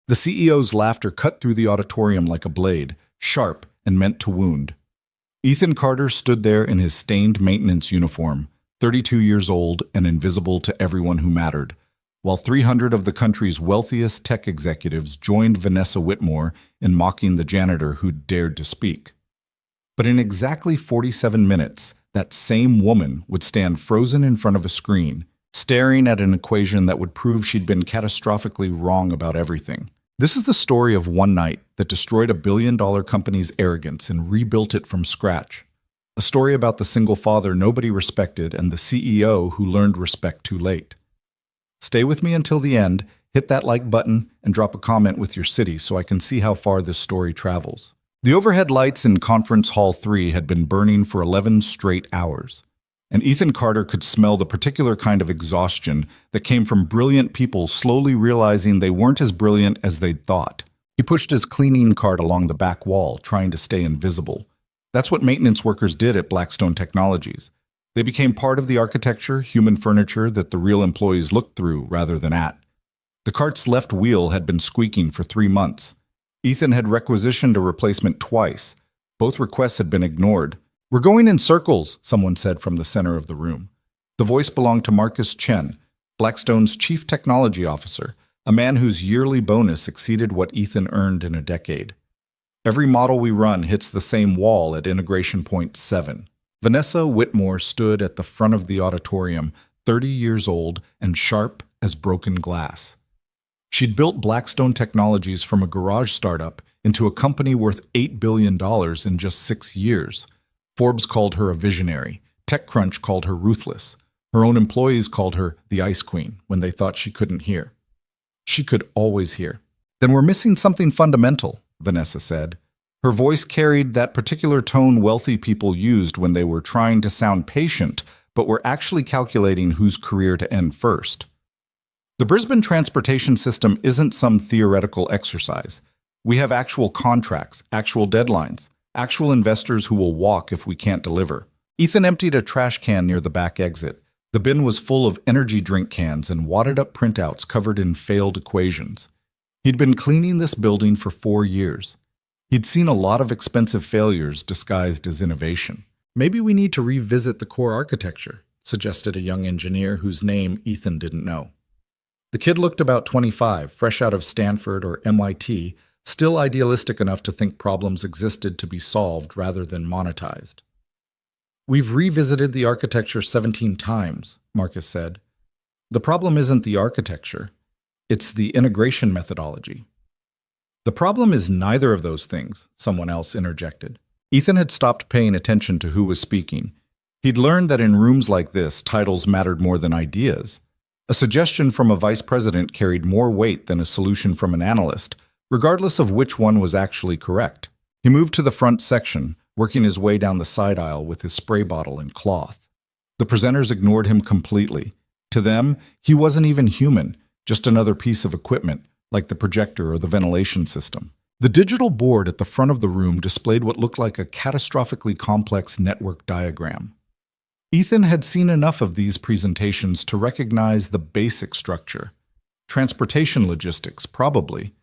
The CEO's laughter cut through the auditorium like a blade, sharp and meant to wound. Ethan Carter stood there in his stained maintenance uniform, 32 years old and invisible to everyone who mattered, while 300 of the country's wealthiest tech executives joined Vanessa Whitmore in mocking the janitor who'd dared to speak. But in exactly 47 minutes, that same woman would stand frozen in front of a screen, staring at an equation that would prove she'd been catastrophically wrong about everything. This is the story of one night that destroyed a billion-dollar company's arrogance and rebuilt it from scratch. A story about the single father nobody respected and the CEO who learned respect too late. Stay with me until the end, hit that like button, and drop a comment with your city so I can see how far this story travels. The overhead lights in Conference Hall 3 had been burning for 11 straight hours, and Ethan Carter could smell the particular kind of exhaustion that came from brilliant people slowly realizing they weren't as brilliant as they'd thought. He pushed his cleaning cart along the back wall, trying to stay invisible. That's what maintenance workers did at Blackstone Technologies. They became part of the architecture, human furniture that the real employees looked through rather than at. The cart's left wheel had been squeaking for 3 months. Ethan had requisitioned a replacement twice. Both requests had been ignored. "We're going in circles," someone said from the center of the room. The voice belonged to Marcus Chen, Blackstone's chief technology officer, a man whose yearly bonus exceeded what Ethan earned in a decade. "Every model we run hits the same wall at integration point 7. Vanessa Whitmore stood at the front of the auditorium, 30 years old and sharp as broken glass. She'd built Blackstone Technologies from a garage startup into a company worth $8 billion in just 6 years. Forbes called her a visionary. TechCrunch called her ruthless. Her own employees called her the Ice Queen when they thought she couldn't hear. She could always hear. "Then we're missing something fundamental," Vanessa said. Her voice carried that particular tone wealthy people used when they were trying to sound patient, but were actually calculating whose career to end first. "The Brisbane transportation system isn't some theoretical exercise. We have actual contracts, actual deadlines, actual investors who will walk if we can't deliver." Ethan emptied a trash can near the back exit. The bin was full of energy drink cans and wadded-up printouts covered in failed equations. He'd been cleaning this building for 4 years. He'd seen a lot of expensive failures disguised as innovation. "Maybe we need to revisit the core architecture," suggested a young engineer whose name Ethan didn't know. The kid looked about 25, fresh out of Stanford or MIT, still idealistic enough to think problems existed to be solved rather than monetized. "We've revisited the architecture 17 times, Marcus said. "The problem isn't the architecture. It's the integration methodology." "The problem is neither of those things," someone else interjected. Ethan had stopped paying attention to who was speaking. He'd learned that in rooms like this, titles mattered more than ideas. A suggestion from a vice president carried more weight than a solution from an analyst, regardless of which one was actually correct. He moved to the front section, working his way down the side aisle with his spray bottle and cloth. The presenters ignored him completely. To them, he wasn't even human, just another piece of equipment, like the projector or the ventilation system. The digital board at the front of the room displayed what looked like a catastrophically complex network diagram. Ethan had seen enough of these presentations to recognize the basic structure. Transportation logistics, probably.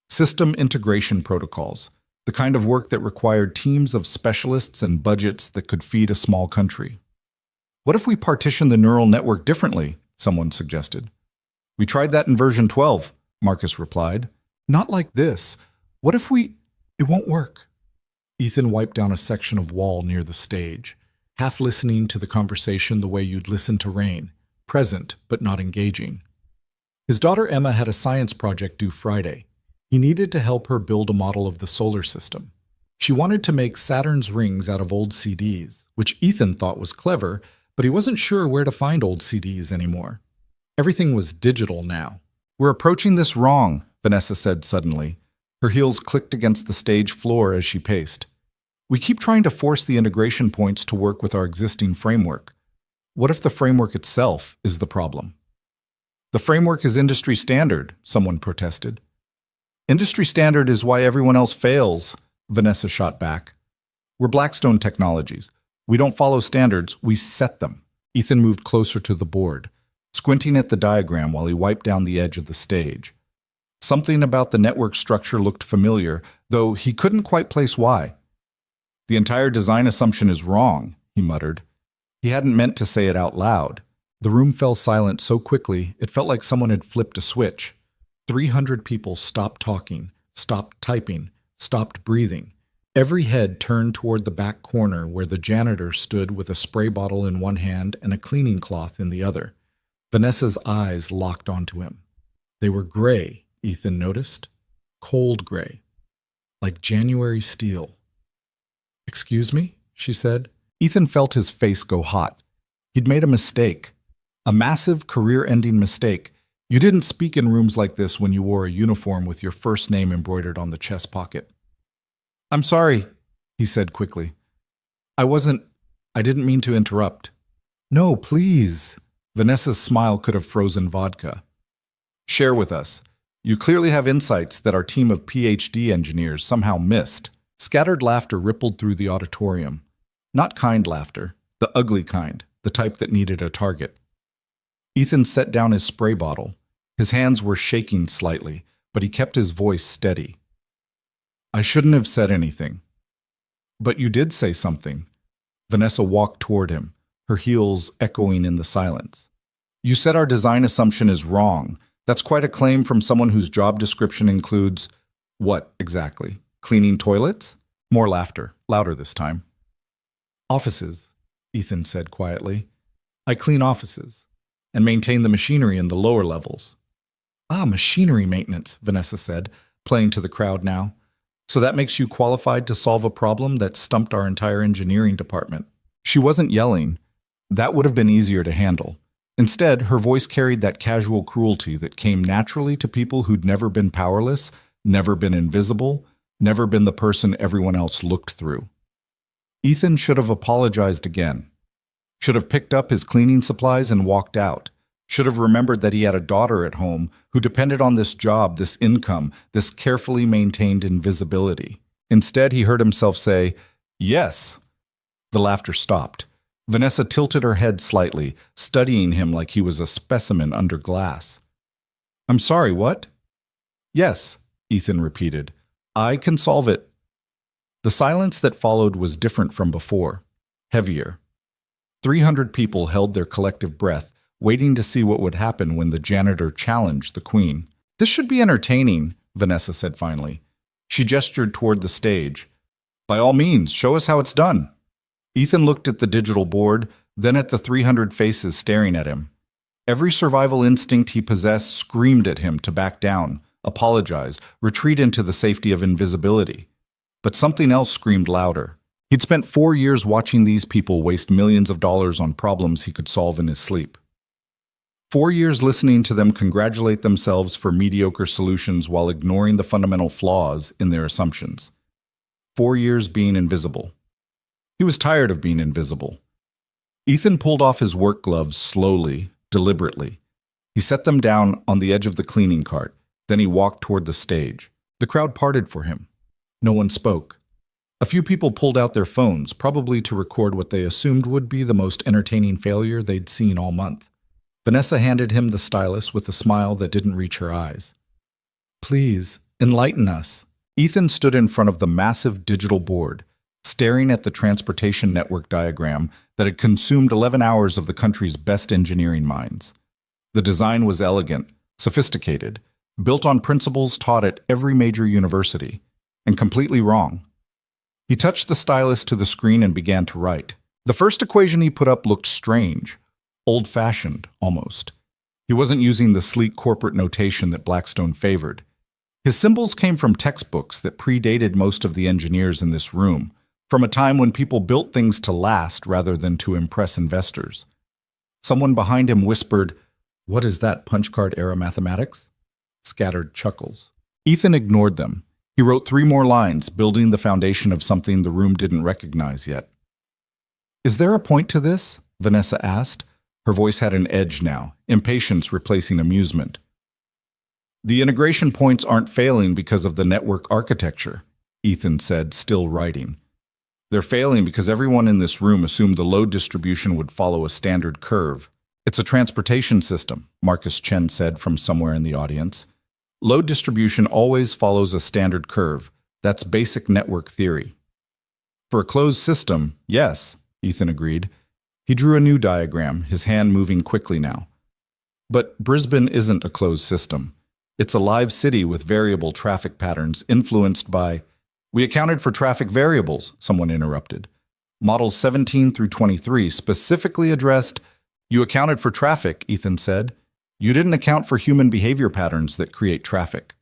System integration protocols, the kind of work that required teams of specialists and budgets that could feed a small country. "What if we partition the neural network differently?" someone suggested. "We tried that in version 12, Marcus replied. "Not like this. What if we—" "It won't work." Ethan wiped down a section of wall near the stage, half listening to the conversation the way you'd listen to rain, present but not engaging. His daughter Emma had a science project due Friday. He needed to help her build a model of the solar system. She wanted to make Saturn's rings out of old CDs, which Ethan thought was clever, but he wasn't sure where to find old CDs anymore. Everything was digital now. "We're approaching this wrong," Vanessa said suddenly. Her heels clicked against the stage floor as she paced. "We keep trying to force the integration points to work with our existing framework. What if the framework itself is the problem?" "The framework is industry standard," someone protested. "Industry standard is why everyone else fails," Vanessa shot back. "We're Blackstone Technologies. We don't follow standards, we set them." Ethan moved closer to the board, squinting at the diagram while he wiped down the edge of the stage. Something about the network structure looked familiar, though he couldn't quite place why. The entire design assumption is wrong, he muttered. He hadn't meant to say it out loud. The room fell silent so quickly, it felt like someone had flipped a switch. 300 people stopped talking, stopped typing, stopped breathing. Every head turned toward the back corner where the janitor stood with a spray bottle in one hand and a cleaning cloth in the other. Vanessa's eyes locked onto him. They were gray, Ethan noticed. Cold gray. Like January steel. "Excuse me?" she said. Ethan felt his face go hot. He'd made a mistake. A massive, career-ending mistake. You didn't speak in rooms like this when you wore a uniform with your first name embroidered on the chest pocket. "I'm sorry," he said quickly. I didn't mean to interrupt." "No, please." Vanessa's smile could have frozen vodka. "Share with us. You clearly have insights that our team of PhD engineers somehow missed." Scattered laughter rippled through the auditorium. Not kind laughter, the ugly kind, the type that needed a target. Ethan set down his spray bottle. His hands were shaking slightly, but he kept his voice steady. "I shouldn't have said anything." "But you did say something." Vanessa walked toward him, her heels echoing in the silence. "You said our design assumption is wrong. That's quite a claim from someone whose job description includes—" "What, exactly? Cleaning toilets?" More laughter, louder this time. "Offices," Ethan said quietly. "I clean offices and maintain the machinery in the lower levels." "Ah, machinery maintenance," Vanessa said, playing to the crowd now. "So that makes you qualified to solve a problem that stumped our entire engineering department." She wasn't yelling. That would have been easier to handle. Instead, her voice carried that casual cruelty that came naturally to people who'd never been powerless, never been invisible, never been the person everyone else looked through. Ethan should have apologized again. Should have picked up his cleaning supplies and walked out. Should have remembered that he had a daughter at home who depended on this job, this income, this carefully maintained invisibility. Instead, he heard himself say, "Yes." The laughter stopped. Vanessa tilted her head slightly, studying him like he was a specimen under glass. "I'm sorry, what?" "Yes," Ethan repeated. "I can solve it." The silence that followed was different from before, heavier. 300 people held their collective breath, waiting to see what would happen when the janitor challenged the queen. "This should be entertaining," Vanessa said finally. She gestured toward the stage. "By all means, show us how it's done." Ethan looked at the digital board, then at the 300 faces staring at him. Every survival instinct he possessed screamed at him to back down, apologize, retreat into the safety of invisibility. But something else screamed louder. He'd spent 4 years watching these people waste millions of dollars on problems he could solve in his sleep. 4 years listening to them congratulate themselves for mediocre solutions while ignoring the fundamental flaws in their assumptions. 4 years being invisible. He was tired of being invisible. Ethan pulled off his work gloves slowly, deliberately. He set them down on the edge of the cleaning cart. Then he walked toward the stage. The crowd parted for him. No one spoke. A few people pulled out their phones, probably to record what they assumed would be the most entertaining failure they'd seen all month. Vanessa handed him the stylus with a smile that didn't reach her eyes. "Please, enlighten us." Ethan stood in front of the massive digital board, staring at the transportation network diagram that had consumed 11 hours of the country's best engineering minds. The design was elegant, sophisticated, built on principles taught at every major university, and completely wrong. He touched the stylus to the screen and began to write. The first equation he put up looked strange, old-fashioned, almost. He wasn't using the sleek corporate notation that Blackstone favored. His symbols came from textbooks that predated most of the engineers in this room, from a time when people built things to last rather than to impress investors. Someone behind him whispered, "What is that, punch card era mathematics?" Scattered chuckles. Ethan ignored them. He wrote 3 more lines, building the foundation of something the room didn't recognize yet. "Is there a point to this?" Vanessa asked. Her voice had an edge now, impatience replacing amusement. "The integration points aren't failing because of the network architecture," Ethan said, still writing. "They're failing because everyone in this room assumed the load distribution would follow a standard curve. It's a transportation system," Marcus Chen said from somewhere in the audience. Load distribution always follows a standard curve. That's basic network theory. For a closed system, yes, Ethan agreed. He drew a new diagram, his hand moving quickly now. But Brisbane isn't a closed system. It's a live city with variable traffic patterns influenced by— We accounted for traffic variables, someone interrupted. Models 17 through 23 specifically addressed— You accounted for traffic, Ethan said. You didn't account for human behavior patterns that create traffic.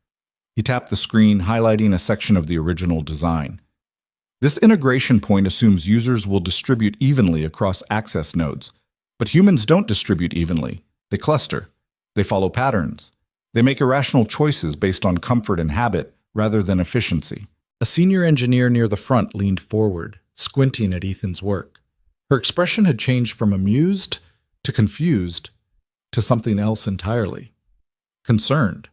He tapped the screen, highlighting a section of the original design. This integration point assumes users will distribute evenly across access nodes. But humans don't distribute evenly. They cluster. They follow patterns. They make irrational choices based on comfort and habit rather than efficiency. A senior engineer near the front leaned forward, squinting at Ethan's work. Her expression had changed from amused to confused to something else entirely. Concerned.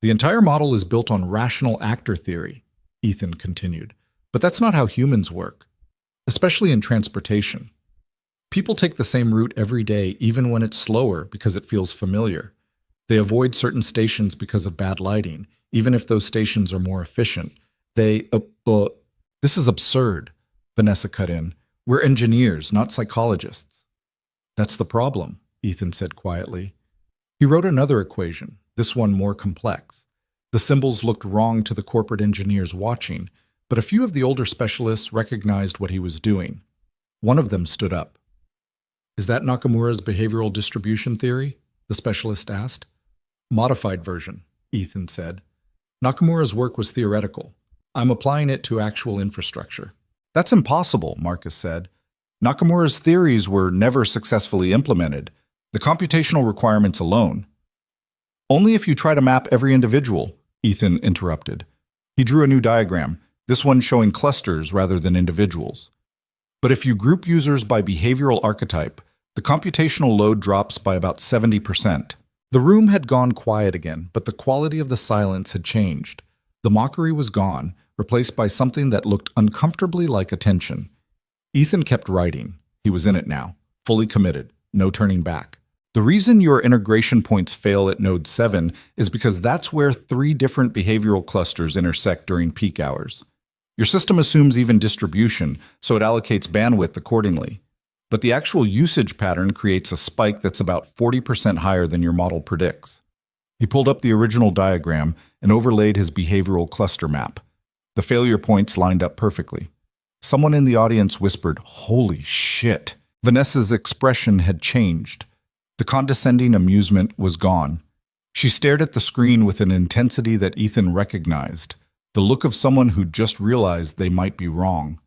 The entire model is built on rational actor theory, Ethan continued. But that's not how humans work, especially in transportation. People take the same route every day, even when it's slower, because it feels familiar. They avoid certain stations because of bad lighting, even if those stations are more efficient. This is absurd, Vanessa cut in. We're engineers, not psychologists. That's the problem, Ethan said quietly. He wrote another equation, this one more complex. The symbols looked wrong to the corporate engineers watching, but a few of the older specialists recognized what he was doing. One of them stood up. Is that Nakamura's behavioral distribution theory? The specialist asked. Modified version, Ethan said. Nakamura's work was theoretical. I'm applying it to actual infrastructure. That's impossible, Marcus said. Nakamura's theories were never successfully implemented. The computational requirements alone. Only if you try to map every individual, Ethan interrupted. He drew a new diagram, this one showing clusters rather than individuals. But if you group users by behavioral archetype, the computational load drops by about 70%. The room had gone quiet again, but the quality of the silence had changed. The mockery was gone, replaced by something that looked uncomfortably like attention. Ethan kept writing. He was in it now, fully committed, no turning back. The reason your integration points fail at node 7 is because that's where 3 different behavioral clusters intersect during peak hours. Your system assumes even distribution, so it allocates bandwidth accordingly. But the actual usage pattern creates a spike that's about 40% higher than your model predicts. He pulled up the original diagram and overlaid his behavioral cluster map. The failure points lined up perfectly. Someone in the audience whispered, "Holy shit!" Vanessa's expression had changed. The condescending amusement was gone. She stared at the screen with an intensity that Ethan recognized, the look of someone who just realized they might be wrong.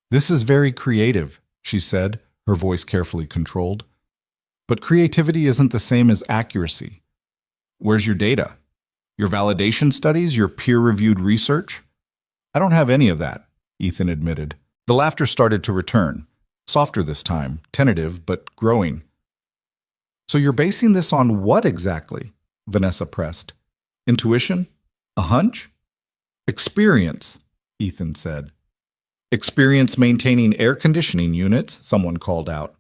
"This is very creative," she said, her voice carefully controlled. "But creativity isn't the same as accuracy. Where's your data? Your validation studies? Your peer-reviewed research?" "I don't have any of that," Ethan admitted. The laughter started to return, softer this time, tentative but growing. "So you're basing this on what exactly?" Vanessa pressed. "Intuition? A hunch?" "Experience," Ethan said. "Experience maintaining air conditioning units," someone called out.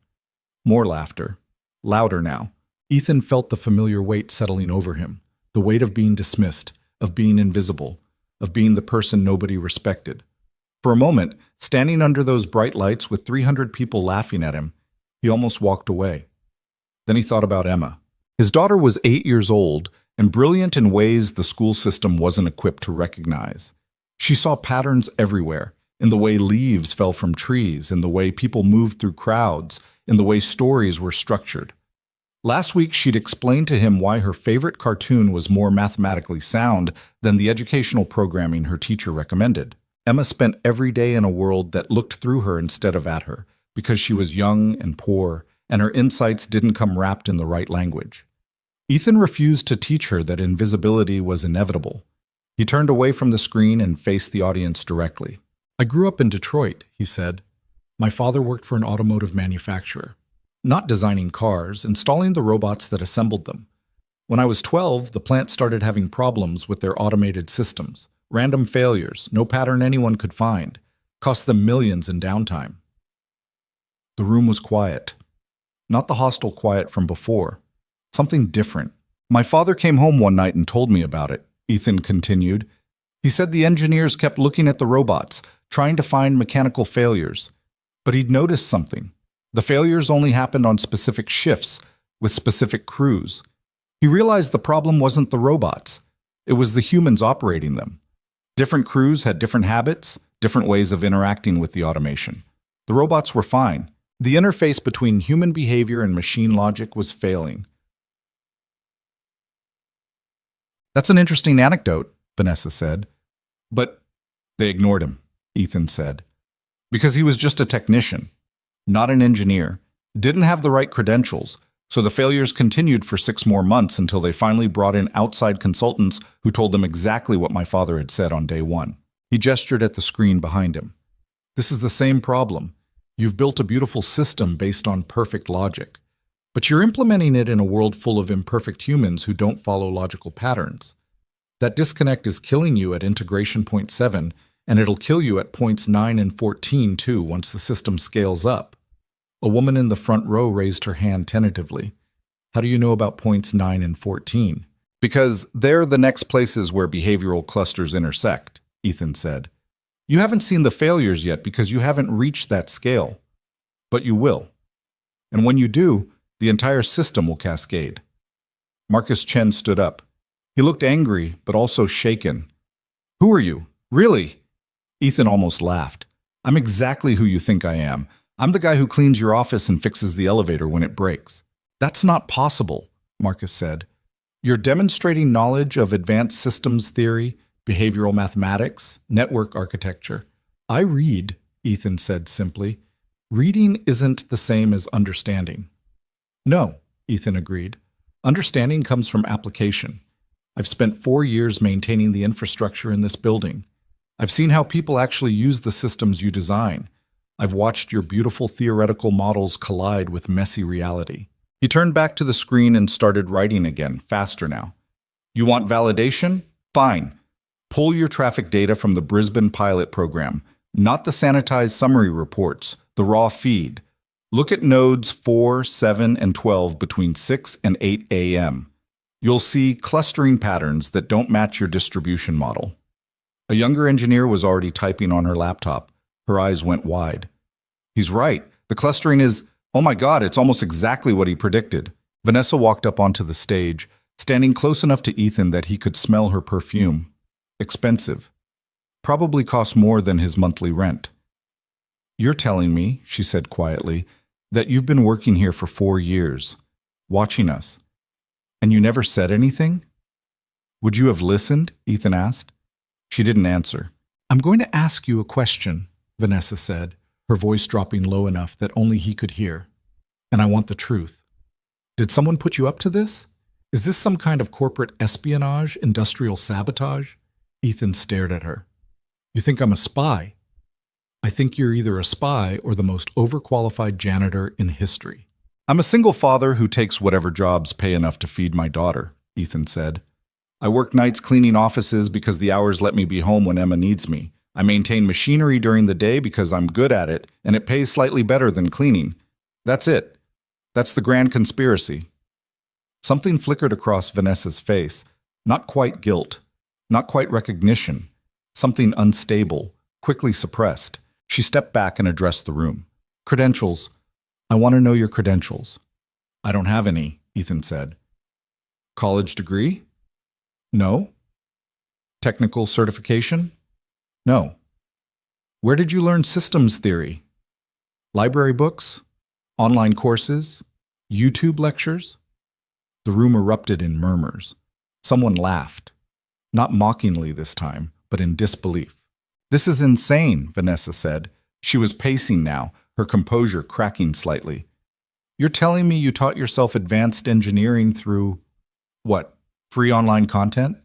More laughter. Louder now. Ethan felt the familiar weight settling over him, the weight of being dismissed, of being invisible, of being the person nobody respected. For a moment, standing under those bright lights with 300 people laughing at him, he almost walked away. Then he thought about Emma. His daughter was 8 years old and brilliant in ways the school system wasn't equipped to recognize. She saw patterns everywhere, in the way leaves fell from trees, in the way people moved through crowds, in the way stories were structured. Last week, she'd explained to him why her favorite cartoon was more mathematically sound than the educational programming her teacher recommended. Emma spent every day in a world that looked through her instead of at her, because she was young and poor, and her insights didn't come wrapped in the right language. Ethan refused to teach her that invisibility was inevitable. He turned away from the screen and faced the audience directly. "I grew up in Detroit," he said. "My father worked for an automotive manufacturer. Not designing cars, installing the robots that assembled them. When I was 12, the plant started having problems with their automated systems. Random failures, no pattern anyone could find. Cost them millions in downtime." The room was quiet. Not the hostile quiet from before. Something different, My father came home one night and told me about it, Ethan continued. He said the engineers kept looking at the robots, trying to find mechanical failures. But he'd noticed something. The failures only happened on specific shifts, with specific crews. He realized the problem wasn't the robots. It was the humans operating them. Different crews had different habits, different ways of interacting with the automation. The robots were fine. The interface between human behavior and machine logic was failing. That's an interesting anecdote, Vanessa said. But they ignored him, Ethan said. Because he was just a technician, not an engineer, didn't have the right credentials, so the failures continued for 6 more months until they finally brought in outside consultants who told them exactly what my father had said on day 1. He gestured at the screen behind him. This is the same problem. You've built a beautiful system based on perfect logic, but you're implementing it in a world full of imperfect humans who don't follow logical patterns. That disconnect is killing you at integration point 7, and it'll kill you at points 9 and 14 too once the system scales up. A woman in the front row raised her hand tentatively. How do you know about points 9 and 14? Because they're the next places where behavioral clusters intersect, Ethan said. You haven't seen the failures yet because you haven't reached that scale. But you will. And when you do, the entire system will cascade. Marcus Chen stood up. He looked angry, but also shaken. Who are you? Really? Ethan almost laughed. I'm exactly who you think I am. I'm the guy who cleans your office and fixes the elevator when it breaks. That's not possible, Marcus said. You're demonstrating knowledge of advanced systems theory, behavioral mathematics, network architecture. I read, Ethan said simply. Reading isn't the same as understanding. No, Ethan agreed. Understanding comes from application. I've spent 4 years maintaining the infrastructure in this building. I've seen how people actually use the systems you design. I've watched your beautiful theoretical models collide with messy reality. He turned back to the screen and started writing again, faster now. You want validation? Fine. Pull your traffic data from the Brisbane pilot program, not the sanitized summary reports, the raw feed. Look at nodes 4, 7, and 12 between 6 and 8 a.m. You'll see clustering patterns that don't match your distribution model. A younger engineer was already typing on her laptop. Her eyes went wide. He's right. The clustering is, oh my God, it's almost exactly what he predicted. Vanessa walked up onto the stage, standing close enough to Ethan that he could smell her perfume. Expensive. Probably cost more than his monthly rent. You're telling me, she said quietly, that you've been working here for 4 years, watching us, and you never said anything? Would you have listened? Ethan asked. She didn't answer. I'm going to ask you a question, Vanessa said, her voice dropping low enough that only he could hear. And I want the truth. Did someone put you up to this? Is this some kind of corporate espionage, industrial sabotage? Ethan stared at her. You think I'm a spy? I think you're either a spy or the most overqualified janitor in history. I'm a single father who takes whatever jobs pay enough to feed my daughter, Ethan said. I work nights cleaning offices because the hours let me be home when Emma needs me. I maintain machinery during the day because I'm good at it, and it pays slightly better than cleaning. That's it. That's the grand conspiracy. Something flickered across Vanessa's face. Not quite guilt. Not quite recognition. Something unstable, quickly suppressed. She stepped back and addressed the room. Credentials. I want to know your credentials. I don't have any, Ethan said. College degree? No. Technical certification? No. Where did you learn systems theory? Library books? Online courses? YouTube lectures? The room erupted in murmurs. Someone laughed. Not mockingly this time, but in disbelief. This is insane, Vanessa said. She was pacing now, her composure cracking slightly. You're telling me you taught yourself advanced engineering through, what, free online content?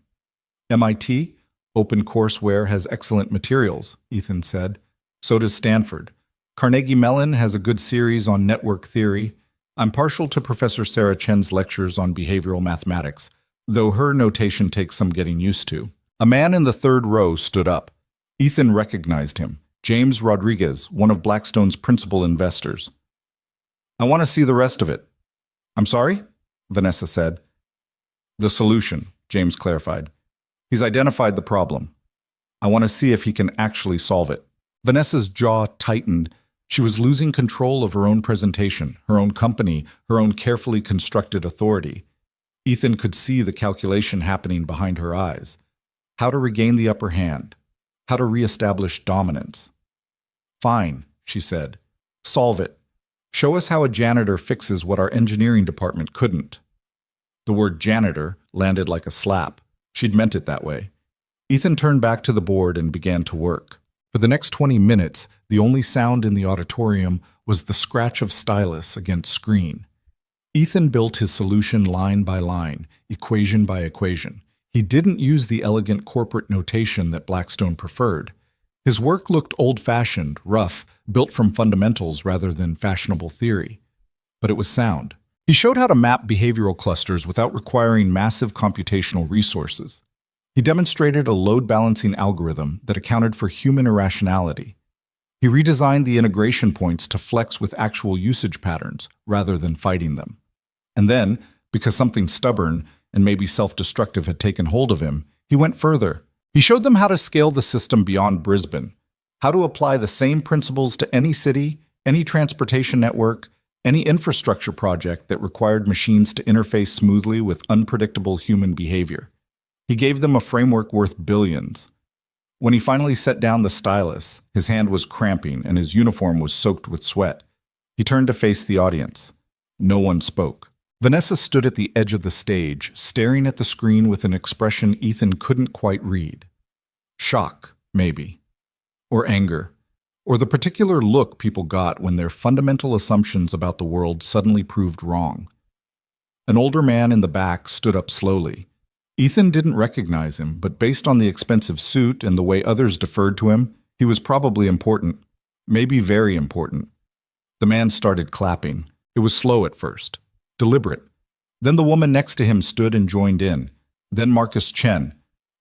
MIT? OpenCourseWare has excellent materials, Ethan said. So does Stanford. Carnegie Mellon has a good series on network theory. I'm partial to Professor Sarah Chen's lectures on behavioral mathematics, though her notation takes some getting used to. A man in the third row stood up. Ethan recognized him. James Rodriguez, one of Blackstone's principal investors. I want to see the rest of it. I'm sorry? Vanessa said. The solution, James clarified. He's identified the problem. I want to see if he can actually solve it. Vanessa's jaw tightened. She was losing control of her own presentation, her own company, her own carefully constructed authority. Ethan could see the calculation happening behind her eyes. How to regain the upper hand. How to reestablish dominance. Fine, she said. Solve it. Show us how a janitor fixes what our engineering department couldn't. The word janitor landed like a slap. She'd meant it that way. Ethan turned back to the board and began to work. For the next 20 minutes, the only sound in the auditorium was the scratch of stylus against screen. Ethan built his solution line by line, equation by equation. He didn't use the elegant corporate notation that Blackstone preferred. His work looked old-fashioned, rough, built from fundamentals rather than fashionable theory. But it was sound. He showed how to map behavioral clusters without requiring massive computational resources. He demonstrated a load-balancing algorithm that accounted for human irrationality. He redesigned the integration points to flex with actual usage patterns rather than fighting them. And then, because something stubborn and maybe self-destructive had taken hold of him, he went further. He showed them how to scale the system beyond Brisbane, how to apply the same principles to any city, any transportation network, any infrastructure project that required machines to interface smoothly with unpredictable human behavior. He gave them a framework worth billions. When he finally set down the stylus, his hand was cramping and his uniform was soaked with sweat. He turned to face the audience. No one spoke. Vanessa stood at the edge of the stage, staring at the screen with an expression Ethan couldn't quite read. Shock, maybe. Or anger. Or the particular look people got when their fundamental assumptions about the world suddenly proved wrong. An older man in the back stood up slowly. Ethan didn't recognize him, but based on the expensive suit and the way others deferred to him, he was probably important. Maybe very important. The man started clapping. It was slow at first. Deliberate. Then the woman next to him stood and joined in. Then Marcus Chen.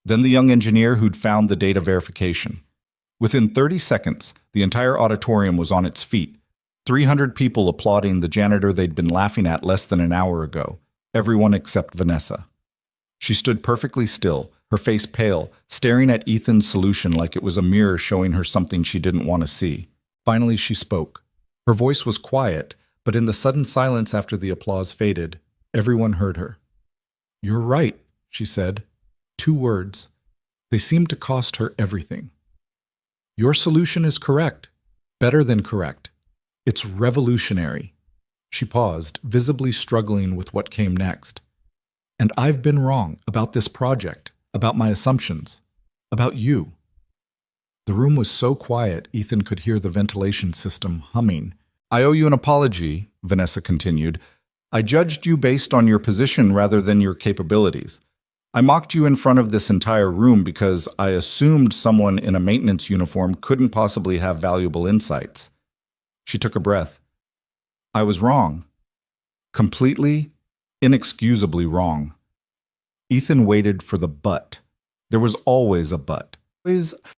Then the young engineer who'd found the data verification. Within 30 seconds, the entire auditorium was on its feet. 300 people applauding the janitor they'd been laughing at less than an hour ago. Everyone except Vanessa. She stood perfectly still, her face pale, staring at Ethan's solution like it was a mirror showing her something she didn't want to see. Finally, she spoke. Her voice was quiet, but in the sudden silence after the applause faded, everyone heard her. "You're right," she said. 2 words. They seemed to cost her everything. "Your solution is correct. Better than correct. It's revolutionary." She paused, visibly struggling with what came next. "And I've been wrong about this project, about my assumptions, about you." The room was so quiet, Ethan could hear the ventilation system humming. "I owe you an apology," Vanessa continued. "I judged you based on your position rather than your capabilities. I mocked you in front of this entire room because I assumed someone in a maintenance uniform couldn't possibly have valuable insights." She took a breath. "I was wrong. Completely, inexcusably wrong." Ethan waited for the but. There was always a but.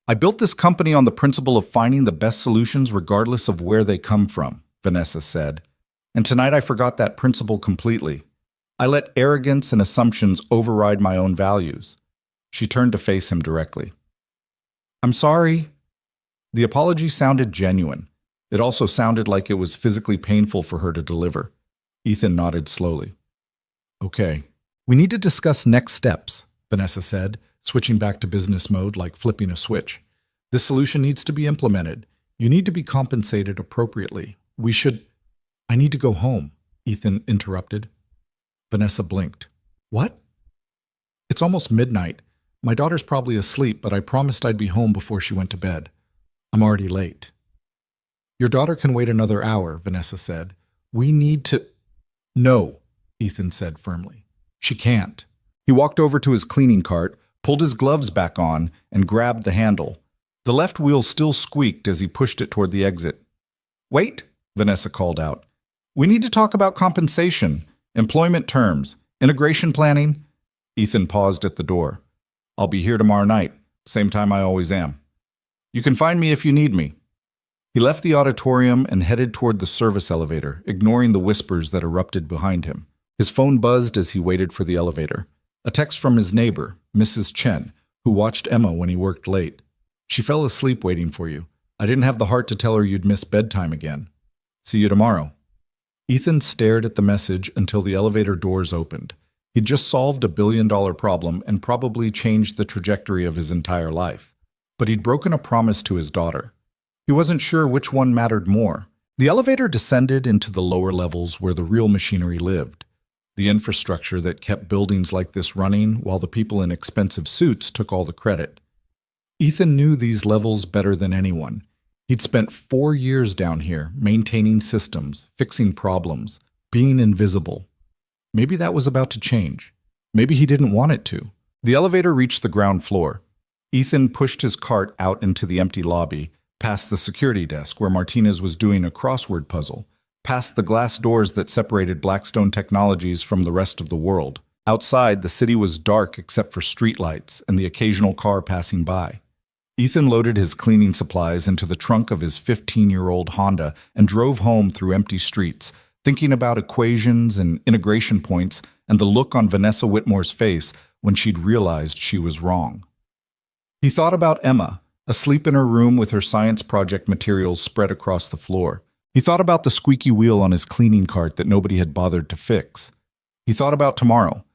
"I built this company on the principle of finding the best solutions regardless of where they come from," Vanessa said. "And tonight I forgot that principle completely. I let arrogance and assumptions override my own values." She turned to face him directly. "I'm sorry." The apology sounded genuine. It also sounded like it was physically painful for her to deliver. Ethan nodded slowly. "Okay. We need to discuss next steps," Vanessa said, switching back to business mode like flipping a switch. "This solution needs to be implemented. You need to be compensated appropriately. I need to go home," Ethan interrupted. Vanessa blinked. "What?" "It's almost midnight. My daughter's probably asleep, but I promised I'd be home before she went to bed. I'm already late." "Your daughter can wait another hour," Vanessa said. "We need to—" "No," Ethan said firmly. "She can't." He walked over to his cleaning cart, pulled his gloves back on, and grabbed the handle. The left wheel still squeaked as he pushed it toward the exit. "Wait," Vanessa called out. "We need to talk about compensation, employment terms, integration planning." Ethan paused at the door. "I'll be here tomorrow night, same time I always am. You can find me if you need me." He left the auditorium and headed toward the service elevator, ignoring the whispers that erupted behind him. His phone buzzed as he waited for the elevator. A text from his neighbor, Mrs. Chen, who watched Emma when he worked late. She fell asleep waiting for you. I didn't have the heart to tell her you'd miss bedtime again. See you tomorrow. Ethan stared at the message until the elevator doors opened. He'd just solved a billion-dollar problem and probably changed the trajectory of his entire life. But he'd broken a promise to his daughter. He wasn't sure which one mattered more. The elevator descended into the lower levels where the real machinery lived. The infrastructure that kept buildings like this running while the people in expensive suits took all the credit. Ethan knew these levels better than anyone. He'd spent 4 years down here, maintaining systems, fixing problems, being invisible. Maybe that was about to change. Maybe he didn't want it to. The elevator reached the ground floor. Ethan pushed his cart out into the empty lobby, past the security desk where Martinez was doing a crossword puzzle, past the glass doors that separated Blackstone Technologies from the rest of the world. Outside, the city was dark except for streetlights and the occasional car passing by. Ethan loaded his cleaning supplies into the trunk of his 15-year-old Honda and drove home through empty streets, thinking about equations and integration points and the look on Vanessa Whitmore's face when she'd realized she was wrong. He thought about Emma, asleep in her room with her science project materials spread across the floor. He thought about the squeaky wheel on his cleaning cart that nobody had bothered to fix. He thought about tomorrow,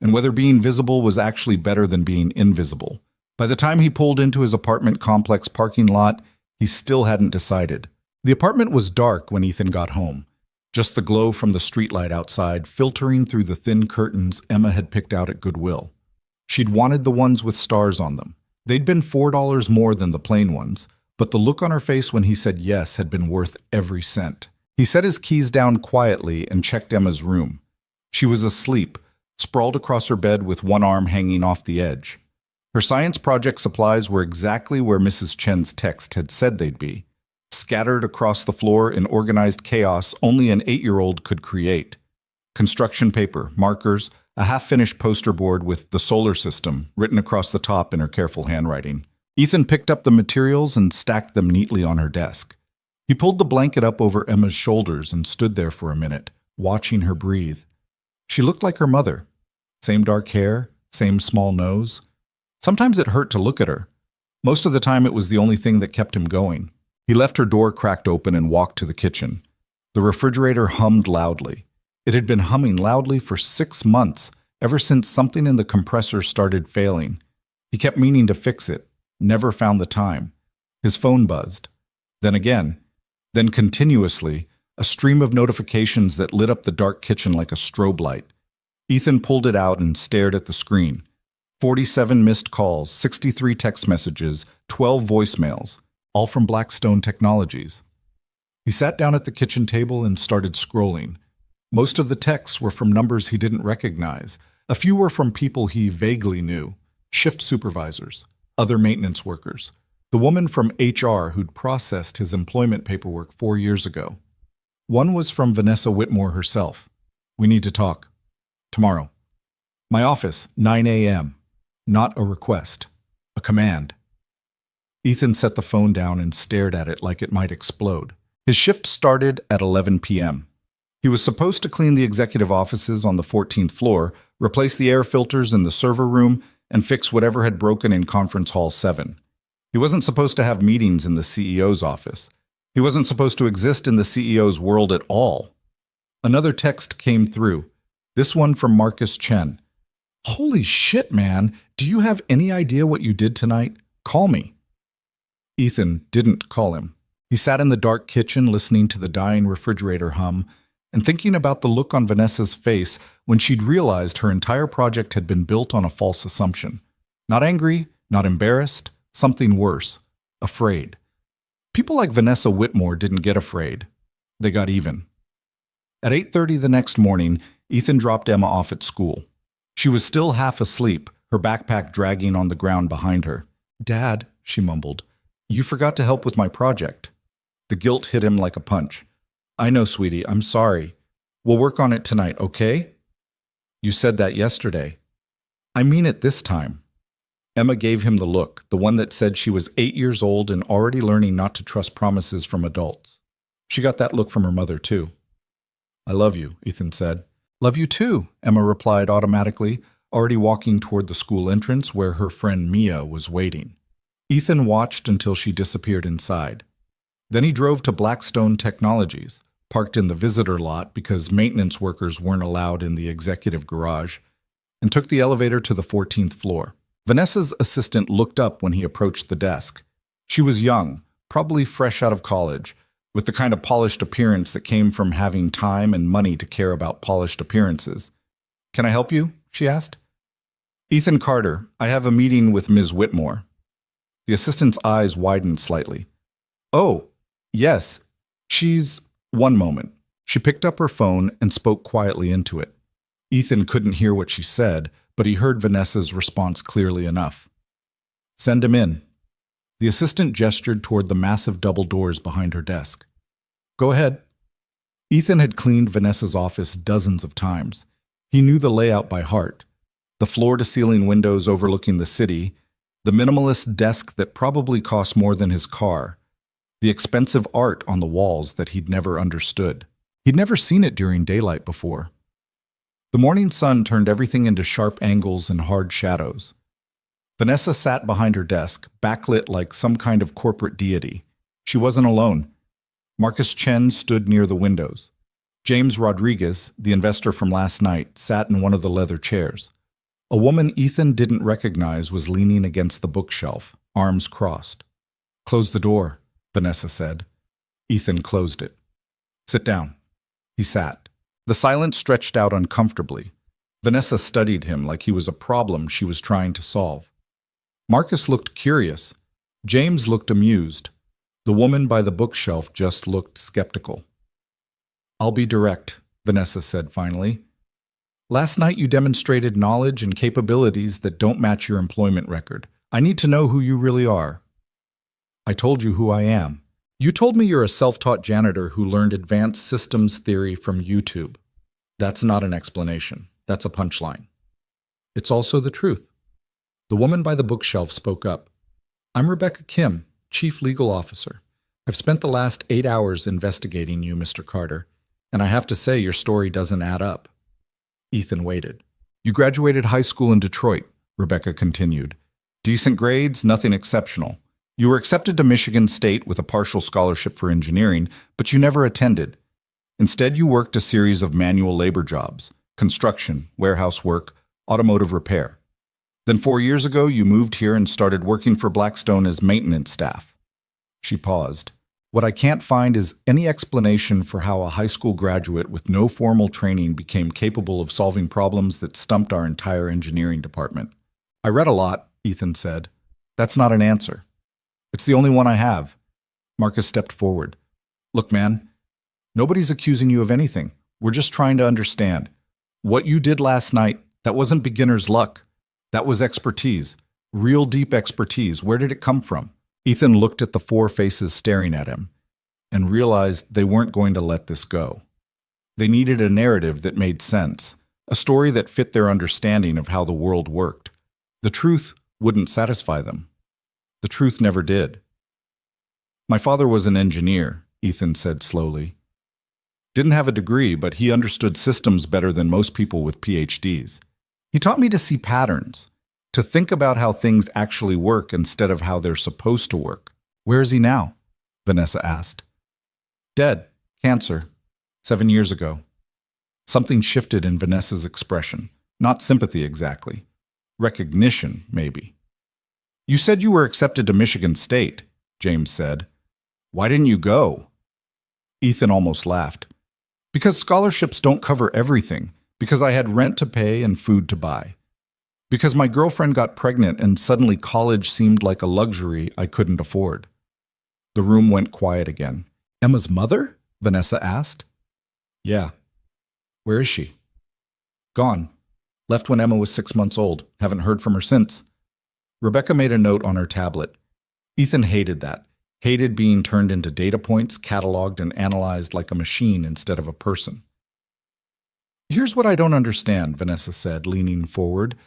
and whether being visible was actually better than being invisible. By the time he pulled into his apartment complex parking lot, he still hadn't decided. The apartment was dark when Ethan got home. Just the glow from the streetlight outside filtering through the thin curtains Emma had picked out at Goodwill. She'd wanted the ones with stars on them. They'd been $4 more than the plain ones, but the look on her face when he said yes had been worth every cent. He set his keys down quietly and checked Emma's room. She was asleep, sprawled across her bed with one arm hanging off the edge. Her science project supplies were exactly where Mrs. Chen's text had said they'd be, scattered across the floor in organized chaos only an 8-year-old could create. Construction paper, markers, a half-finished poster board with the solar system written across the top in her careful handwriting. Ethan picked up the materials and stacked them neatly on her desk. He pulled the blanket up over Emma's shoulders and stood there for a minute, watching her breathe. She looked like her mother. Same dark hair, same small nose. Sometimes it hurt to look at her. Most of the time it was the only thing that kept him going. He left her door cracked open and walked to the kitchen. The refrigerator hummed loudly. It had been humming loudly for 6 months, ever since something in the compressor started failing. He kept meaning to fix it, never found the time. His phone buzzed. Then again. Then continuously, a stream of notifications that lit up the dark kitchen like a strobe light. Ethan pulled it out and stared at the screen. 47 missed calls, 63 text messages, 12 voicemails, all from Blackstone Technologies. He sat down at the kitchen table and started scrolling. Most of the texts were from numbers he didn't recognize. A few were from people he vaguely knew, shift supervisors, other maintenance workers, the woman from HR who'd processed his employment paperwork 4 years ago. One was from Vanessa Whitmore herself. We need to talk. Tomorrow. My office, 9 a.m. Not a request, a command. Ethan set the phone down and stared at it like it might explode. His shift started at 11 p.m. He was supposed to clean the executive offices on the 14th floor, replace the air filters in the server room, and fix whatever had broken in Conference Hall 7. He wasn't supposed to have meetings in the CEO's office. He wasn't supposed to exist in the CEO's world at all. Another text came through, this one from Marcus Chen. Holy shit, man. Do you have any idea what you did tonight? Call me. Ethan didn't call him. He sat in the dark kitchen listening to the dying refrigerator hum and thinking about the look on Vanessa's face when she'd realized her entire project had been built on a false assumption. Not angry, not embarrassed, something worse, afraid. People like Vanessa Whitmore didn't get afraid. They got even. At 8:30 the next morning, Ethan dropped Emma off at school. She was still half asleep, her backpack dragging on the ground behind her. Dad, she mumbled, you forgot to help with my project. The guilt hit him like a punch. I know, sweetie, I'm sorry. We'll work on it tonight, okay? You said that yesterday. I mean it this time. Emma gave him the look, the one that said she was 8 years old and already learning not to trust promises from adults. She got that look from her mother, too. I love you, Ethan said. Love you too, Emma replied automatically, already walking toward the school entrance where her friend Mia was waiting. Ethan watched until she disappeared inside. Then he drove to Blackstone Technologies, parked in the visitor lot because maintenance workers weren't allowed in the executive garage, and took the elevator to the 14th floor. Vanessa's assistant looked up when he approached the desk. She was young, probably fresh out of college, with the kind of polished appearance that came from having time and money to care about polished appearances. "Can I help you?" she asked. "Ethan Carter, I have a meeting with Ms. Whitmore." The assistant's eyes widened slightly. "Oh, yes, she's—" One moment. She picked up her phone and spoke quietly into it. Ethan couldn't hear what she said, but he heard Vanessa's response clearly enough. "Send him in." The assistant gestured toward the massive double doors behind her desk. "Go ahead." Ethan had cleaned Vanessa's office dozens of times. He knew the layout by heart. The floor-to-ceiling windows overlooking the city, the minimalist desk that probably cost more than his car, the expensive art on the walls that he'd never understood. He'd never seen it during daylight before. The morning sun turned everything into sharp angles and hard shadows. Vanessa sat behind her desk, backlit like some kind of corporate deity. She wasn't alone. Marcus Chen stood near the windows. James Rodriguez, the investor from last night, sat in one of the leather chairs. A woman Ethan didn't recognize was leaning against the bookshelf, arms crossed. "Close the door," Vanessa said. Ethan closed it. "Sit down." He sat. The silence stretched out uncomfortably. Vanessa studied him like he was a problem she was trying to solve. Marcus looked curious. James looked amused. The woman by the bookshelf just looked skeptical. "I'll be direct," Vanessa said finally. "Last night you demonstrated knowledge and capabilities that don't match your employment record. I need to know who you really are." "I told you who I am. You told me you're a self-taught janitor who learned advanced systems theory from YouTube. That's not an explanation. That's a punchline." "It's also the truth." The woman by the bookshelf spoke up. "I'm Rebecca Kim, Chief Legal Officer. I've spent the last 8 hours investigating you, Mr. Carter, and I have to say your story doesn't add up." Ethan waited. "You graduated high school in Detroit," Rebecca continued. "Decent grades, nothing exceptional. You were accepted to Michigan State with a partial scholarship for engineering, but you never attended. Instead, you worked a series of manual labor jobs: construction, warehouse work, automotive repair. Then 4 years ago, you moved here and started working for Blackstone as maintenance staff." She paused. "What I can't find is any explanation for how a high school graduate with no formal training became capable of solving problems that stumped our entire engineering department." "I read a lot," Ethan said. "That's not an answer. It's the only one I have." Marcus stepped forward. "Look, man, nobody's accusing you of anything. We're just trying to understand. What you did last night, that wasn't beginner's luck. That was expertise. Real deep expertise. Where did it come from?" Ethan looked at the 4 faces staring at him and realized they weren't going to let this go. They needed a narrative that made sense, a story that fit their understanding of how the world worked. The truth wouldn't satisfy them. The truth never did. "My father was an engineer," Ethan said slowly. "Didn't have a degree, but he understood systems better than most people with PhDs. He taught me to see patterns, to think about how things actually work instead of how they're supposed to work." "Where is he now?" Vanessa asked. "Dead. Cancer. 7 years ago." Something shifted in Vanessa's expression. Not sympathy exactly. Recognition, maybe. "You said you were accepted to Michigan State," James said. "Why didn't you go?" Ethan almost laughed. "Because scholarships don't cover everything. Because I had rent to pay and food to buy. Because my girlfriend got pregnant and suddenly college seemed like a luxury I couldn't afford." The room went quiet again. "Emma's mother?" Vanessa asked. "Yeah." "Where is she?" "Gone. Left when Emma was 6 months old. Haven't heard from her since." Rebecca made a note on her tablet. Ethan hated that. Hated being turned into data points, cataloged and analyzed like a machine instead of a person. "Here's what I don't understand," Vanessa said, leaning forward.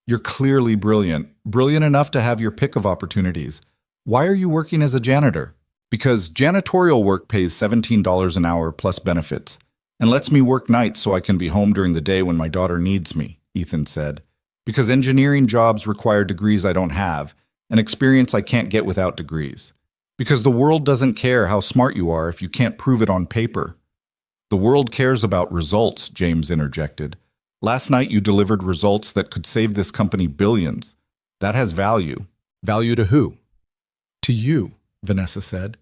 "You're clearly brilliant. Brilliant enough to have your pick of opportunities. Why are you working as a janitor?" "Because janitorial work pays $17 an hour plus benefits, and lets me work nights so I can be home during the day when my daughter needs me," Ethan said. Because engineering jobs require degrees I don't have, and experience I can't get without degrees. Because the world doesn't care how smart you are if you can't prove it on paper. The world cares about results, James interjected. Last night you delivered results that could save this company billions. That has value. Value to who? To you, Vanessa said.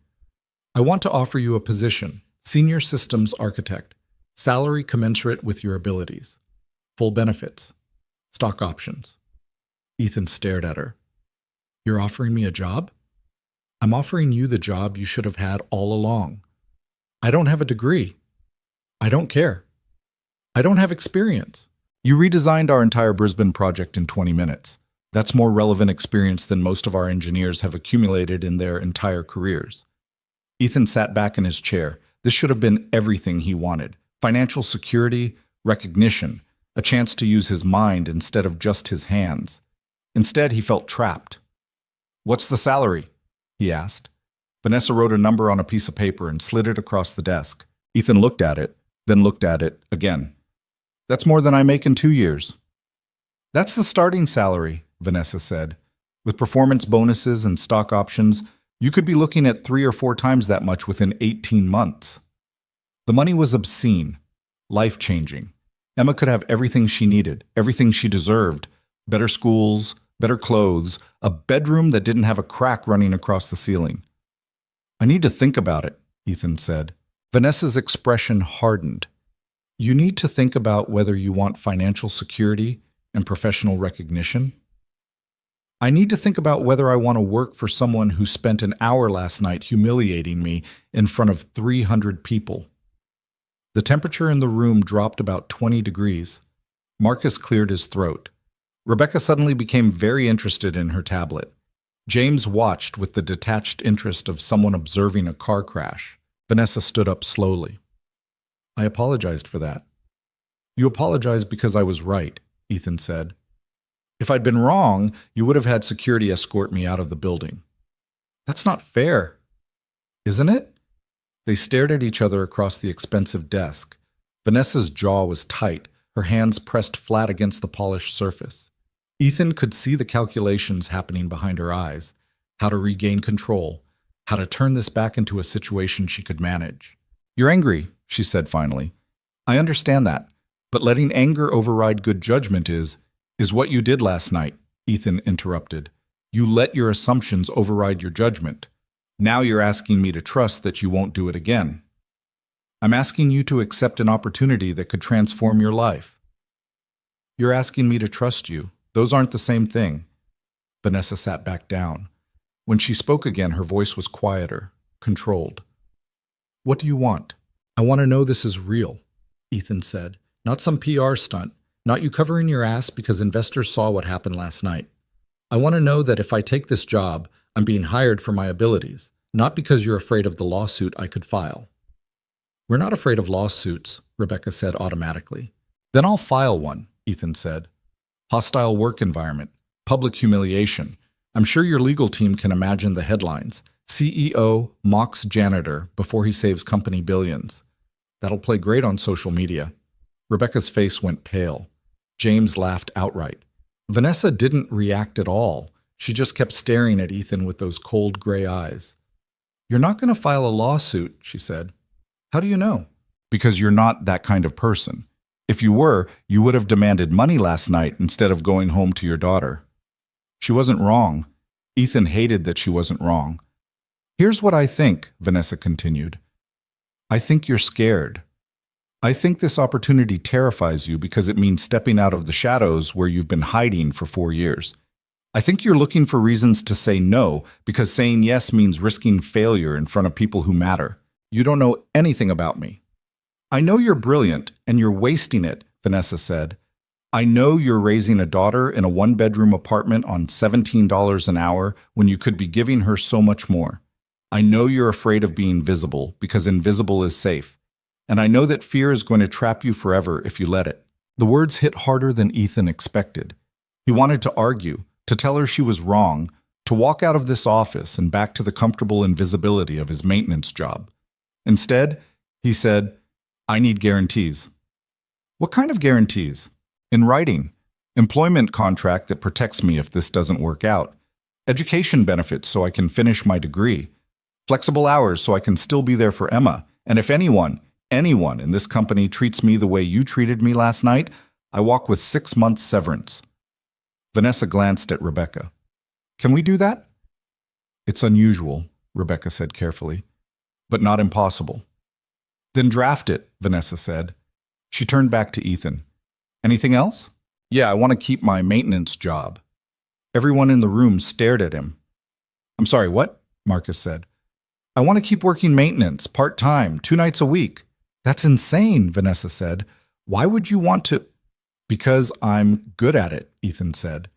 I want to offer you a position, Senior Systems Architect, salary commensurate with your abilities, full benefits, stock options. Ethan stared at her. You're offering me a job? I'm offering you the job you should have had all along. I don't have a degree. I don't care. I don't have experience. You redesigned our entire Brisbane project in 20 minutes. That's more relevant experience than most of our engineers have accumulated in their entire careers. Ethan sat back in his chair. This should have been everything he wanted. Financial security, recognition, a chance to use his mind instead of just his hands. Instead, he felt trapped. What's the salary? He asked. Vanessa wrote a number on a piece of paper and slid it across the desk. Ethan looked at it, then looked at it again. That's more than I make in 2 years. That's the starting salary, Vanessa said. With performance bonuses and stock options, you could be looking at 3 or 4 times that much within 18 months. The money was obscene, life-changing. Emma could have everything she needed, everything she deserved. Better schools, better clothes, a bedroom that didn't have a crack running across the ceiling. I need to think about it, Ethan said. Vanessa's expression hardened. You need to think about whether you want financial security and professional recognition. I need to think about whether I want to work for someone who spent an hour last night humiliating me in front of 300 people. The temperature in the room dropped about 20 degrees. Marcus cleared his throat. Rebecca suddenly became very interested in her tablet. James watched with the detached interest of someone observing a car crash. Vanessa stood up slowly. I apologized for that. You apologized because I was right, Ethan said. If I'd been wrong, you would have had security escort me out of the building. That's not fair, isn't it? They stared at each other across the expensive desk. Vanessa's jaw was tight, her hands pressed flat against the polished surface. Ethan could see the calculations happening behind her eyes, how to regain control, how to turn this back into a situation she could manage. You're angry, she said finally. I understand that, but letting anger override good judgment is what you did last night, Ethan interrupted. You let your assumptions override your judgment. Now you're asking me to trust that you won't do it again. I'm asking you to accept an opportunity that could transform your life. You're asking me to trust you. Those aren't the same thing. Vanessa sat back down. When she spoke again, her voice was quieter, controlled. What do you want? I want to know this is real, Ethan said. Not some PR stunt. Not you covering your ass because investors saw what happened last night. I want to know that if I take this job, I'm being hired for my abilities, not because you're afraid of the lawsuit I could file. We're not afraid of lawsuits, Rebecca said automatically. Then I'll file one, Ethan said. Hostile work environment, public humiliation. I'm sure your legal team can imagine the headlines. CEO mocks janitor before he saves company billions. That'll play great on social media. Rebecca's face went pale. James laughed outright. Vanessa didn't react at all. She just kept staring at Ethan with those cold gray eyes. You're not going to file a lawsuit, she said. How do you know? Because you're not that kind of person. If you were, you would have demanded money last night instead of going home to your daughter. She wasn't wrong. Ethan hated that she wasn't wrong. Here's what I think, Vanessa continued. I think you're scared. I think this opportunity terrifies you because it means stepping out of the shadows where you've been hiding for 4 years. I think you're looking for reasons to say no because saying yes means risking failure in front of people who matter. You don't know anything about me. I know you're brilliant and you're wasting it, Vanessa said. I know you're raising a daughter in a 1-bedroom apartment on $17 an hour when you could be giving her so much more. I know you're afraid of being visible because invisible is safe. And I know that fear is going to trap you forever if you let it. The words hit harder than Ethan expected. He wanted to argue, to tell her she was wrong, to walk out of this office and back to the comfortable invisibility of his maintenance job. Instead, he said, I need guarantees. What kind of guarantees? In writing. Employment contract that protects me if this doesn't work out. Education benefits so I can finish my degree. Flexible hours so I can still be there for Emma. And if anyone in this company treats me the way you treated me last night, I walk with 6 months severance. Vanessa glanced at Rebecca. Can we do that? It's unusual, Rebecca said carefully, but not impossible. Then draft it, Vanessa said. She turned back to Ethan. Anything else? Yeah, I want to keep my maintenance job. Everyone in the room stared at him. I'm sorry, what? Marcus said. I want to keep working maintenance, part-time, 2 nights a week. That's insane, Vanessa said. Why would you want to? Because I'm good at it, Ethan said.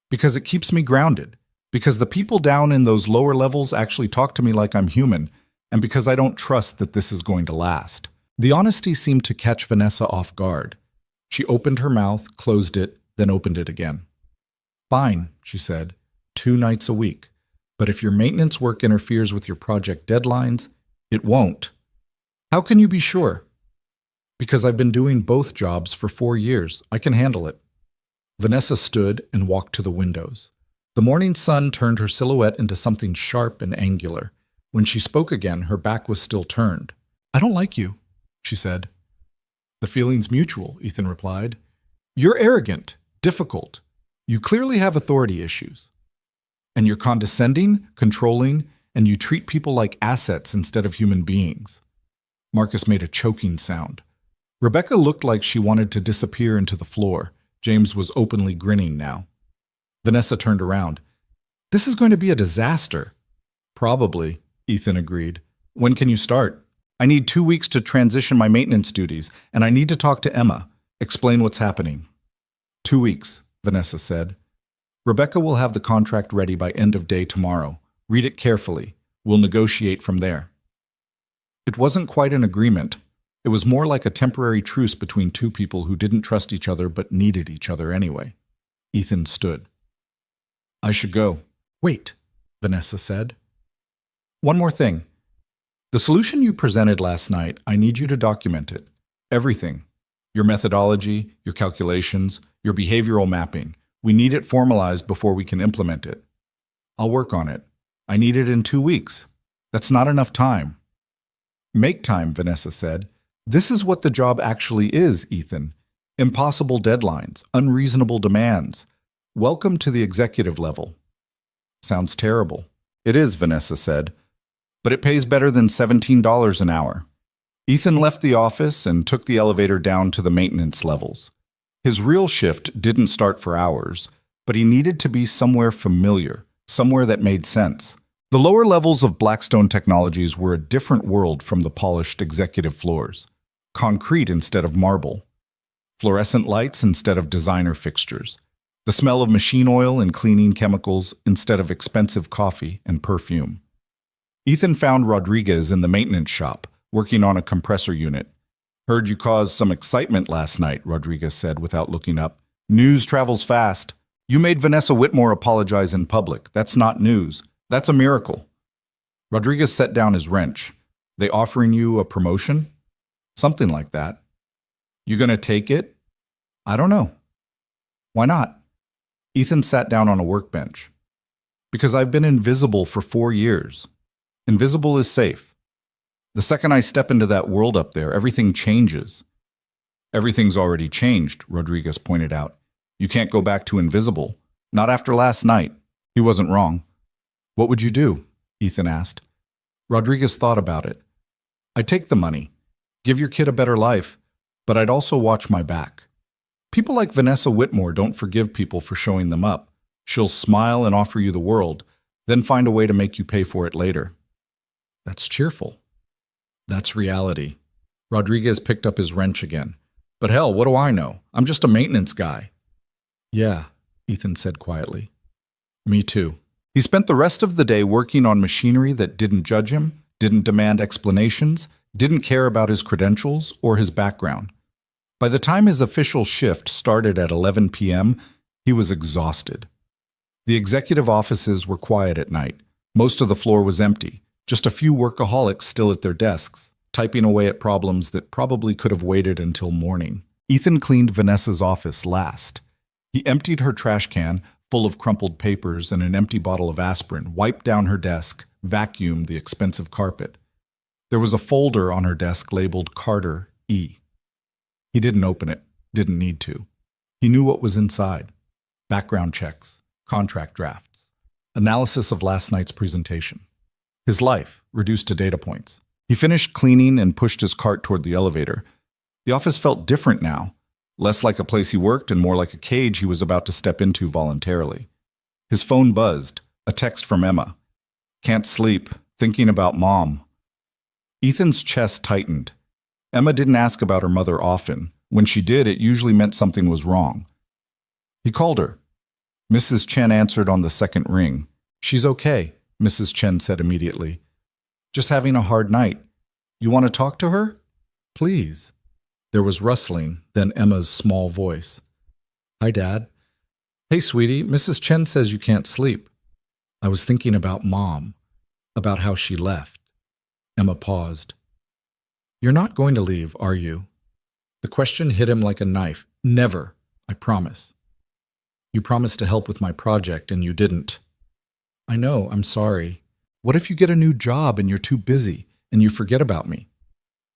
Because it keeps me grounded. Because the people down in those lower levels actually talk to me like I'm human. And because I don't trust that this is going to last. The honesty seemed to catch Vanessa off guard. She opened her mouth, closed it, then opened it again. Fine, she said, 2 nights a week. But if your maintenance work interferes with your project deadlines, it won't. How can you be sure? Because I've been doing both jobs for 4 years. I can handle it. Vanessa stood and walked to the windows. The morning sun turned her silhouette into something sharp and angular. When she spoke again, her back was still turned. I don't like you, she said. The feeling's mutual, Ethan replied. You're arrogant, difficult. You clearly have authority issues. And you're condescending, controlling, and you treat people like assets instead of human beings. Marcus made a choking sound. Rebecca looked like she wanted to disappear into the floor. James was openly grinning now. Vanessa turned around. This is going to be a disaster. Probably, Ethan agreed. When can you start? I need 2 weeks to transition my maintenance duties, and I need to talk to Emma. Explain what's happening. 2 weeks, Vanessa said. Rebecca will have the contract ready by end of day tomorrow. Read it carefully. We'll negotiate from there. It wasn't quite an agreement. It was more like a temporary truce between 2 people who didn't trust each other but needed each other anyway. Ethan stood. I should go. Wait, Vanessa said. One more thing. The solution you presented last night, I need you to document it. Everything. Your methodology, your calculations, your behavioral mapping. We need it formalized before we can implement it. I'll work on it. I need it in 2 weeks. That's not enough time. Make time, Vanessa said. This is what the job actually is, Ethan. Impossible deadlines, unreasonable demands. Welcome to the executive level. Sounds terrible. It is, Vanessa said. But it pays better than $17 an hour. Ethan left the office and took the elevator down to the maintenance levels. His real shift didn't start for hours, but he needed to be somewhere familiar, somewhere that made sense. The lower levels of Blackstone Technologies were a different world from the polished executive floors. Concrete instead of marble. Fluorescent lights instead of designer fixtures. The smell of machine oil and cleaning chemicals instead of expensive coffee and perfume. Ethan found Rodriguez in the maintenance shop, working on a compressor unit. Heard you caused some excitement last night, Rodriguez said without looking up. News travels fast. You made Vanessa Whitmore apologize in public. That's not news. That's a miracle. Rodriguez set down his wrench. They offering you a promotion? Something like that. You gonna take it? I don't know. Why not? Ethan sat down on a workbench. Because I've been invisible for 4 years. Invisible is safe. The second I step into that world up there, everything changes. Everything's already changed, Rodriguez pointed out. You can't go back to invisible. Not after last night. He wasn't wrong. What would you do? Ethan asked. Rodriguez thought about it. I'd take the money. Give your kid a better life. But I'd also watch my back. People like Vanessa Whitmore don't forgive people for showing them up. She'll smile and offer you the world, then find a way to make you pay for it later. That's cheerful. That's reality. Rodriguez picked up his wrench again. But hell, what do I know? I'm just a maintenance guy. Yeah, Ethan said quietly. Me too. He spent the rest of the day working on machinery that didn't judge him, didn't demand explanations, didn't care about his credentials or his background. By the time his official shift started at 11 p.m., he was exhausted. The executive offices were quiet at night. Most of the floor was empty. Just a few workaholics still at their desks, typing away at problems that probably could have waited until morning. Ethan cleaned Vanessa's office last. He emptied her trash can, full of crumpled papers and an empty bottle of aspirin, wiped down her desk, vacuumed the expensive carpet. There was a folder on her desk labeled Carter E. He didn't open it, didn't need to. He knew what was inside. Background checks, contract drafts, analysis of last night's presentation. His life, reduced to data points. He finished cleaning and pushed his cart toward the elevator. The office felt different now, less like a place he worked and more like a cage he was about to step into voluntarily. His phone buzzed, a text from Emma. "Can't sleep, thinking about Mom." Ethan's chest tightened. Emma didn't ask about her mother often. When she did, it usually meant something was wrong. He called her. Mrs. Chen answered on the second ring. "She's okay," Mrs. Chen said immediately. "Just having a hard night. You want to talk to her? Please." There was rustling, then Emma's small voice. "Hi, Dad." "Hey, sweetie, Mrs. Chen says you can't sleep." "I was thinking about Mom, about how she left." Emma paused. "You're not going to leave, are you?" The question hit him like a knife. "Never, I promise." "You promised to help with my project and you didn't." "I know, I'm sorry." "What if you get a new job and you're too busy and you forget about me?"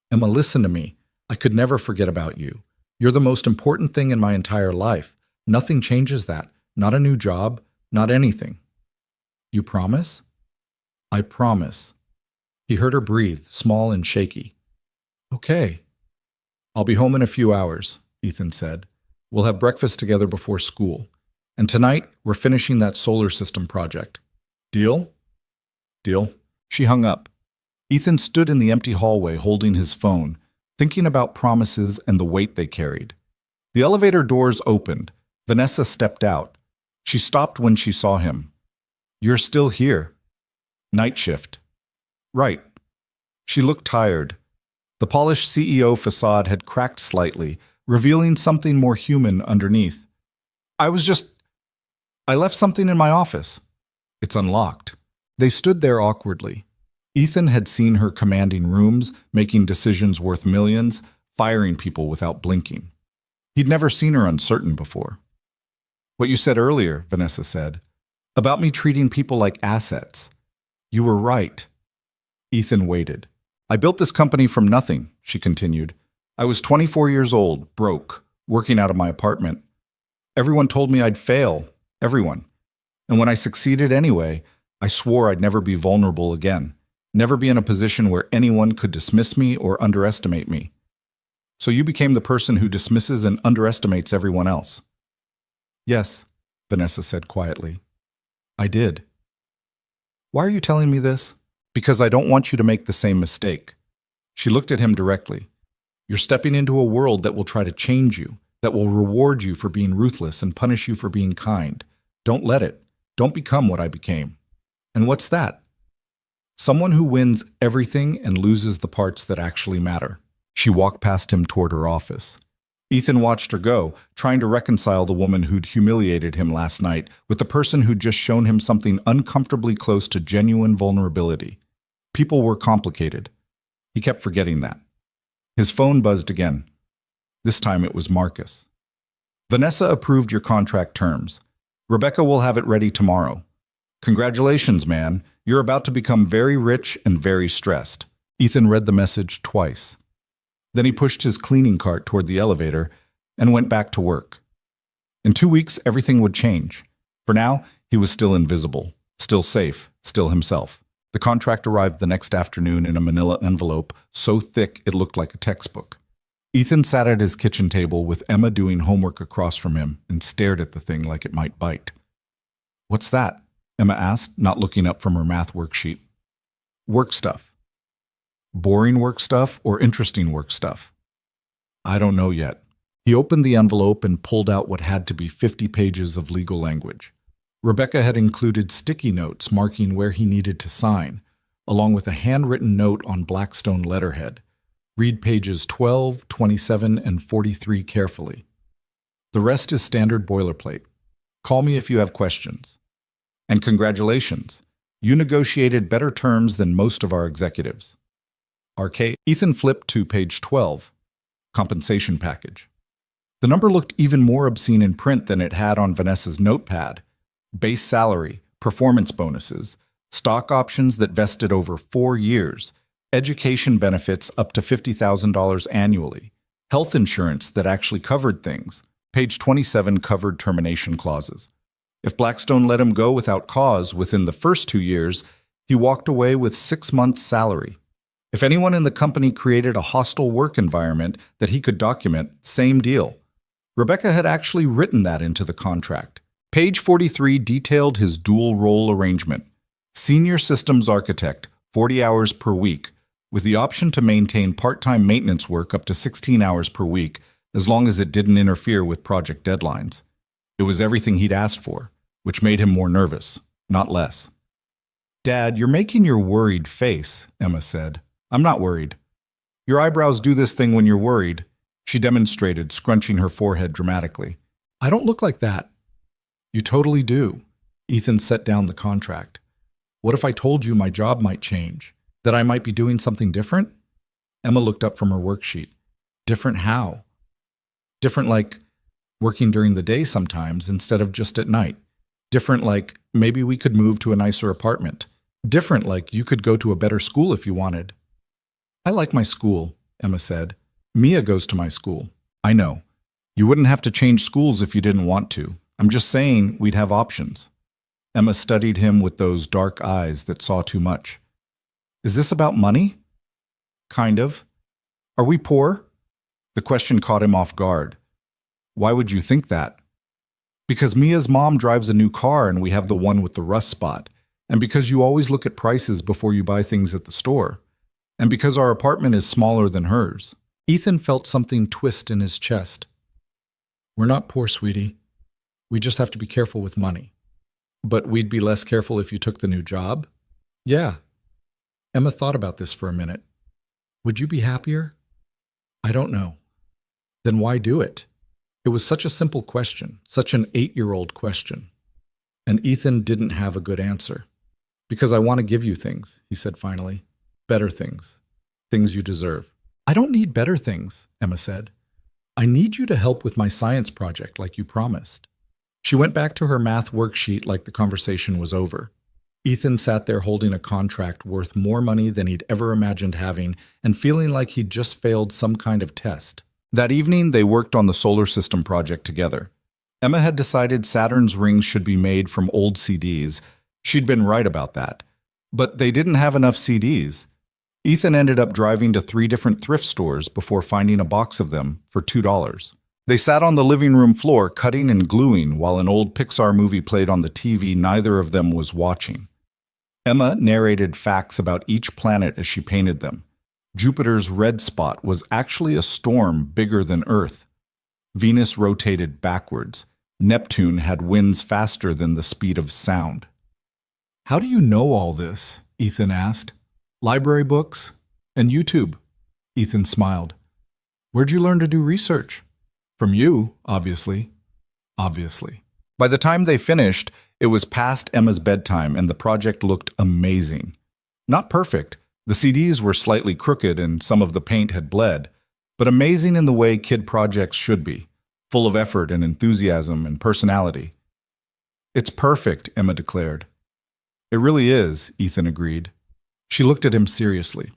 "Emma, listen to me. I could never forget about you. You're the most important thing in my entire life. Nothing changes that. Not a new job, not anything." "You promise?" "I promise." He heard her breathe, small and shaky. "Okay." "I'll be home in a few hours," Ethan said. "We'll have breakfast together before school. And tonight, we're finishing that solar system project. Deal?" "Deal." She hung up. Ethan stood in the empty hallway holding his phone, thinking about promises and the weight they carried. The elevator doors opened. Vanessa stepped out. She stopped when she saw him. "You're still here." "Night shift." "Right." She looked tired. The polished CEO facade had cracked slightly, revealing something more human underneath. I left something in my office." "It's unlocked." They stood there awkwardly. Ethan had seen her commanding rooms, making decisions worth millions, firing people without blinking. He'd never seen her uncertain before. "What you said earlier," Vanessa said, "about me treating people like assets. You were right." Ethan waited. "I built this company from nothing," she continued. "I was 24 years old, broke, working out of my apartment. Everyone told me I'd fail, everyone. And when I succeeded anyway, I swore I'd never be vulnerable again, never be in a position where anyone could dismiss me or underestimate me. So you became the person who dismisses and underestimates everyone else." "Yes," Vanessa said quietly. "I did." "Why are you telling me this?" "Because I don't want you to make the same mistake." She looked at him directly. "You're stepping into a world that will try to change you, that will reward you for being ruthless and punish you for being kind. Don't let it. Don't become what I became." "And what's that?" "Someone who wins everything and loses the parts that actually matter." She walked past him toward her office. Ethan watched her go, trying to reconcile the woman who'd humiliated him last night with the person who'd just shown him something uncomfortably close to genuine vulnerability. People were complicated. He kept forgetting that. His phone buzzed again. This time it was Marcus. "Vanessa approved your contract terms. Rebecca will have it ready tomorrow. Congratulations, man. You're about to become very rich and very stressed." Ethan read the message twice. Then he pushed his cleaning cart toward the elevator and went back to work. In 2 weeks, everything would change. For now, he was still invisible, still safe, still himself. The contract arrived the next afternoon in a manila envelope so thick it looked like a textbook. Ethan sat at his kitchen table with Emma doing homework across from him and stared at the thing like it might bite. "What's that?" Emma asked, not looking up from her math worksheet. "Work stuff." "Boring work stuff or interesting work stuff?" "I don't know yet." He opened the envelope and pulled out what had to be 50 pages of legal language. Rebecca had included sticky notes marking where he needed to sign, along with a handwritten note on Blackstone letterhead. Read pages 12, 27, and 43 carefully. The rest is standard boilerplate. Call me if you have questions. And congratulations, you negotiated better terms than most of our executives. RK. Ethan flipped to page 12, compensation package. The number looked even more obscene in print than it had on Vanessa's notepad. Base salary, performance bonuses, stock options that vested over 4 years, education benefits up to $50,000 annually, health insurance that actually covered things. Page 27 covered termination clauses. If Blackstone let him go without cause within the first 2 years, he walked away with 6 months' salary. If anyone in the company created a hostile work environment that he could document, same deal. Rebecca had actually written that into the contract. Page 43 detailed his dual-role arrangement. Senior systems architect, 40 hours per week, with the option to maintain part-time maintenance work up to 16 hours per week, as long as it didn't interfere with project deadlines. It was everything he'd asked for, which made him more nervous, not less. "Dad, you're making your worried face," Emma said. "I'm not worried. Your eyebrows do this thing when you're worried," she demonstrated, scrunching her forehead dramatically. "I don't look like that." "You totally do." Ethan set down the contract. "What if I told you my job might change? That I might be doing something different?" Emma looked up from her worksheet. "Different how?" "Different like working during the day sometimes instead of just at night. Different like maybe we could move to a nicer apartment. Different like you could go to a better school if you wanted." "I like my school," Emma said. "Mia goes to my school." "I know. You wouldn't have to change schools if you didn't want to. I'm just saying we'd have options." Emma studied him with those dark eyes that saw too much. "Is this about money?" "Kind of." "Are we poor?" The question caught him off guard. "Why would you think that?" "Because Mia's mom drives a new car and we have the one with the rust spot. And because you always look at prices before you buy things at the store. And because our apartment is smaller than hers." Ethan felt something twist in his chest. "We're not poor, sweetie. We just have to be careful with money." "But we'd be less careful if you took the new job?" "Yeah." Emma thought about this for a minute. "Would you be happier?" "I don't know." "Then why do it?" It was such a simple question, such an 8-year-old question. And Ethan didn't have a good answer. "Because I want to give you things," he said finally. "Better things. Things you deserve." "I don't need better things," Emma said. "I need you to help with my science project like you promised." She went back to her math worksheet like the conversation was over. Ethan sat there holding a contract worth more money than he'd ever imagined having and feeling like he'd just failed some kind of test. That evening, they worked on the solar system project together. Emma had decided Saturn's rings should be made from old CDs. She'd been right about that. But they didn't have enough CDs. Ethan ended up driving to 3 different thrift stores before finding a box of them for $2. They sat on the living room floor cutting and gluing while an old Pixar movie played on the TV neither of them was watching. Emma narrated facts about each planet as she painted them. Jupiter's red spot was actually a storm bigger than Earth. Venus rotated backwards. Neptune had winds faster than the speed of sound. "How do you know all this?" Ethan asked. "Library books and YouTube." Ethan smiled. "Where'd you learn to do research?" "From you, obviously." Obviously. By the time they finished, it was past Emma's bedtime and the project looked amazing. Not perfect. The CDs were slightly crooked and some of the paint had bled, but amazing in the way kid projects should be, full of effort and enthusiasm and personality. "It's perfect," Emma declared. "It really is," Ethan agreed. She looked at him seriously.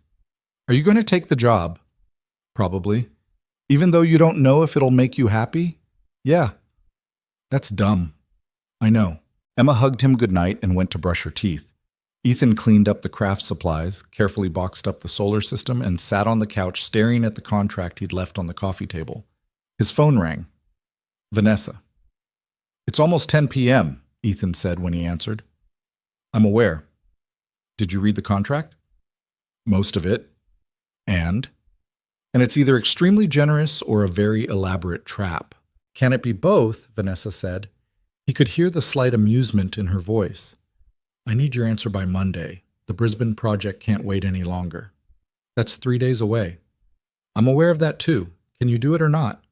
"Are you going to take the job?" "Probably." "Even though you don't know if it'll make you happy?" "Yeah." "That's dumb." "I know." Emma hugged him goodnight and went to brush her teeth. Ethan cleaned up the craft supplies, carefully boxed up the solar system, and sat on the couch staring at the contract he'd left on the coffee table. His phone rang. Vanessa. "It's almost 10 p.m., Ethan said when he answered. "I'm aware." "Did you read the contract?" "Most of it." "And?" "And it's either extremely generous or a very elaborate trap." "Can it be both?" Vanessa said. He could hear the slight amusement in her voice. "I need your answer by Monday. The Brisbane project can't wait any longer." "That's 3 days away." "I'm aware of that too. Can you do it or not?"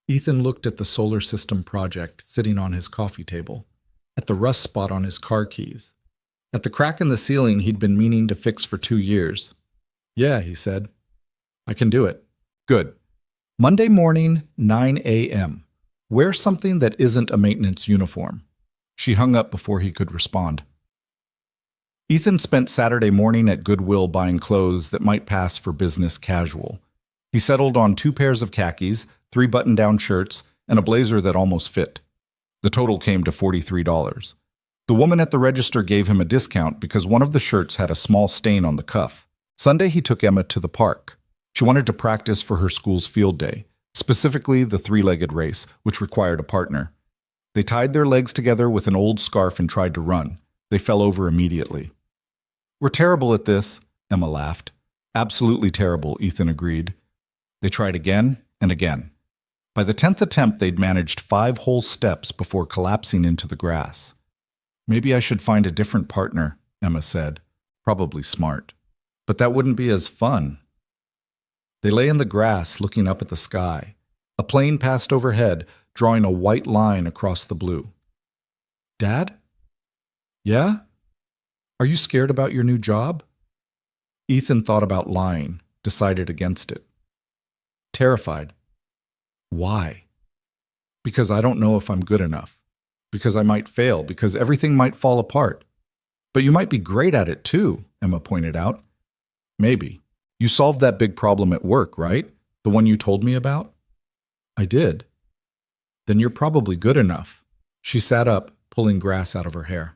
Ethan looked at the solar system project sitting on his coffee table, at the rust spot on his car keys, at the crack in the ceiling he'd been meaning to fix for 2 years. "Yeah," he said. "I can do it." "Good. Monday morning, 9 a.m. Wear something that isn't a maintenance uniform. She hung up before he could respond. Ethan spent Saturday morning at Goodwill buying clothes that might pass for business casual. He settled on 2 pairs of khakis, 3 button-down shirts, and a blazer that almost fit. The total came to $43. The woman at the register gave him a discount because one of the shirts had a small stain on the cuff. Sunday, he took Emma to the park. She wanted to practice for her school's field day, specifically the 3-legged race, which required a partner. They tied their legs together with an old scarf and tried to run. They fell over immediately. "We're terrible at this," Emma laughed. "Absolutely terrible," Ethan agreed. They tried again and again. By the 10th attempt, they'd managed 5 whole steps before collapsing into the grass. "Maybe I should find a different partner," Emma said. Probably smart. But that wouldn't be as fun. They lay in the grass, looking up at the sky. A plane passed overhead, drawing a white line across the blue. "Dad?" "Yeah? Are you scared about your new job?" Ethan thought about lying, decided against it. "Terrified." "Why?" "Because I don't know if I'm good enough. Because I might fail. Because everything might fall apart." "But you might be great at it too," Emma pointed out. "Maybe. You solved that big problem at work, right? The one you told me about?" "I did." "Then you're probably good enough." She sat up, pulling grass out of her hair.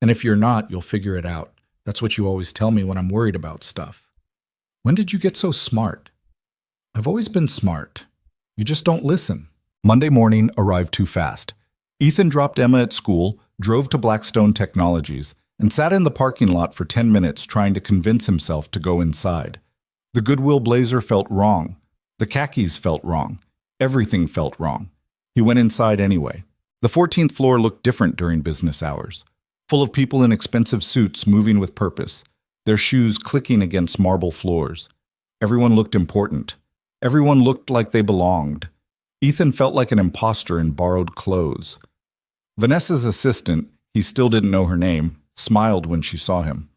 "And if you're not, you'll figure it out. That's what you always tell me when I'm worried about stuff." "When did you get so smart?" "I've always been smart. You just don't listen." Monday morning arrived too fast. Ethan dropped Emma at school, drove to Blackstone Technologies, and sat in the parking lot for 10 minutes trying to convince himself to go inside. The Goodwill blazer felt wrong. The khakis felt wrong. Everything felt wrong. He went inside anyway. The 14th floor looked different during business hours, full of people in expensive suits moving with purpose, their shoes clicking against marble floors. Everyone looked important. Everyone looked like they belonged. Ethan felt like an imposter in borrowed clothes. Vanessa's assistant, he still didn't know her name, smiled when she saw him.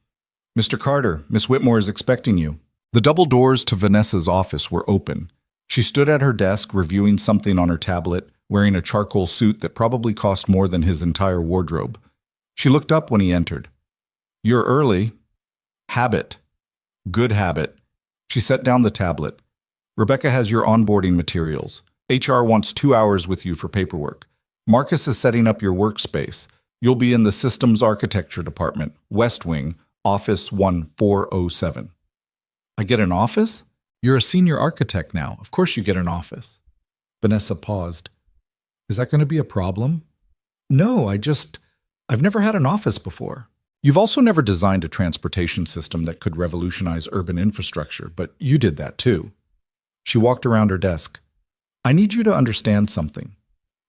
"Mr. Carter, Miss Whitmore is expecting you." The double doors to Vanessa's office were open. She stood at her desk reviewing something on her tablet, wearing a charcoal suit that probably cost more than his entire wardrobe. She looked up when he entered. "You're early." "Habit." "Good habit." She set down the tablet. "Rebecca has your onboarding materials. HR wants 2 hours with you for paperwork. Marcus is setting up your workspace. You'll be in the Systems Architecture Department, West Wing, Office 1407. "I get an office?" "You're a senior architect now. Of course you get an office." Vanessa paused. "Is that going to be a problem?" "No, I've never had an office before." "You've also never designed a transportation system that could revolutionize urban infrastructure, but you did that too." She walked around her desk. "I need you to understand something.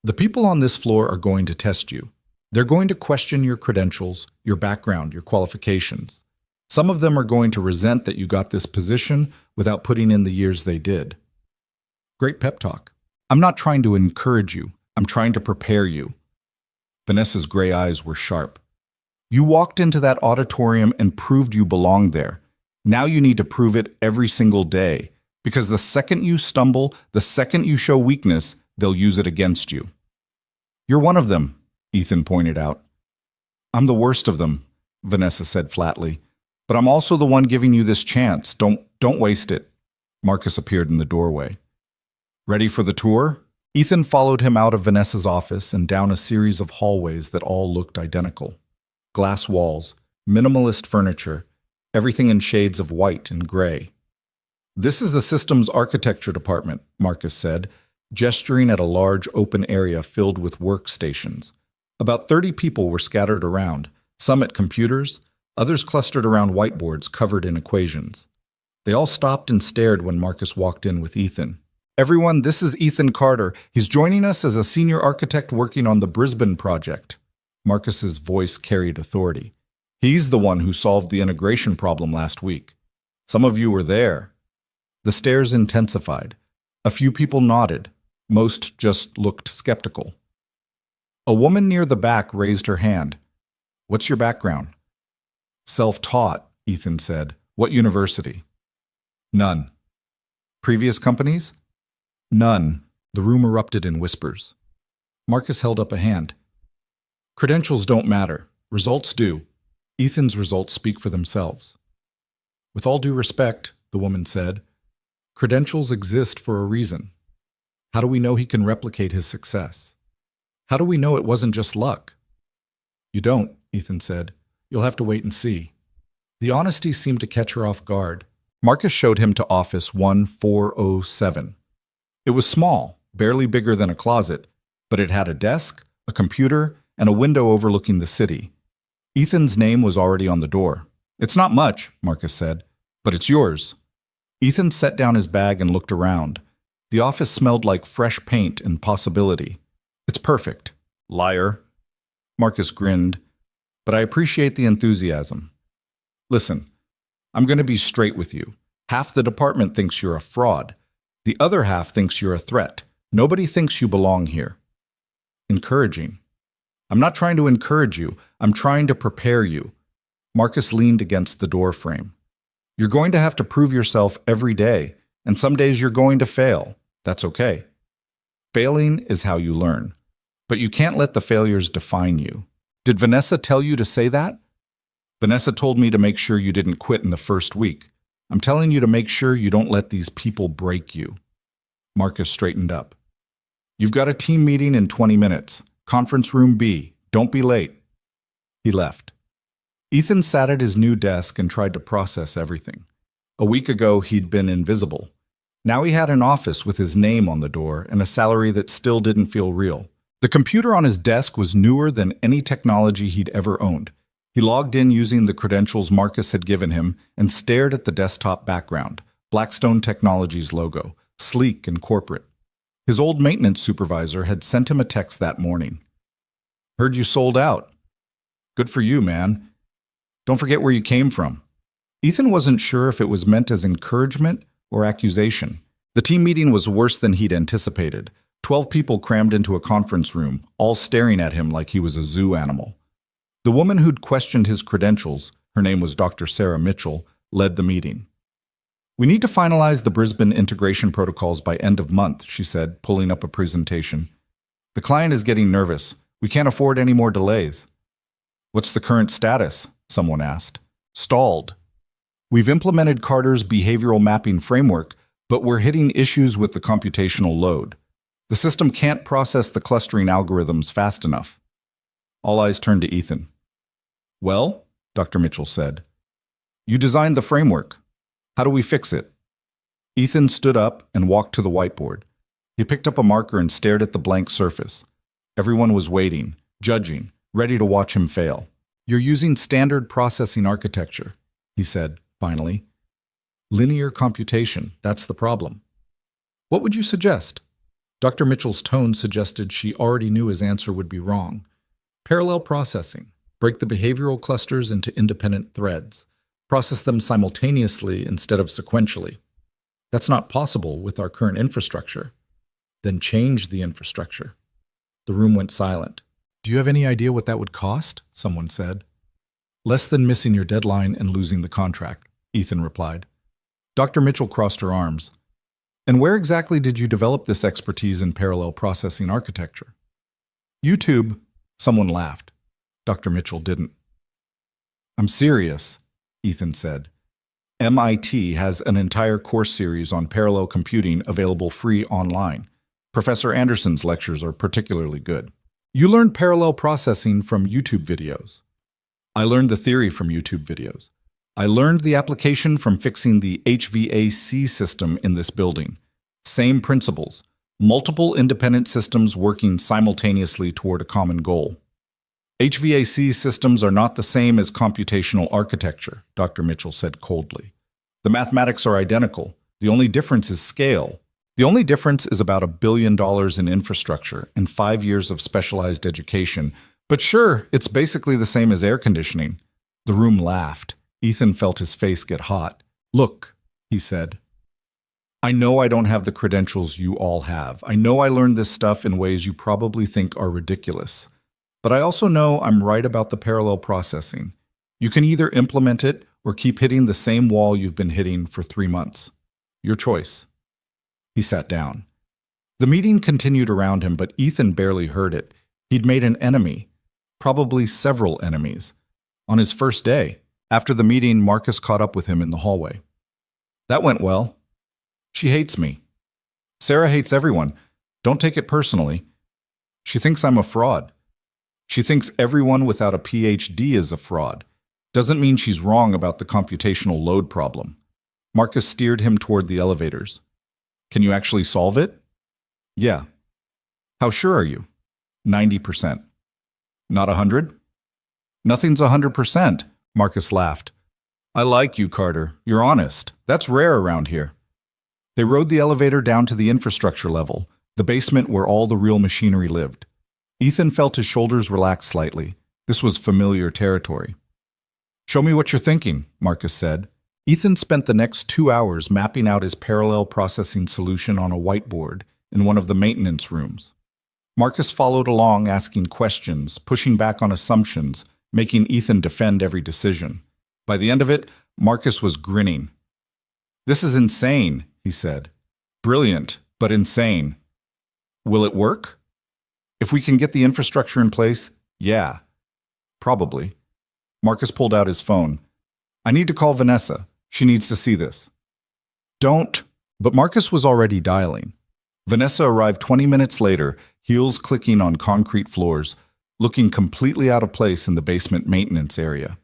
The people on this floor are going to test you. They're going to question your credentials, your background, your qualifications. Some of them are going to resent that you got this position without putting in the years they did." Great pep talk. "I'm not trying to encourage you. I'm trying to prepare you." Vanessa's gray eyes were sharp. "You walked into that auditorium and proved you belonged there. Now you need to prove it every single day, because the second you stumble, the second you show weakness, they'll use it against you." "You're one of them," Ethan pointed out. "I'm the worst of them," Vanessa said flatly. "But I'm also the one giving you this chance. Don't waste it." Marcus appeared in the doorway. "Ready for the tour?" Ethan followed him out of Vanessa's office and down a series of hallways that all looked identical. Glass walls, minimalist furniture, everything in shades of white and gray. "This is the Systems Architecture Department," Marcus said, gesturing at a large open area filled with workstations. About 30 people were scattered around, some at computers, others clustered around whiteboards covered in equations. They all stopped and stared when Marcus walked in with Ethan. "Everyone, this is Ethan Carter. He's joining us as a senior architect working on the Brisbane project." Marcus's voice carried authority. "He's the one who solved the integration problem last week. Some of you were there." The stares intensified. A few people nodded. Most just looked skeptical. A woman near the back raised her hand. "What's your background?" "Self-taught," Ethan said. "What university?" "None." "Previous companies?" None. The room erupted in whispers. Marcus held up a hand. Credentials don't matter. Results do. Ethan's results speak for themselves. With all due respect, the woman said, credentials exist for a reason. How do we know he can replicate his success? How do we know it wasn't just luck? You don't, Ethan said. You'll have to wait and see. The honesty seemed to catch her off guard. Marcus showed him to office 1407. It was small, barely bigger than a closet, but it had a desk, a computer, and a window overlooking the city. Ethan's name was already on the door. It's not much, Marcus said, but it's yours. Ethan set down his bag and looked around. The office smelled like fresh paint and possibility. It's perfect. Liar. Marcus grinned, but I appreciate the enthusiasm. Listen, I'm going to be straight with you. Half the department thinks you're a fraud. The other half thinks you're a threat. Nobody thinks you belong here. Encouraging. I'm not trying to encourage you. I'm trying to prepare you. Marcus leaned against the door frame. You're going to have to prove yourself every day, and some days you're going to fail. That's okay. Failing is how you learn. But you can't let the failures define you. Did Vanessa tell you to say that? Vanessa told me to make sure you didn't quit in the first week. I'm telling you to make sure you don't let these people break you. Marcus straightened up. You've got a team meeting in 20 minutes. Conference room B. Don't be late. He left. Ethan sat at his new desk and tried to process everything. A week ago, he'd been invisible. Now he had an office with his name on the door and a salary that still didn't feel real. The computer on his desk was newer than any technology he'd ever owned. He logged in using the credentials Marcus had given him and stared at the desktop background, Blackstone Technologies logo, sleek and corporate. His old maintenance supervisor had sent him a text that morning. Heard you sold out. Good for you, man. Don't forget where you came from. Ethan wasn't sure if it was meant as encouragement or accusation. The team meeting was worse than he'd anticipated. 12 people crammed into a conference room, all staring at him like he was a zoo animal. The woman who'd questioned his credentials, her name was Dr. Sarah Mitchell, led the meeting. We need to finalize the Brisbane integration protocols by end of month, she said, pulling up a presentation. The client is getting nervous. We can't afford any more delays. What's the current status? Someone asked. Stalled. We've implemented Carter's behavioral mapping framework, but we're hitting issues with the computational load. The system can't process the clustering algorithms fast enough. All eyes turned to Ethan. Well, Dr. Mitchell said, you designed the framework. How do we fix it? Ethan stood up and walked to the whiteboard. He picked up a marker and stared at the blank surface. Everyone was waiting, judging, ready to watch him fail. You're using standard processing architecture, he said, finally. Linear computation, that's the problem. What would you suggest? Dr. Mitchell's tone suggested she already knew his answer would be wrong. Parallel processing. Break the behavioral clusters into independent threads. Process them simultaneously instead of sequentially. That's not possible with our current infrastructure. Then change the infrastructure. The room went silent. Do you have any idea what that would cost? Someone said. Less than missing your deadline and losing the contract, Ethan replied. Dr. Mitchell crossed her arms. And where exactly did you develop this expertise in parallel processing architecture? YouTube. Someone laughed. Dr. Mitchell didn't. I'm serious, Ethan said. MIT has an entire course series on parallel computing available free online. Professor Anderson's lectures are particularly good. You learned parallel processing from YouTube videos. I learned the theory from YouTube videos. I learned the application from fixing the HVAC system in this building. Same principles. Multiple independent systems working simultaneously toward a common goal. HVAC systems are not the same as computational architecture, Dr. Mitchell said coldly. The mathematics are identical. The only difference is scale. The only difference is about $1 billion in infrastructure and 5 years of specialized education. But sure, it's basically the same as air conditioning. The room laughed. Ethan felt his face get hot. Look, he said. I know I don't have the credentials you all have. I know I learned this stuff in ways you probably think are ridiculous. But I also know I'm right about the parallel processing. You can either implement it or keep hitting the same wall you've been hitting for 3 months. Your choice. He sat down. The meeting continued around him, but Ethan barely heard it. He'd made an enemy, probably several enemies. On his first day, after the meeting, Marcus caught up with him in the hallway. That went well. She hates me. Sarah hates everyone. Don't take it personally. She thinks I'm a fraud. She thinks everyone without a PhD is a fraud. Doesn't mean she's wrong about the computational load problem. Marcus steered him toward the elevators. Can you actually solve it? Yeah. How sure are you? 90%. Not 100? Nothing's 100%, Marcus laughed. I like you, Carter. You're honest. That's rare around here. They rode the elevator down to the infrastructure level, the basement where all the real machinery lived. Ethan felt his shoulders relax slightly. This was familiar territory. Show me what you're thinking, Marcus said. Ethan spent the next 2 hours mapping out his parallel processing solution on a whiteboard in one of the maintenance rooms. Marcus followed along, asking questions, pushing back on assumptions, making Ethan defend every decision. By the end of it, Marcus was grinning. This is insane, he said. Brilliant, but insane. Will it work? If we can get the infrastructure in place, yeah. Probably. Marcus pulled out his phone. I need to call Vanessa. She needs to see this. Don't. But Marcus was already dialing. Vanessa arrived 20 minutes later, heels clicking on concrete floors, looking completely out of place in the basement maintenance area.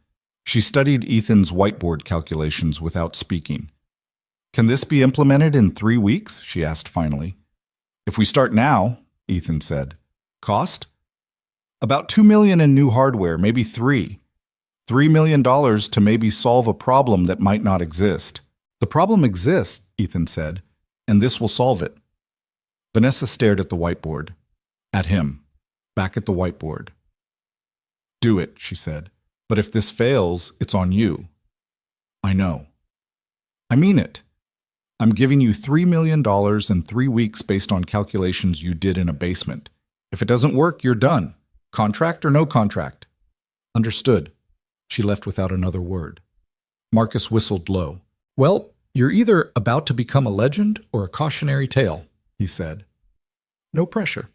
She studied Ethan's whiteboard calculations without speaking. Can this be implemented in 3 weeks? She asked finally. If we start now, Ethan said. Cost? About $2 million in new hardware, maybe $3. $3 million to maybe solve a problem that might not exist. The problem exists, Ethan said, and this will solve it. Vanessa stared at the whiteboard. At him. Back at the whiteboard. Do it, she said. But if this fails, it's on you. I know. I mean it. I'm giving you $3 million in 3 weeks based on calculations you did in a basement. If it doesn't work, you're done. Contract or no contract? Understood. She left without another word. Marcus whistled low. Well, you're either about to become a legend or a cautionary tale, he said. No pressure.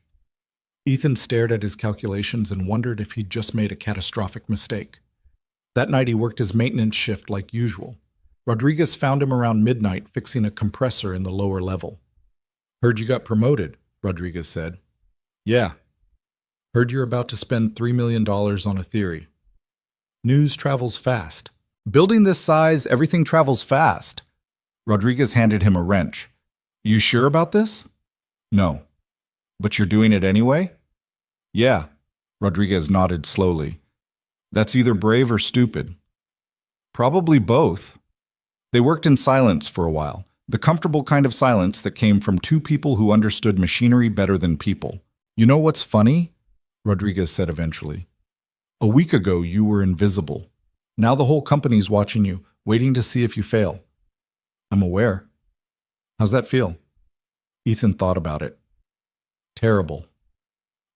Ethan stared at his calculations and wondered if he'd just made a catastrophic mistake. That night he worked his maintenance shift like usual. Rodriguez found him around midnight fixing a compressor in the lower level. Heard you got promoted, Rodriguez said. Yeah. Heard you're about to spend $3 million on a theory. News travels fast. Building this size, everything travels fast. Rodriguez handed him a wrench. You sure about this? No. But you're doing it anyway? Yeah. Rodriguez nodded slowly. That's either brave or stupid. Probably both. They worked in silence for a while, the comfortable kind of silence that came from two people who understood machinery better than people. You know what's funny? Rodriguez said eventually. A week ago, you were invisible. Now the whole company's watching you, waiting to see if you fail. I'm aware. How's that feel? Ethan thought about it. Terrible.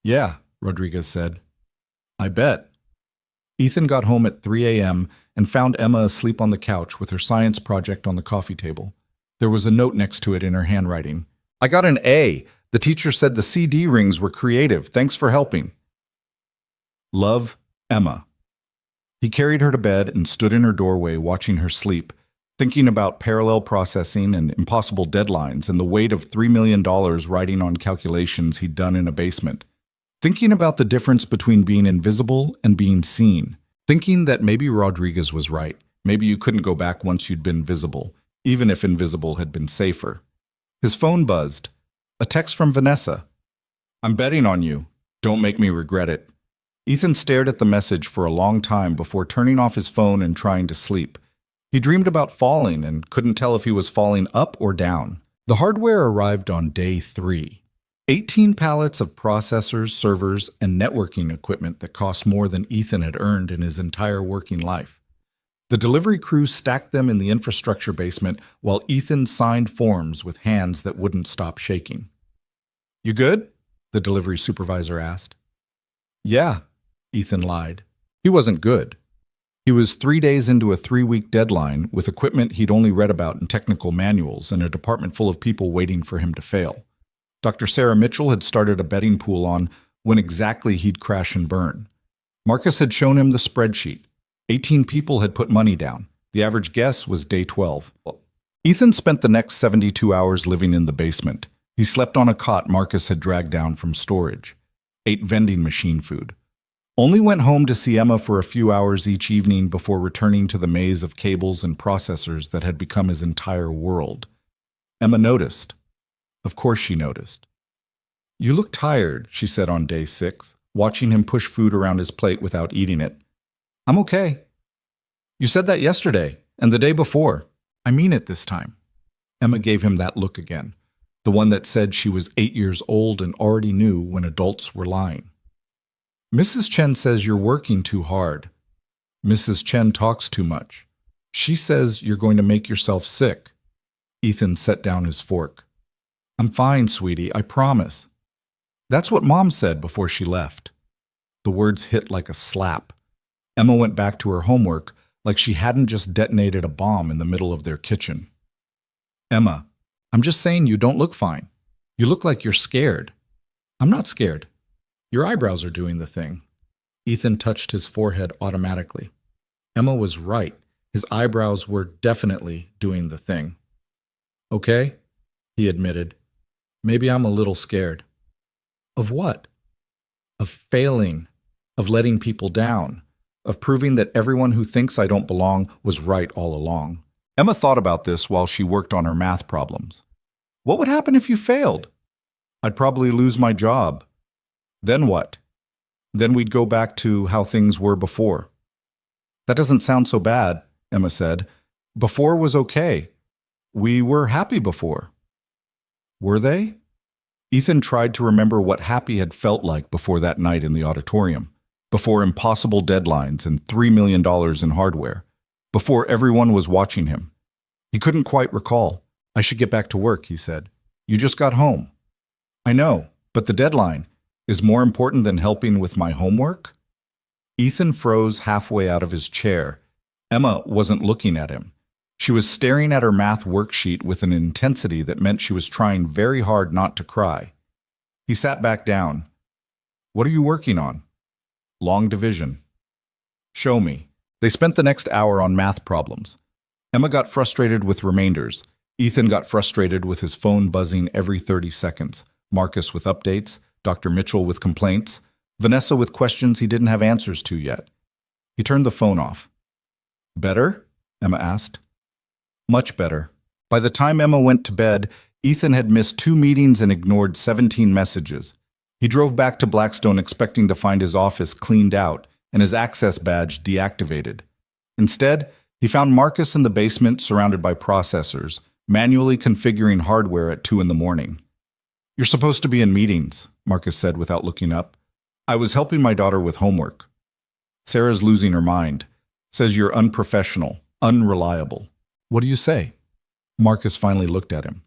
Yeah, Rodriguez said. I bet. Ethan got home at 3 a.m. and found Emma asleep on the couch with her science project on the coffee table. There was a note next to it in her handwriting. I got an A. The teacher said the CD rings were creative. Thanks for helping. Love, Emma. He carried her to bed and stood in her doorway watching her sleep, thinking about parallel processing and impossible deadlines and the weight of $3 million riding on calculations he'd done in a basement. Thinking about the difference between being invisible and being seen. Thinking that maybe Rodriguez was right. Maybe you couldn't go back once you'd been visible, even if invisible had been safer. His phone buzzed. A text from Vanessa. I'm betting on you. Don't make me regret it. Ethan stared at the message for a long time before turning off his phone and trying to sleep. He dreamed about falling and couldn't tell if he was falling up or down. The hardware arrived on day 3. 18 pallets of processors, servers, and networking equipment that cost more than Ethan had earned in his entire working life. The delivery crew stacked them in the infrastructure basement while Ethan signed forms with hands that wouldn't stop shaking. You good? The delivery supervisor asked. Yeah, Ethan lied. He wasn't good. He was 3 days into a 3-week deadline with equipment he'd only read about in technical manuals and a department full of people waiting for him to fail. Dr. Sarah Mitchell had started a betting pool on when exactly he'd crash and burn. Marcus had shown him the spreadsheet. 18 people had put money down. The average guess was day 12. Ethan spent the next 72 hours living in the basement. He slept on a cot Marcus had dragged down from storage. Ate vending machine food. Only went home to see Emma for a few hours each evening before returning to the maze of cables and processors that had become his entire world. Emma noticed. Of course she noticed. "You look tired," she said on day 6, watching him push food around his plate without eating it. "I'm okay." "You said that yesterday, and the day before." "I mean it this time." Emma gave him that look again, the one that said she was 8 years old and already knew when adults were lying. "Mrs. Chen says you're working too hard. Mrs. Chen talks too much. She says you're going to make yourself sick." Ethan set down his fork. "I'm fine, sweetie, I promise." "That's what Mom said before she left." The words hit like a slap. Emma went back to her homework like she hadn't just detonated a bomb in the middle of their kitchen. "Emma, I'm just saying you don't look fine. You look like you're scared." "I'm not scared. Your eyebrows are doing the thing." Ethan touched his forehead automatically. Emma was right. His eyebrows were definitely doing the thing. "Okay," he admitted. "Maybe I'm a little scared." "Of what?" "Of failing. Of letting people down. Of proving that everyone who thinks I don't belong was right all along." Emma thought about this while she worked on her math problems. "What would happen if you failed?" "I'd probably lose my job." "Then what?" "Then we'd go back to how things were before." "That doesn't sound so bad," Emma said. "Before was okay. We were happy before." Were they? Ethan tried to remember what happy had felt like before that night in the auditorium, before impossible deadlines and $3 million in hardware, before everyone was watching him. He couldn't quite recall. "I should get back to work," he said. "You just got home." "I know, but the deadline is more important than helping with my homework?" Ethan froze halfway out of his chair. Emma wasn't looking at him. She was staring at her math worksheet with an intensity that meant she was trying very hard not to cry. He sat back down. "What are you working on?" "Long division." "Show me." They spent the next hour on math problems. Emma got frustrated with remainders. Ethan got frustrated with his phone buzzing every 30 seconds. Marcus with updates, Dr. Mitchell with complaints, Vanessa with questions he didn't have answers to yet. He turned the phone off. "Better?" Emma asked. "Much better." By the time Emma went to bed, Ethan had missed 2 meetings and ignored 17 messages. He drove back to Blackstone expecting to find his office cleaned out and his access badge deactivated. Instead, he found Marcus in the basement surrounded by processors, manually configuring hardware at 2 in the morning. "You're supposed to be in meetings," Marcus said without looking up. "I was helping my daughter with homework." "Sarah's losing her mind. Says you're unprofessional, unreliable." "What do you say?" Marcus finally looked at him.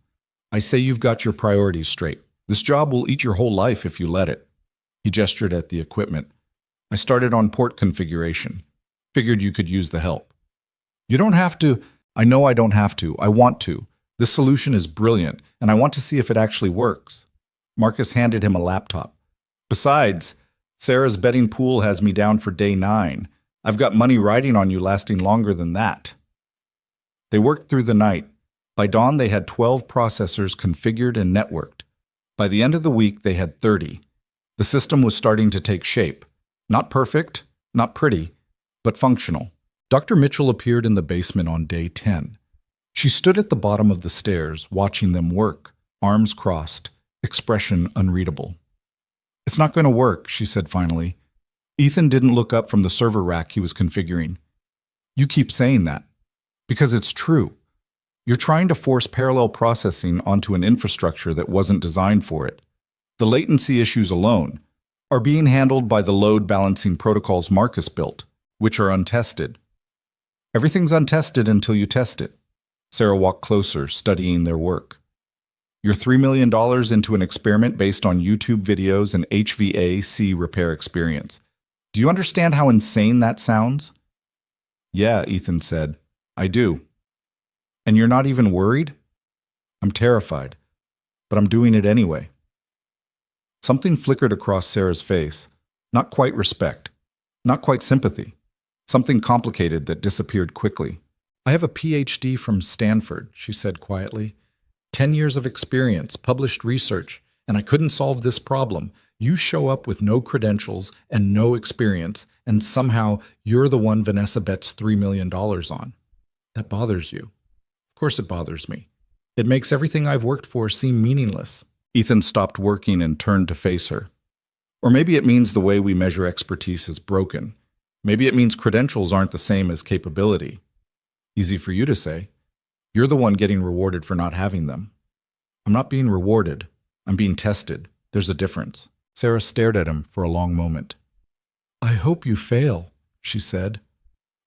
"I say you've got your priorities straight. This job will eat your whole life if you let it." He gestured at the equipment. "I started on port configuration. Figured you could use the help." "You don't have to." "I know I don't have to. I want to. This solution is brilliant, and I want to see if it actually works." Marcus handed him a laptop. "Besides, Sarah's betting pool has me down for day 9. I've got money riding on you lasting longer than that." They worked through the night. By dawn, they had 12 processors configured and networked. By the end of the week, they had 30. The system was starting to take shape. Not perfect, not pretty, but functional. Dr. Mitchell appeared in the basement on day 10. She stood at the bottom of the stairs, watching them work, arms crossed, expression unreadable. "It's not going to work," she said finally. Ethan didn't look up from the server rack he was configuring. "You keep saying that. Because it's true. You're trying to force parallel processing onto an infrastructure that wasn't designed for it. The latency issues alone are being handled by the load balancing protocols Marcus built, which are untested. Everything's untested until you test it." Sarah walked closer, studying their work. "You're $3 million into an experiment based on YouTube videos and HVAC repair experience. Do you understand how insane that sounds?" "Yeah," Ethan said. "I do." "And you're not even worried?" "I'm terrified, but I'm doing it anyway." Something flickered across Sarah's face. Not quite respect. Not quite sympathy. Something complicated that disappeared quickly. I have a PhD from Stanford, she said quietly. 10 years of experience, published research, and I couldn't solve this problem. You show up with no credentials and no experience, and somehow you're the one Vanessa bets $3 million on. That bothers you. Of course it bothers me. It makes everything I've worked for seem meaningless. Ethan stopped working and turned to face her. Or maybe it means the way we measure expertise is broken. Maybe it means credentials aren't the same as capability. Easy for you to say. You're the one getting rewarded for not having them. I'm not being rewarded. I'm being tested. There's a difference. Sarah stared at him for a long moment. I hope you fail, she said.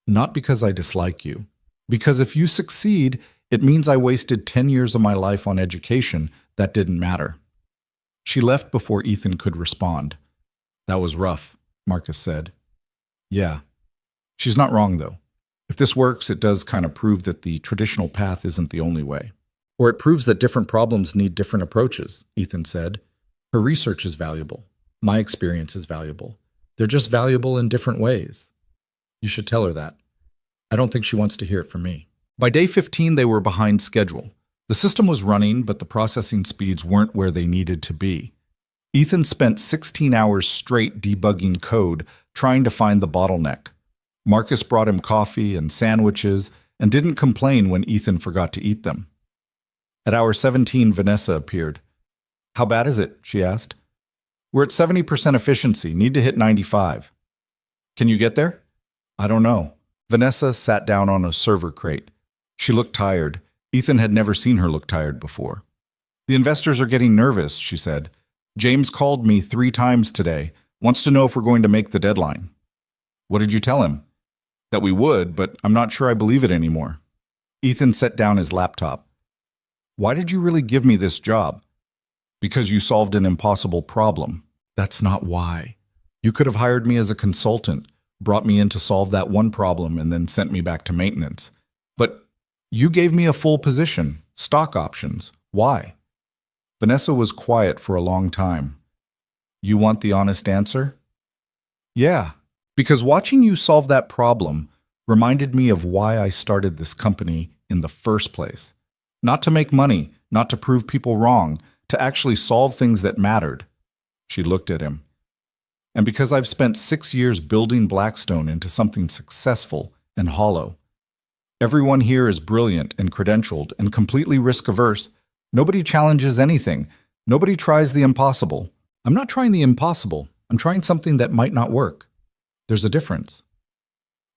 Not because I dislike you. Because if you succeed, it means I wasted 10 years of my life on education that didn't matter. She left before Ethan could respond. That was rough, Marcus said. Yeah. She's not wrong, though. If this works, it does kind of prove that the traditional path isn't the only way. Or it proves that different problems need different approaches, Ethan said. Her research is valuable. My experience is valuable. They're just valuable in different ways. You should tell her that. I don't think she wants to hear it from me. By day 15, they were behind schedule. The system was running, but the processing speeds weren't where they needed to be. Ethan spent 16 hours straight debugging code, trying to find the bottleneck. Marcus brought him coffee and sandwiches and didn't complain when Ethan forgot to eat them. At hour 17, Vanessa appeared. How bad is it? She asked. We're at 70% efficiency, need to hit 95. Can you get there? I don't know. Vanessa sat down on a server crate. She looked tired. Ethan had never seen her look tired before. The investors are getting nervous, she said. James called me 3 times today, wants to know if we're going to make the deadline. What did you tell him? That we would, but I'm not sure I believe it anymore. Ethan set down his laptop. Why did you really give me this job? Because you solved an impossible problem. That's not why. You could have hired me as a consultant, brought me in to solve that one problem, and then sent me back to maintenance. But you gave me a full position, stock options. Why? Vanessa was quiet for a long time. You want the honest answer? Yeah, because watching you solve that problem reminded me of why I started this company in the first place. Not to make money, not to prove people wrong, to actually solve things that mattered. She looked at him. And because I've spent 6 years building Blackstone into something successful and hollow. Everyone here is brilliant and credentialed and completely risk-averse. Nobody challenges anything. Nobody tries the impossible. I'm not trying the impossible. I'm trying something that might not work. There's a difference.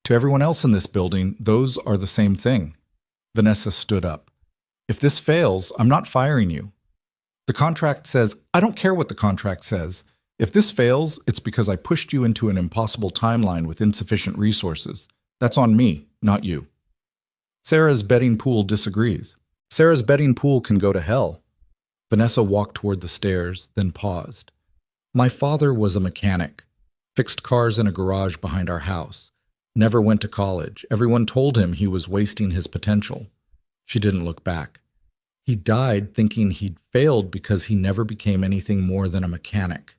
To everyone else in this building, those are the same thing. Vanessa stood up. If this fails, I'm not firing you. The contract says, I don't care what the contract says. If this fails, it's because I pushed you into an impossible timeline with insufficient resources. That's on me, not you. Sarah's betting pool disagrees. Sarah's betting pool can go to hell. Vanessa walked toward the stairs, then paused. My father was a mechanic. Fixed cars in a garage behind our house. Never went to college. Everyone told him he was wasting his potential. She didn't look back. He died thinking he'd failed because he never became anything more than a mechanic.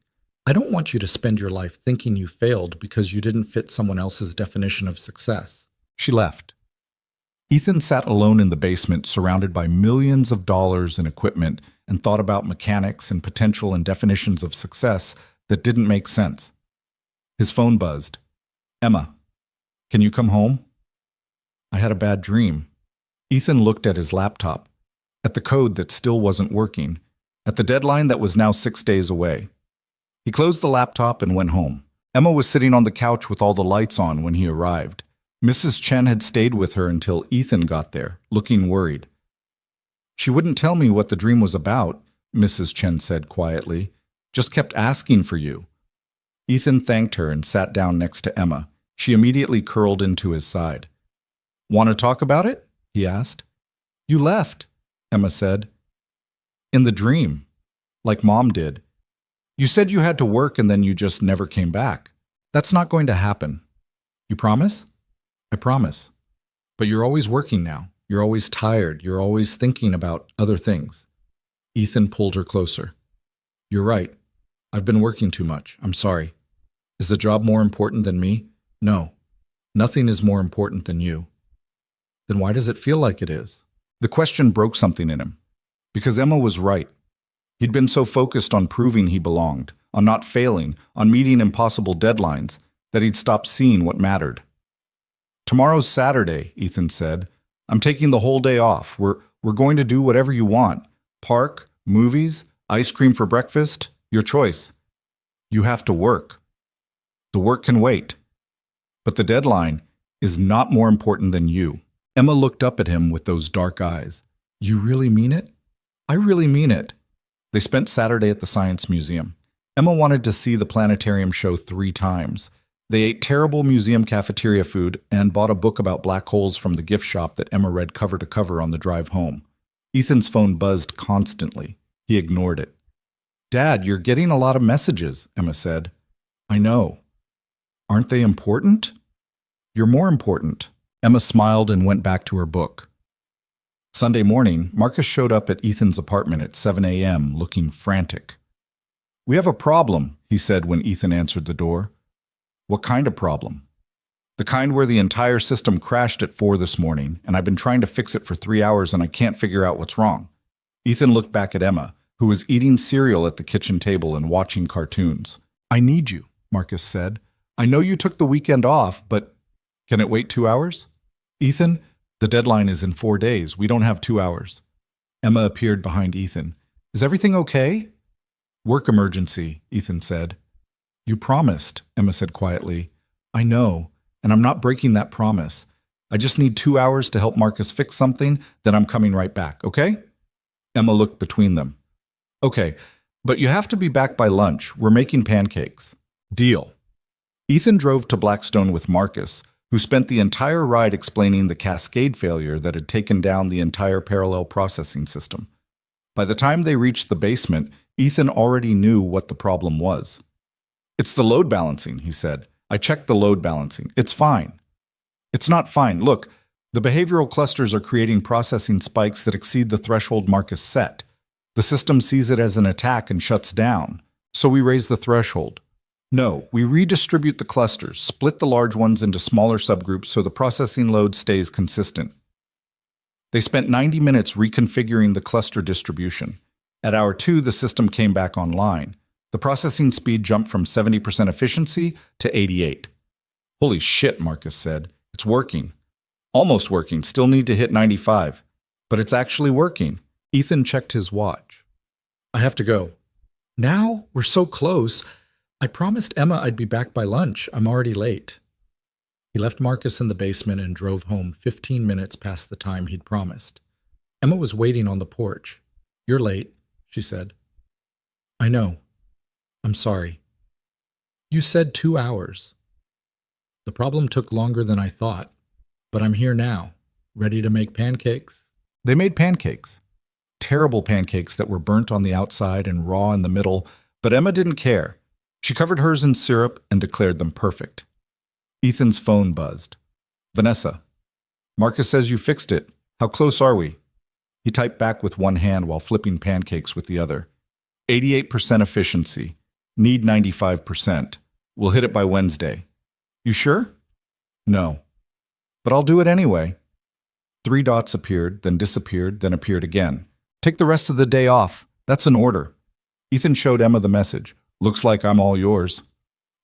I don't want you to spend your life thinking you failed because you didn't fit someone else's definition of success. She left. Ethan sat alone in the basement, surrounded by millions of dollars in equipment, and thought about mechanics and potential and definitions of success that didn't make sense. His phone buzzed. Emma, can you come home? I had a bad dream. Ethan looked at his laptop, at the code that still wasn't working, at the deadline that was now 6 days away. He closed the laptop and went home. Emma was sitting on the couch with all the lights on when he arrived. Mrs. Chen had stayed with her until Ethan got there, looking worried. She wouldn't tell me what the dream was about, Mrs. Chen said quietly. Just kept asking for you. Ethan thanked her and sat down next to Emma. She immediately curled into his side. Want to talk about it? He asked. You left, Emma said. In the dream, like Mom did. You said you had to work and then you just never came back. That's not going to happen. You promise? I promise. But you're always working now. You're always tired. You're always thinking about other things. Ethan pulled her closer. You're right. I've been working too much. I'm sorry. Is the job more important than me? No. Nothing is more important than you. Then why does it feel like it is? The question broke something in him. Because Emma was right. He'd been so focused on proving he belonged, on not failing, on meeting impossible deadlines, that he'd stopped seeing what mattered. Tomorrow's Saturday, Ethan said. I'm taking the whole day off. We're going to do whatever you want. Park, movies, ice cream for breakfast, your choice. You have to work. The work can wait. But the deadline is not more important than you. Emma looked up at him with those dark eyes. You really mean it? I really mean it. They spent Saturday at the Science Museum. Emma wanted to see the planetarium show 3 times. They ate terrible museum cafeteria food and bought a book about black holes from the gift shop that Emma read cover to cover on the drive home. Ethan's phone buzzed constantly. He ignored it. Dad, you're getting a lot of messages, Emma said. I know. Aren't they important? You're more important. Emma smiled and went back to her book. Sunday morning, Marcus showed up at Ethan's apartment at 7 a.m. looking frantic. We have a problem, he said when Ethan answered the door. What kind of problem? The kind where the entire system crashed at 4 this morning, and I've been trying to fix it for 3 hours and I can't figure out what's wrong. Ethan looked back at Emma, who was eating cereal at the kitchen table and watching cartoons. I need you, Marcus said. I know you took the weekend off, but can it wait 2 hours? Ethan, the deadline is in 4 days. We don't have 2 hours. Emma appeared behind Ethan. Is everything okay? Work emergency, Ethan said. You promised, Emma said quietly. I know, and I'm not breaking that promise. I just need 2 hours to help Marcus fix something, then I'm coming right back, okay? Emma looked between them. Okay, but you have to be back by lunch. We're making pancakes. Deal. Ethan drove to Blackstone with Marcus, who spent the entire ride explaining the cascade failure that had taken down the entire parallel processing system. By the time they reached the basement, Ethan already knew what the problem was. It's the load balancing, he said. I checked the load balancing. It's fine. It's not fine. Look, the behavioral clusters are creating processing spikes that exceed the threshold Marcus set. The system sees it as an attack and shuts down. So we raise the threshold. No, we redistribute the clusters, split the large ones into smaller subgroups so the processing load stays consistent. They spent 90 minutes reconfiguring the cluster distribution. At hour 2, the system came back online. The processing speed jumped from 70% efficiency to 88. Holy shit, Marcus said. It's working. Almost working. Still need to hit 95. But it's actually working. Ethan checked his watch. I have to go. Now? We're so close. I promised Emma I'd be back by lunch. I'm already late. He left Marcus in the basement and drove home 15 minutes past the time he'd promised. Emma was waiting on the porch. You're late, she said. I know. I'm sorry. You said 2 hours. The problem took longer than I thought, but I'm here now, ready to make pancakes. They made pancakes. Terrible pancakes that were burnt on the outside and raw in the middle, but Emma didn't care. She covered hers in syrup and declared them perfect. Ethan's phone buzzed. Vanessa. Marcus says you fixed it. How close are we? He typed back with one hand while flipping pancakes with the other. 88% efficiency. Need 95%. We'll hit it by Wednesday. You sure? No. But I'll do it anyway. 3 dots appeared, then disappeared, then appeared again. Take the rest of the day off. That's an order. Ethan showed Emma the message. Looks like I'm all yours.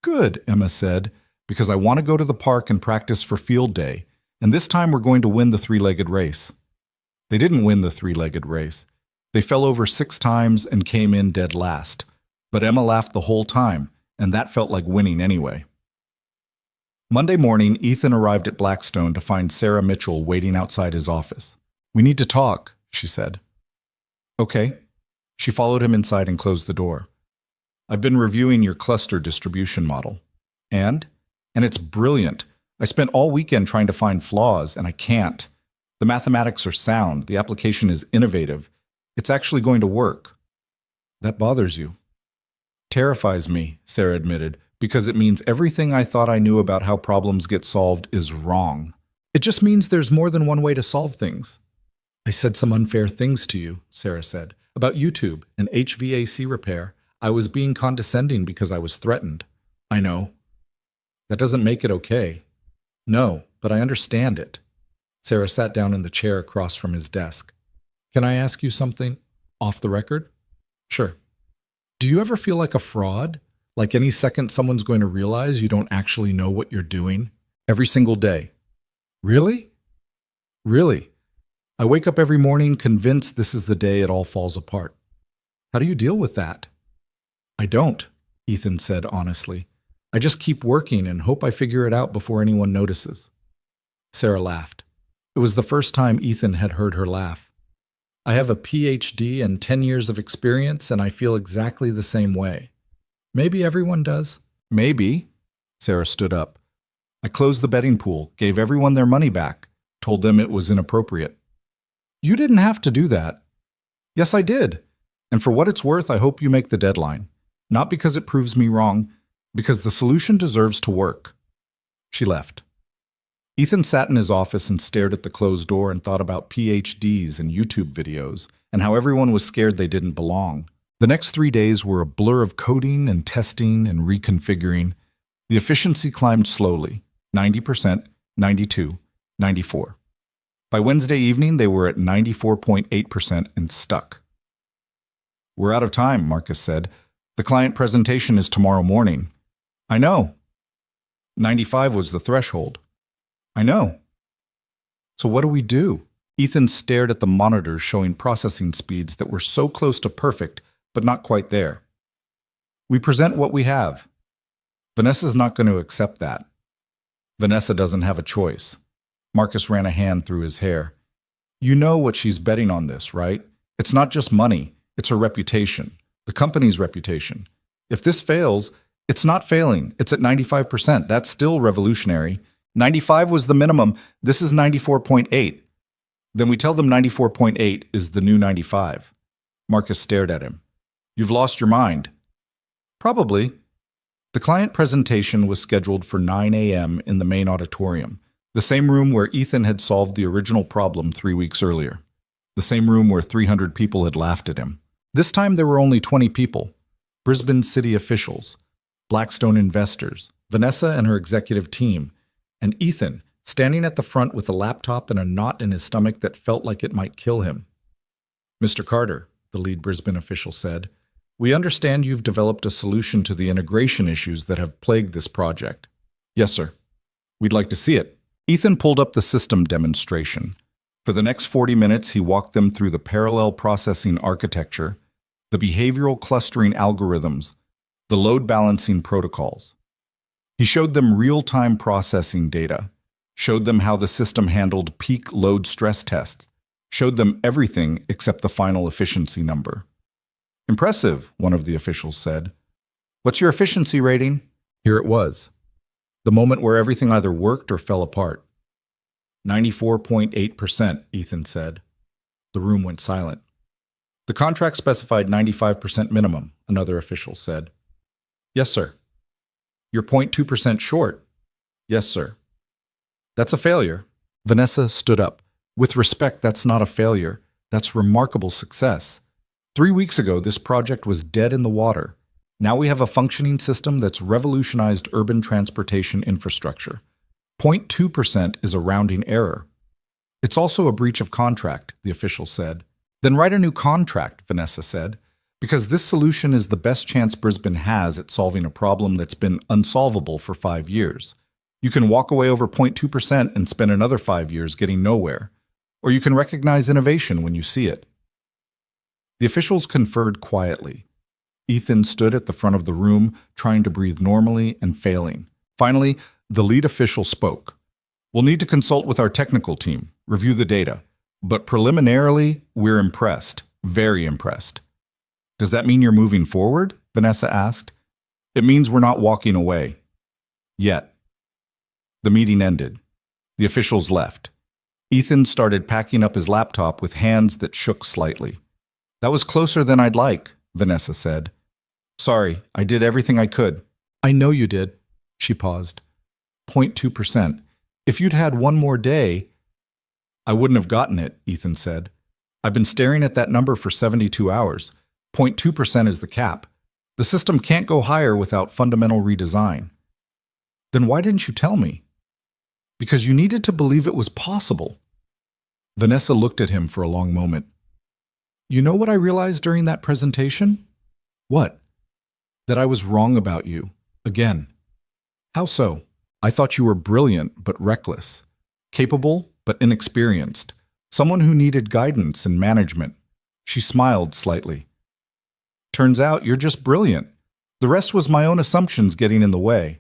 Good, Emma said, because I want to go to the park and practice for field day, and this time we're going to win the 3-legged race. They didn't win the 3-legged race. They fell over 6 times and came in dead last. But Emma laughed the whole time, and that felt like winning anyway. Monday morning, Ethan arrived at Blackstone to find Sarah Mitchell waiting outside his office. We need to talk, she said. Okay. She followed him inside and closed the door. I've been reviewing your cluster distribution model. And it's brilliant. I spent all weekend trying to find flaws, and I can't. The mathematics are sound. The application is innovative. It's actually going to work. That bothers you. Terrifies me, Sarah admitted, because it means everything I thought I knew about how problems get solved is wrong. It just means there's more than one way to solve things. I said some unfair things to you, Sarah said, about YouTube and HVAC repair. I was being condescending because I was threatened. I know. That doesn't make it okay. No, but I understand it. Sarah sat down in the chair across from his desk. Can I ask you something? Off the record? Sure. Do you ever feel like a fraud? Like any second someone's going to realize you don't actually know what you're doing? Every single day. Really? Really. I wake up every morning convinced this is the day it all falls apart. How do you deal with that? I don't, Ethan said honestly. I just keep working and hope I figure it out before anyone notices. Sarah laughed. It was the first time Ethan had heard her laugh. I have a PhD and 10 years of experience, and I feel exactly the same way. Maybe everyone does. Maybe. Sarah stood up. I closed the betting pool, gave everyone their money back, told them it was inappropriate. You didn't have to do that. Yes, I did. And for what it's worth, I hope you make the deadline. Not because it proves me wrong, because the solution deserves to work. She left. Ethan sat in his office and stared at the closed door and thought about PhDs and YouTube videos and how everyone was scared they didn't belong. The next 3 days were a blur of coding and testing and reconfiguring. The efficiency climbed slowly, 90%, 92, 94. By Wednesday evening, they were at 94.8% and stuck. We're out of time, Marcus said. The client presentation is tomorrow morning. I know. 95 was the threshold. I know. So what do we do? Ethan stared at the monitors showing processing speeds that were so close to perfect, but not quite there. We present what we have. Vanessa's not going to accept that. Vanessa doesn't have a choice. Marcus ran a hand through his hair. You know what she's betting on this, right? It's not just money. It's her reputation. The company's reputation. If this fails, it's not failing. It's at 95%. That's still revolutionary. 95 was the minimum. This is 94.8. Then we tell them 94.8 is the new 95. Marcus stared at him. You've lost your mind. Probably. The client presentation was scheduled for 9 a.m. in the main auditorium, the same room where Ethan had solved the original problem 3 weeks earlier, the same room where 300 people had laughed at him. This time there were only 20 people, Brisbane city officials, Blackstone investors, Vanessa and her executive team, and Ethan standing at the front with a laptop and a knot in his stomach that felt like it might kill him. Mr. Carter, the lead Brisbane official said, we understand you've developed a solution to the integration issues that have plagued this project. Yes, sir. We'd like to see it. Ethan pulled up the system demonstration. For the next 40 minutes, he walked them through the parallel processing architecture, the behavioral clustering algorithms, the load balancing protocols. He showed them real-time processing data, showed them how the system handled peak load stress tests, showed them everything except the final efficiency number. Impressive, one of the officials said. What's your efficiency rating? Here it was. The moment where everything either worked or fell apart. 94.8%, Ethan said. The room went silent. The contract specified 95% minimum, another official said. Yes, sir. You're 0.2% short. Yes, sir. That's a failure. Vanessa stood up. With respect, that's not a failure. That's remarkable success. 3 weeks ago, this project was dead in the water. Now we have a functioning system that's revolutionized urban transportation infrastructure. 0.2% is a rounding error. It's also a breach of contract, the official said. Then write a new contract, Vanessa said, because this solution is the best chance Brisbane has at solving a problem that's been unsolvable for 5 years. You can walk away over 0.2% and spend another 5 years getting nowhere. Or you can recognize innovation when you see it. The officials conferred quietly. Ethan stood at the front of the room, trying to breathe normally and failing. Finally, the lead official spoke. We'll need to consult with our technical team, review the data. But preliminarily, we're impressed, very impressed. Does that mean you're moving forward? Vanessa asked. It means we're not walking away. Yet. The meeting ended. The officials left. Ethan started packing up his laptop with hands that shook slightly. That was closer than I'd like, Vanessa said. Sorry, I did everything I could. I know you did. She paused. 0.2%. If you'd had one more day... I wouldn't have gotten it, Ethan said. I've been staring at that number for 72 hours. 0.2% is the cap. The system can't go higher without fundamental redesign. Then why didn't you tell me? Because you needed to believe it was possible. Vanessa looked at him for a long moment. You know what I realized during that presentation? What? That I was wrong about you. Again. How so? I thought you were brilliant but reckless. Capable but inexperienced. Someone who needed guidance and management. She smiled slightly. Turns out you're just brilliant. The rest was my own assumptions getting in the way.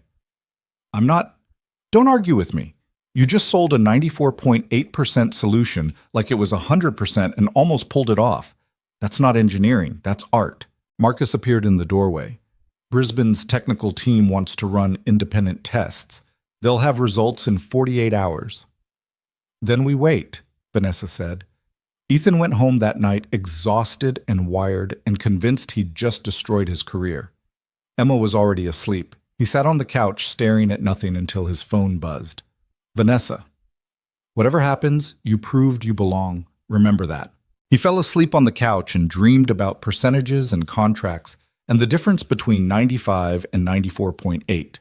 Don't argue with me. You just sold a 94.8% solution like it was 100% and almost pulled it off. That's not engineering, that's art. Marcus appeared in the doorway. Brisbane's technical team wants to run independent tests. They'll have results in 48 hours. Then we wait, Vanessa said. Ethan went home that night exhausted and wired and convinced he'd just destroyed his career. Emma was already asleep. He sat on the couch staring at nothing until his phone buzzed. Vanessa, whatever happens, you proved you belong. Remember that. He fell asleep on the couch and dreamed about percentages and contracts and the difference between 95 and 94.8.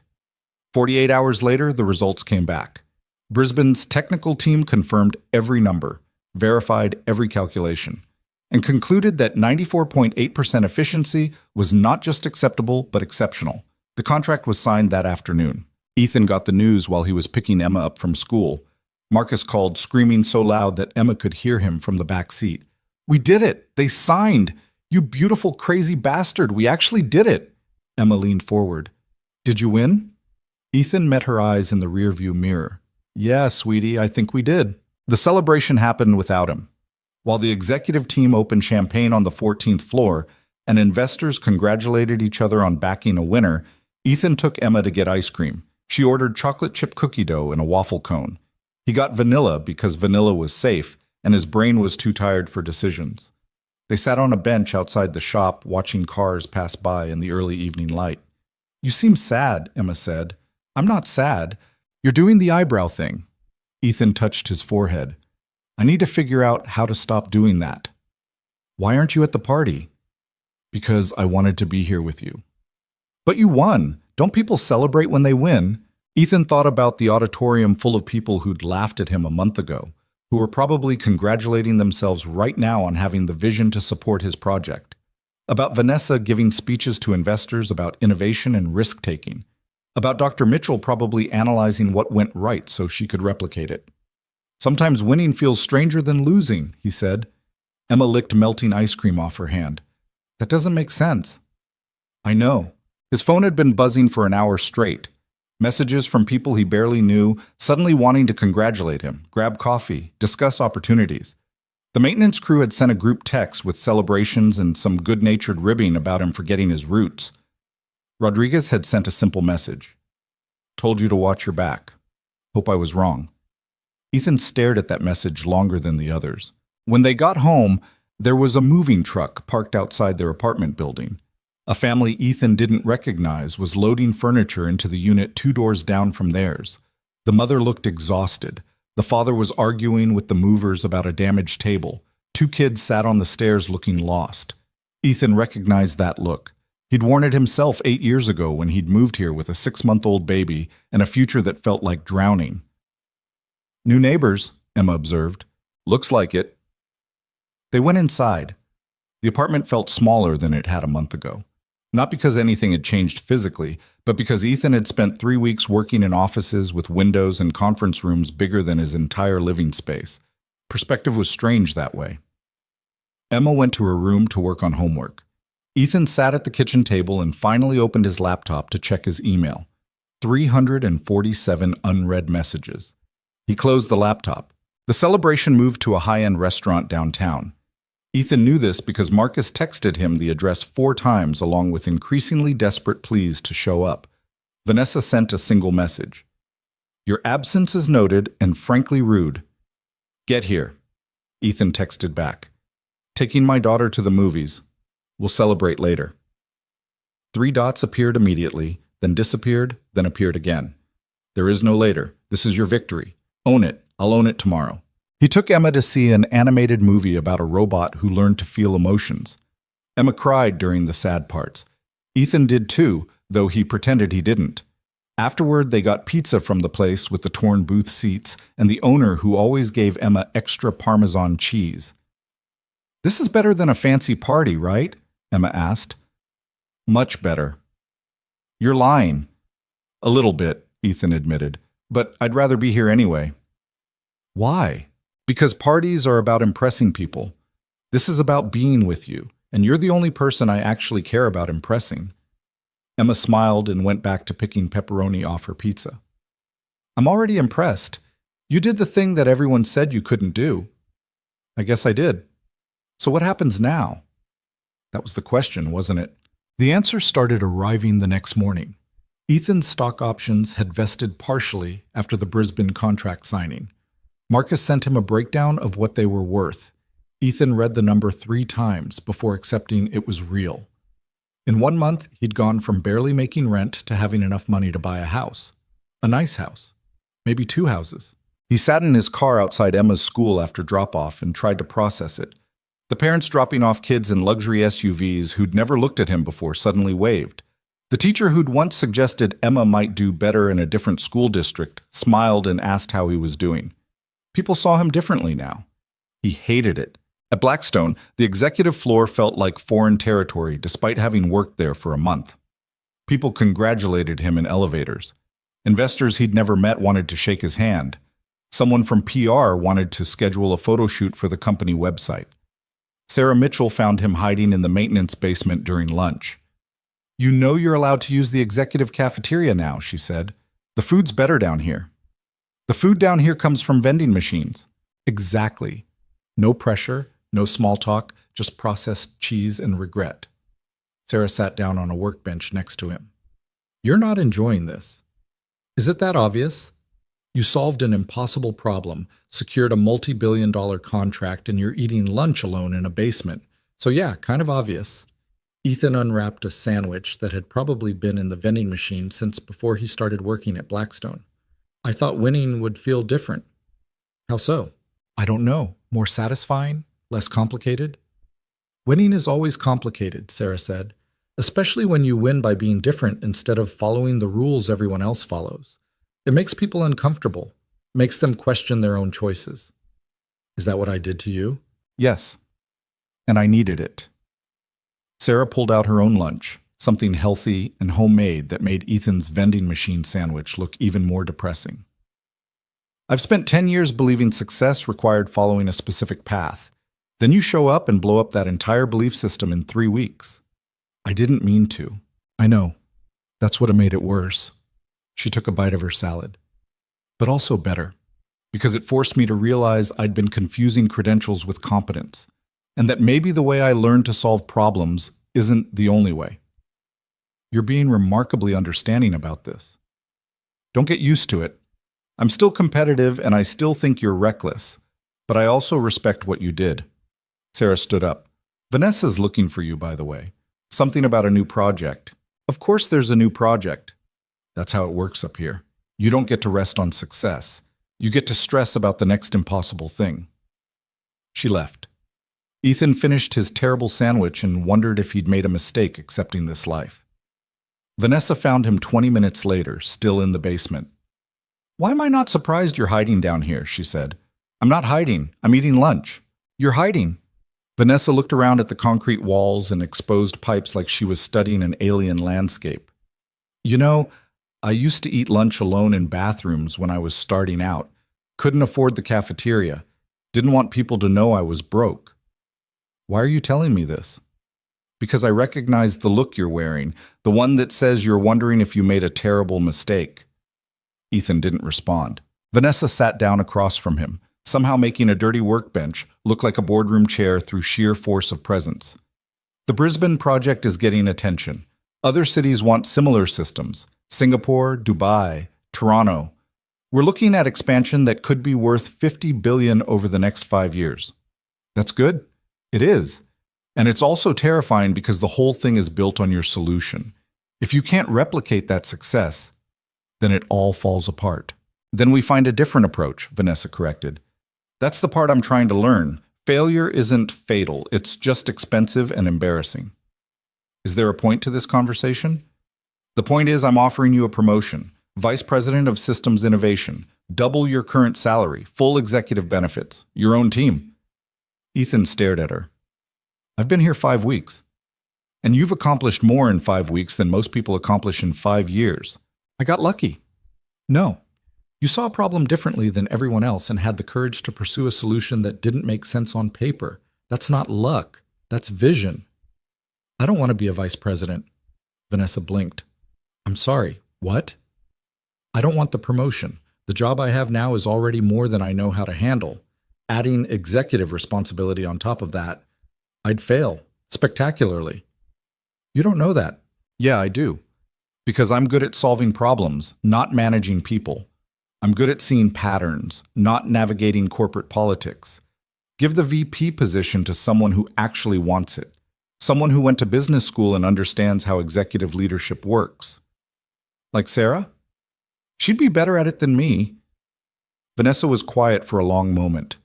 48 hours later, the results came back. Brisbane's technical team confirmed every number, verified every calculation, and concluded that 94.8% efficiency was not just acceptable, but exceptional. The contract was signed that afternoon. Ethan got the news while he was picking Emma up from school. Marcus called, screaming so loud that Emma could hear him from the back seat. We did it! They signed! You beautiful, crazy bastard! We actually did it! Emma leaned forward. Did you win? Ethan met her eyes in the rearview mirror. Yeah, sweetie, I think we did. The celebration happened without him. While the executive team opened champagne on the 14th floor and investors congratulated each other on backing a winner, Ethan took Emma to get ice cream. She ordered chocolate chip cookie dough and a waffle cone. He got vanilla because vanilla was safe and his brain was too tired for decisions. They sat on a bench outside the shop watching cars pass by in the early evening light. You seem sad, Emma said. I'm not sad. You're doing the eyebrow thing. Ethan touched his forehead. I need to figure out how to stop doing that. Why aren't you at the party? Because I wanted to be here with you. But you won. Don't people celebrate when they win? Ethan thought about the auditorium full of people who'd laughed at him a month ago, who were probably congratulating themselves right now on having the vision to support his project. About Vanessa giving speeches to investors about innovation and risk-taking. About Dr. Mitchell probably analyzing what went right so she could replicate it. Sometimes winning feels stranger than losing, he said. Emma licked melting ice cream off her hand. That doesn't make sense. I know. His phone had been buzzing for an hour straight. Messages from people he barely knew, suddenly wanting to congratulate him, grab coffee, discuss opportunities. The maintenance crew had sent a group text with celebrations and some good-natured ribbing about him forgetting his roots. Rodriguez had sent a simple message. Told you to watch your back. Hope I was wrong. Ethan stared at that message longer than the others. When they got home, there was a moving truck parked outside their apartment building. A family Ethan didn't recognize was loading furniture into the unit 2 doors down from theirs. The mother looked exhausted. The father was arguing with the movers about a damaged table. 2 kids sat on the stairs looking lost. Ethan recognized that look. He'd worn it himself 8 years ago when he'd moved here with a 6-month-old baby and a future that felt like drowning. New neighbors, Emma observed. Looks like it. They went inside. The apartment felt smaller than it had a month ago. Not because anything had changed physically, but because Ethan had spent 3 weeks working in offices with windows and conference rooms bigger than his entire living space. Perspective was strange that way. Emma went to her room to work on homework. Ethan sat at the kitchen table and finally opened his laptop to check his email. 347 unread messages. He closed the laptop. The celebration moved to a high-end restaurant downtown. Ethan knew this because Marcus texted him the address 4 times along with increasingly desperate pleas to show up. Vanessa sent a single message. Your absence is noted and frankly rude. Get here. Ethan texted back. Taking my daughter to the movies. We'll celebrate later. 3 dots appeared immediately, then disappeared, then appeared again. There is no later. This is your victory. Own it. I'll own it tomorrow. He took Emma to see an animated movie about a robot who learned to feel emotions. Emma cried during the sad parts. Ethan did too, though he pretended he didn't. Afterward, they got pizza from the place with the torn booth seats and the owner who always gave Emma extra Parmesan cheese. "This is better than a fancy party, right?" Emma asked. "Much better." "You're lying." "A little bit," Ethan admitted, "but I'd rather be here anyway." "Why?" "Because parties are about impressing people. This is about being with you, and you're the only person I actually care about impressing." Emma smiled and went back to picking pepperoni off her pizza. "I'm already impressed. You did the thing that everyone said you couldn't do." "I guess I did. So what happens now?" That was the question, wasn't it? The answer started arriving the next morning. Ethan's stock options had vested partially after the Brisbane contract signing. Marcus sent him a breakdown of what they were worth. Ethan read the number 3 times before accepting it was real. In 1 month, he'd gone from barely making rent to having enough money to buy a house. A nice house. Maybe 2 houses. He sat in his car outside Emma's school after drop-off and tried to process it. The parents dropping off kids in luxury SUVs who'd never looked at him before suddenly waved. The teacher who'd once suggested Emma might do better in a different school district smiled and asked how he was doing. People saw him differently now. He hated it. At Blackstone, the executive floor felt like foreign territory despite having worked there for a month. People congratulated him in elevators. Investors he'd never met wanted to shake his hand. Someone from PR wanted to schedule a photo shoot for the company website. Sarah Mitchell found him hiding in the maintenance basement during lunch. "You know you're allowed to use the executive cafeteria now," she said. "The food's better down here." "The food down here comes from vending machines." Exactly. No pressure, no small talk, just processed cheese and regret. Sarah sat down on a workbench next to him. "You're not enjoying this. Is it that obvious? You solved an impossible problem, secured a multi-billion-dollar contract, and you're eating lunch alone in a basement. So yeah, kind of obvious." Ethan unwrapped a sandwich that had probably been in the vending machine since before he started working at Blackstone. "I thought winning would feel different." "How so?" "I don't know. More satisfying? Less complicated?" "Winning is always complicated," Sarah said, "especially when you win by being different instead of following the rules everyone else follows. It makes people uncomfortable, makes them question their own choices." "Is that what I did to you?" "Yes. And I needed it." Sarah pulled out her own lunch, something healthy and homemade that made Ethan's vending machine sandwich look even more depressing. "I've spent 10 years believing success required following a specific path. Then you show up and blow up that entire belief system in 3 weeks." "I didn't mean to." "I know. That's what made it worse." She took a bite of her salad. "But also better, because it forced me to realize I'd been confusing credentials with competence, and that maybe the way I learned to solve problems isn't the only way." "You're being remarkably understanding about this." "Don't get used to it. I'm still competitive and I still think you're reckless, but I also respect what you did." Sarah stood up. "Vanessa's looking for you, by the way. Something about a new project." "Of course there's a new project. That's how it works up here. You don't get to rest on success. You get to stress about the next impossible thing." She left. Ethan finished his terrible sandwich and wondered if he'd made a mistake accepting this life. Vanessa found him 20 minutes later, still in the basement. "Why am I not surprised you're hiding down here?" she said. "I'm not hiding. I'm eating lunch." "You're hiding." Vanessa looked around at the concrete walls and exposed pipes like she was studying an alien landscape. "You know, I used to eat lunch alone in bathrooms when I was starting out. Couldn't afford the cafeteria. Didn't want people to know I was broke." "Why are you telling me this?" "Because I recognize the look you're wearing, the one that says you're wondering if you made a terrible mistake." Ethan didn't respond. Vanessa sat down across from him, somehow making a dirty workbench look like a boardroom chair through sheer force of presence. "The Brisbane project is getting attention. Other cities want similar systems. Singapore, Dubai, Toronto. We're looking at expansion that could be worth $50 billion over the next 5 years." "That's good." "It is. And it's also terrifying because the whole thing is built on your solution. If you can't replicate that success, then it all falls apart." "Then we find a different approach," Vanessa corrected. "That's the part I'm trying to learn. Failure isn't fatal. It's just expensive and embarrassing." Is there a point to this conversation? The point is I'm offering you a promotion. Vice President of Systems Innovation. Double your current salary. Full executive benefits. Your own team. Ethan stared at her. I've been here 5 weeks. And you've accomplished more in 5 weeks than most people accomplish in 5 years. I got lucky. No. You saw a problem differently than everyone else and had the courage to pursue a solution that didn't make sense on paper. That's not luck. That's vision. I don't want to be a vice president. Vanessa blinked. I'm sorry. What? I don't want the promotion. The job I have now is already more than I know how to handle. Adding executive responsibility on top of that, I'd fail. Spectacularly. You don't know that. Yeah, I do. Because I'm good at solving problems, not managing people. I'm good at seeing patterns, not navigating corporate politics. Give the VP position to someone who actually wants it. Someone who went to business school and understands how executive leadership works. Like Sarah? She'd be better at it than me. Vanessa was quiet for a long moment.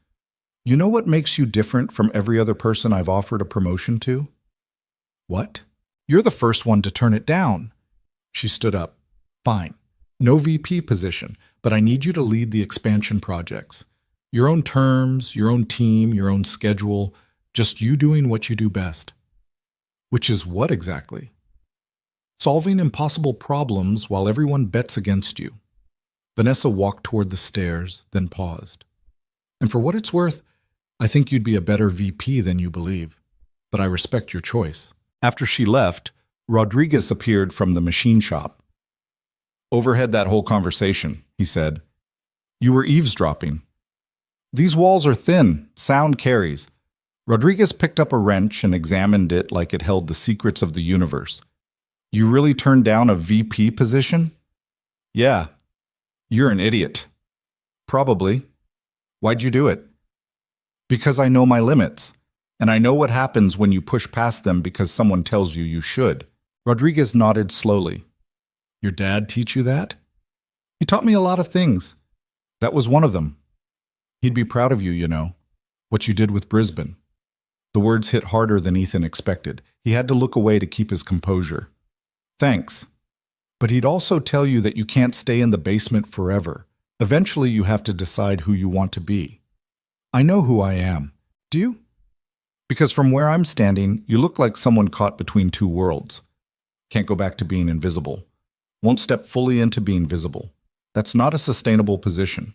You know what makes you different from every other person I've offered a promotion to? What? You're the first one to turn it down. She stood up. Fine. No VP position, but I need you to lead the expansion projects. Your own terms, your own team, your own schedule, just you doing what you do best. Which is what exactly? Solving impossible problems while everyone bets against you. Vanessa walked toward the stairs, then paused. And for what it's worth, I think you'd be a better VP than you believe. But I respect your choice. After she left, Rodriguez appeared from the machine shop. Overhead that whole conversation, he said. You were eavesdropping. These walls are thin, sound carries. Rodriguez picked up a wrench and examined it like it held the secrets of the universe. You really turned down a VP position? Yeah. You're an idiot. Probably. Why'd you do it? Because I know my limits, and I know what happens when you push past them because someone tells you should. Rodriguez nodded slowly. Your dad teach you that? He taught me a lot of things. That was one of them. He'd be proud of you, you know, what you did with Brisbane. The words hit harder than Ethan expected. He had to look away to keep his composure. Thanks. But he'd also tell you that you can't stay in the basement forever. Eventually you have to decide who you want to be. I know who I am. Do you? Because from where I'm standing, you look like someone caught between two worlds. Can't go back to being invisible. Won't step fully into being visible. That's not a sustainable position.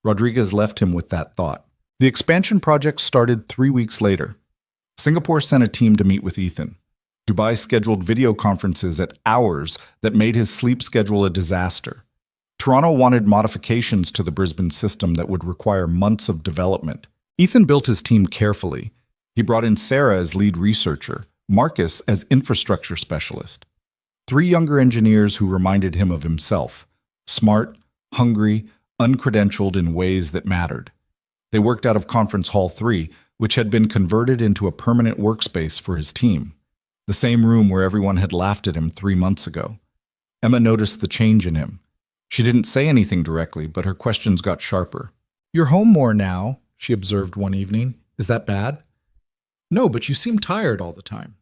Rodriguez left him with that thought. The expansion project started 3 weeks later. Singapore sent a team to meet with Ethan. Dubai scheduled video conferences at hours that made his sleep schedule a disaster. Toronto wanted modifications to the Brisbane system that would require months of development. Ethan built his team carefully. He brought in Sarah as lead researcher, Marcus as infrastructure specialist. 3 younger engineers who reminded him of himself. Smart, hungry, uncredentialed in ways that mattered. They worked out of Conference Hall 3, which had been converted into a permanent workspace for his team. The same room where everyone had laughed at him 3 months ago. Emma noticed the change in him. She didn't say anything directly, but her questions got sharper. You're home more now, she observed one evening. Is that bad? No, but you seem tired all the time.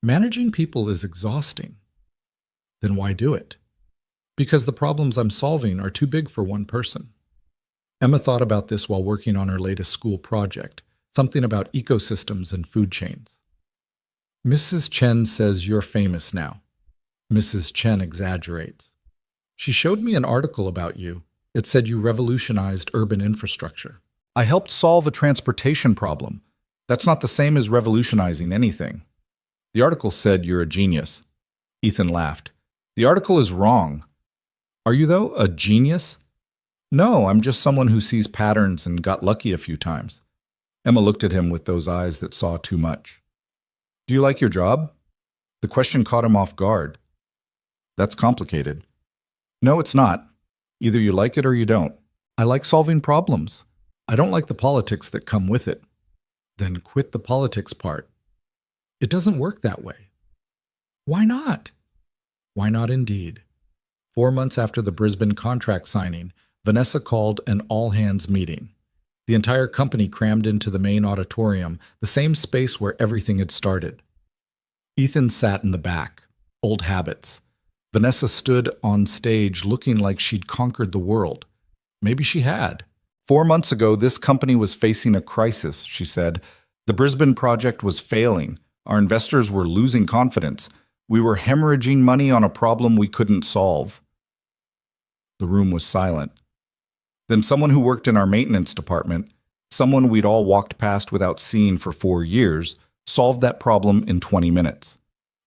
Managing people is exhausting. Then why do it? Because the problems I'm solving are too big for one person. Emma thought about this while working on her latest school project, something about ecosystems and food chains. Mrs. Chen says you're famous now. Mrs. Chen exaggerates. She showed me an article about you. It said you revolutionized urban infrastructure. I helped solve a transportation problem. That's not the same as revolutionizing anything. The article said you're a genius. Ethan laughed. The article is wrong. Are you, though, a genius? No, I'm just someone who sees patterns and got lucky a few times. Emma looked at him with those eyes that saw too much. Do you like your job? The question caught him off guard. That's complicated. No, it's not. Either you like it or you don't. I like solving problems. I don't like the politics that come with it. Then quit the politics part. It doesn't work that way. Why not? Why not indeed? 4 months after the Brisbane contract signing, Vanessa called an all-hands meeting. The entire company crammed into the main auditorium, the same space where everything had started. Ethan sat in the back. Old habits. Vanessa stood on stage looking like she'd conquered the world. Maybe she had. 4 months ago, this company was facing a crisis, she said. The Brisbane project was failing. Our investors were losing confidence. We were hemorrhaging money on a problem we couldn't solve. The room was silent. Then someone who worked in our maintenance department, someone we'd all walked past without seeing for 4 years, solved that problem in 20 minutes.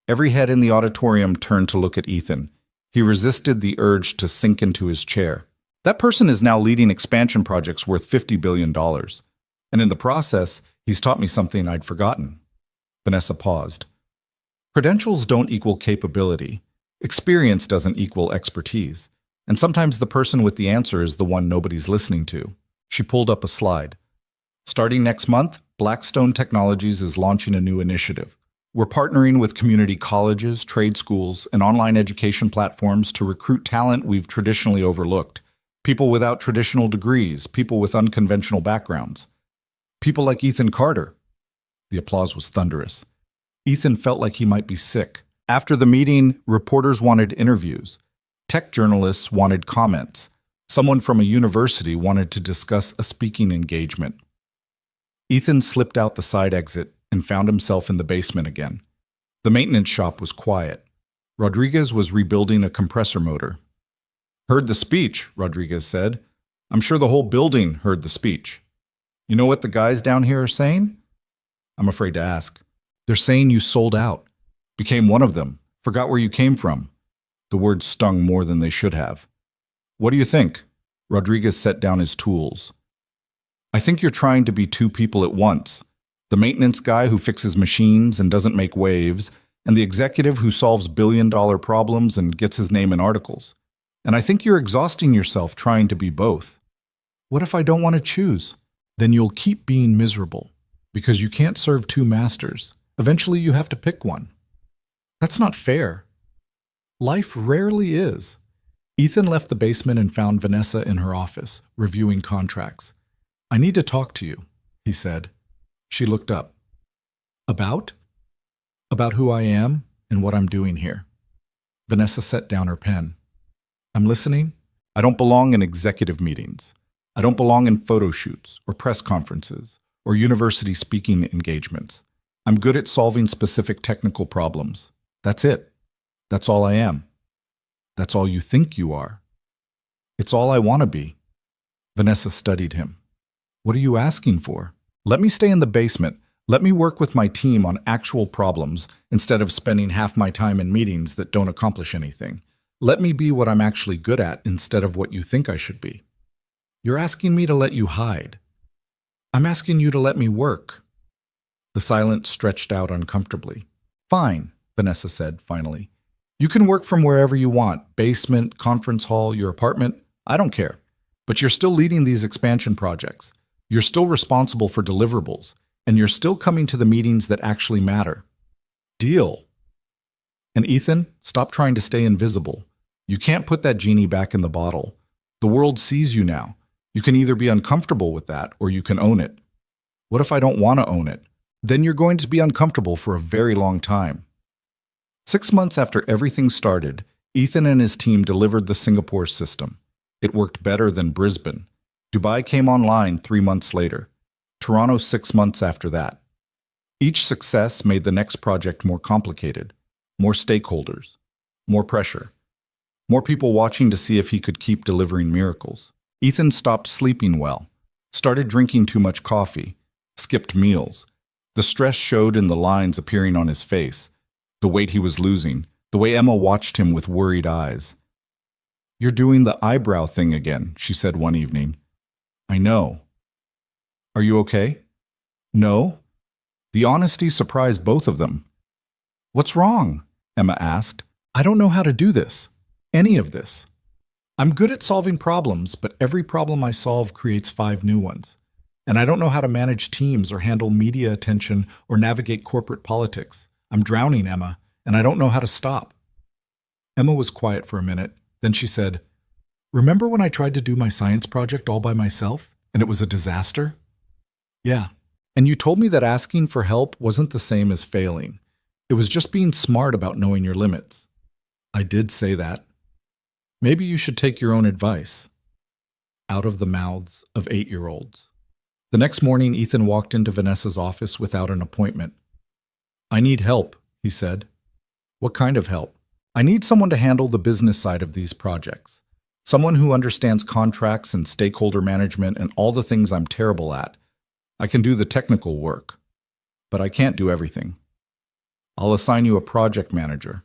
Every head in the auditorium turned to look at Ethan. He resisted the urge to sink into his chair. That person is now leading expansion projects worth $50 billion. And in the process, he's taught me something I'd forgotten. Vanessa paused. Credentials don't equal capability. Experience doesn't equal expertise. And sometimes the person with the answer is the one nobody's listening to. She pulled up a slide. Starting next month, Blackstone Technologies is launching a new initiative. We're partnering with community colleges, trade schools, and online education platforms to recruit talent we've traditionally overlooked. People without traditional degrees, people with unconventional backgrounds. People like Ethan Carter. The applause was thunderous. Ethan felt like he might be sick. After the meeting, reporters wanted interviews. Tech journalists wanted comments. Someone from a university wanted to discuss a speaking engagement. Ethan slipped out the side exit and found himself in the basement again. The maintenance shop was quiet. Rodriguez was rebuilding a compressor motor. "Heard the speech," Rodriguez said. "I'm sure the whole building heard the speech. You know what the guys down here are saying?" "I'm afraid to ask." "They're saying you sold out. Became one of them. Forgot where you came from." The words stung more than they should have. "What do you think?" Rodriguez set down his tools. "I think you're trying to be two people at once. The maintenance guy who fixes machines and doesn't make waves, and the executive who solves billion-dollar problems and gets his name in articles. And I think you're exhausting yourself trying to be both." "What if I don't want to choose?" "Then you'll keep being miserable, because you can't serve two masters. Eventually you have to pick one." "That's not fair." "Life rarely is." Ethan left the basement and found Vanessa in her office, reviewing contracts. "I need to talk to you," he said. She looked up. "About?" "About who I am and what I'm doing here." Vanessa set down her pen. "I'm listening." "I don't belong in executive meetings. I don't belong in photo shoots or press conferences or university speaking engagements. I'm good at solving specific technical problems. That's it. That's all I am." "That's all you think you are." "It's all I want to be." Vanessa studied him. "What are you asking for?" "Let me stay in the basement. Let me work with my team on actual problems instead of spending half my time in meetings that don't accomplish anything. Let me be what I'm actually good at instead of what you think I should be." "You're asking me to let you hide." "I'm asking you to let me work." The silence stretched out uncomfortably. "Fine," Vanessa said finally. "You can work from wherever you want, basement, conference hall, your apartment. I don't care. But you're still leading these expansion projects. You're still responsible for deliverables, and you're still coming to the meetings that actually matter. Deal." "And Ethan, stop trying to stay invisible. You can't put that genie back in the bottle. The world sees you now. You can either be uncomfortable with that or you can own it." "What if I don't want to own it?" "Then you're going to be uncomfortable for a very long time." 6 months after everything started, Ethan and his team delivered the Singapore system. It worked better than Brisbane. Dubai came online 3 months later. Toronto 6 months after that. Each success made the next project more complicated. More stakeholders. More pressure. More people watching to see if he could keep delivering miracles. Ethan stopped sleeping well. Started drinking too much coffee. Skipped meals. The stress showed in the lines appearing on his face. The weight he was losing. The way Emma watched him with worried eyes. "You're doing the eyebrow thing again," she said one evening. "I know." "Are you okay?" "No." The honesty surprised both of them. "What's wrong?" Emma asked. "I don't know how to do this. Any of this. I'm good at solving problems, but every problem I solve creates 5 new ones. And I don't know how to manage teams or handle media attention or navigate corporate politics. I'm drowning, Emma, and I don't know how to stop." Emma was quiet for a minute. Then she said, "Remember when I tried to do my science project all by myself, and it was a disaster?" "Yeah. And you told me that asking for help wasn't the same as failing. It was just being smart about knowing your limits. I did say that. Maybe you should take your own advice. Out of the mouths of 8-year-olds. The next morning, Ethan walked into Vanessa's office without an appointment. I need help, he said. What kind of help? I need someone to handle the business side of these projects. Someone who understands contracts and stakeholder management and all the things I'm terrible at. I can do the technical work, but I can't do everything. I'll assign you a project manager.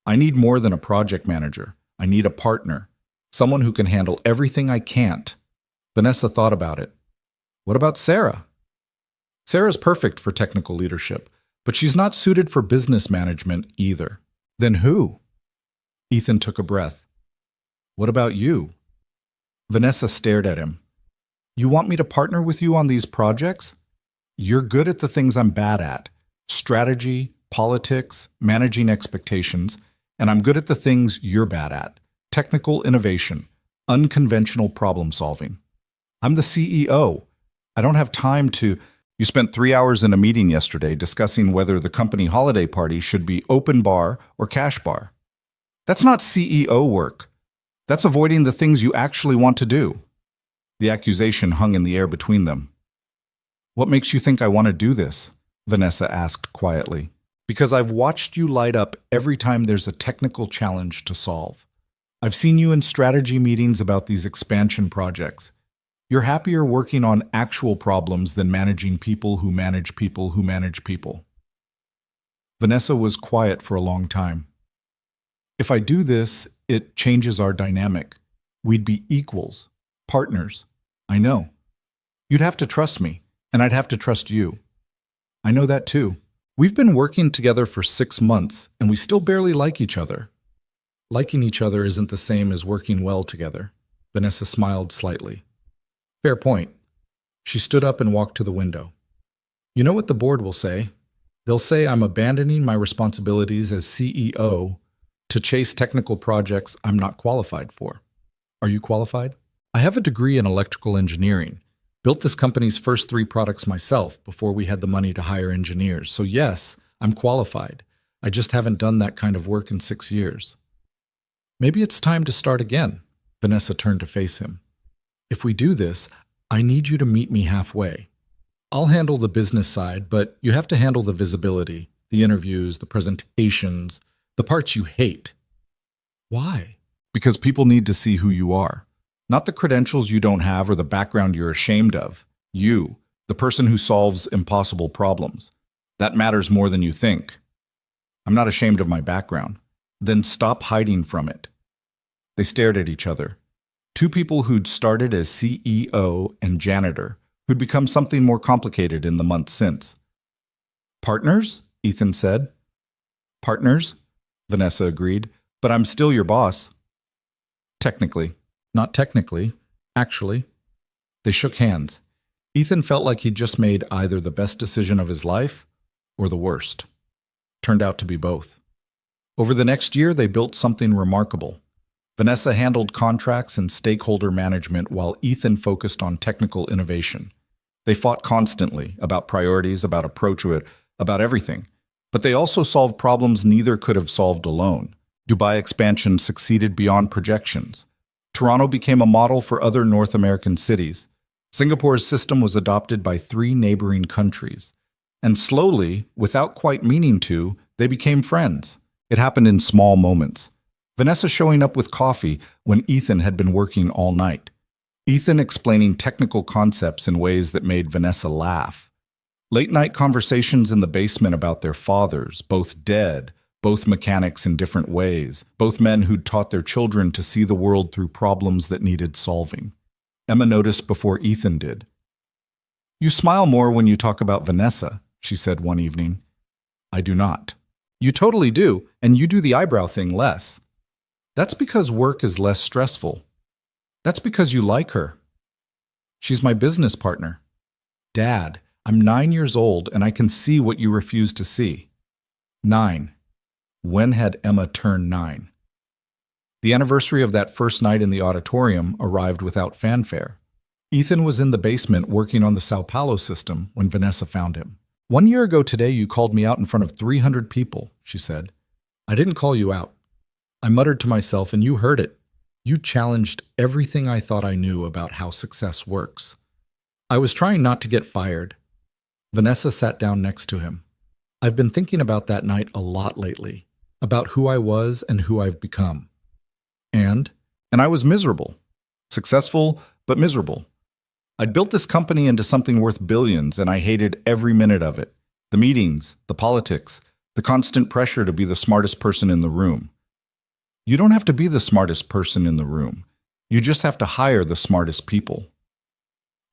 I need more than a project manager. I need a partner. Someone who can handle everything I can't. Vanessa thought about it. What about Sarah? Sarah's perfect for technical leadership, but she's not suited for business management either. Then who? Ethan took a breath. What about you? Vanessa stared at him. You want me to partner with you on these projects? You're good at the things I'm bad at. Strategy, politics, managing expectations, and I'm good at the things you're bad at. Technical innovation, unconventional problem solving. I'm the CEO. I don't have time to... You spent 3 hours in a meeting yesterday discussing whether the company holiday party should be open bar or cash bar. That's not CEO work. That's avoiding the things you actually want to do. The accusation hung in the air between them. What makes you think I want to do this? Vanessa asked quietly. Because I've watched you light up every time there's a technical challenge to solve. I've seen you in strategy meetings about these expansion projects. You're happier working on actual problems than managing people who manage people who manage people. Vanessa was quiet for a long time. If I do this, it changes our dynamic. We'd be equals, partners. I know. You'd have to trust me, and I'd have to trust you. I know that too. We've been working together for 6 months, and we still barely like each other. Liking each other isn't the same as working well together. Vanessa smiled slightly. Fair point. She stood up and walked to the window. You know what the board will say? They'll say I'm abandoning my responsibilities as CEO to chase technical projects I'm not qualified for. Are you qualified? I have a degree in electrical engineering. Built this company's first 3 products myself before we had the money to hire engineers. So yes, I'm qualified. I just haven't done that kind of work in 6 years. Maybe it's time to start again. Vanessa turned to face him. If we do this, I need you to meet me halfway. I'll handle the business side, but you have to handle the visibility, the interviews, the presentations, the parts you hate. Why? Because people need to see who you are. Not the credentials you don't have or the background you're ashamed of. You, the person who solves impossible problems. That matters more than you think. I'm not ashamed of my background. Then stop hiding from it. They stared at each other. 2 people who'd started as CEO and janitor, who'd become something more complicated in the months since. Partners? Ethan said. Partners? Vanessa agreed. But I'm still your boss. Technically. Not technically. Actually. They shook hands. Ethan felt like he'd just made either the best decision of his life or the worst. Turned out to be both. Over the next year, they built something remarkable. Vanessa handled contracts and stakeholder management while Ethan focused on technical innovation. They fought constantly about priorities, about approach to it, about everything. But they also solved problems neither could have solved alone. Dubai expansion succeeded beyond projections. Toronto became a model for other North American cities. Singapore's system was adopted by 3 neighboring countries. And slowly, without quite meaning to, they became friends. It happened in small moments. Vanessa showing up with coffee when Ethan had been working all night. Ethan explaining technical concepts in ways that made Vanessa laugh. Late-night conversations in the basement about their fathers, both dead, both mechanics in different ways, both men who'd taught their children to see the world through problems that needed solving. Emma noticed before Ethan did. You smile more when you talk about Vanessa, she said one evening. I do not. You totally do, and you do the eyebrow thing less. That's because work is less stressful. That's because you like her. She's my business partner. Dad, I'm 9 years old and I can see what you refuse to see. 9. When had Emma turned 9? The anniversary of that first night in the auditorium arrived without fanfare. Ethan was in the basement working on the Sao Paulo system when Vanessa found him. 1 year ago today, you called me out in front of 300 people, she said. I didn't call you out. I muttered to myself, and you heard it. You challenged everything I thought I knew about how success works. I was trying not to get fired. Vanessa sat down next to him. I've been thinking about that night a lot lately, about who I was and who I've become. And I was miserable. Successful, but miserable. I'd built this company into something worth billions, and I hated every minute of it. The meetings, the politics, the constant pressure to be the smartest person in the room. You don't have to be the smartest person in the room. You just have to hire the smartest people.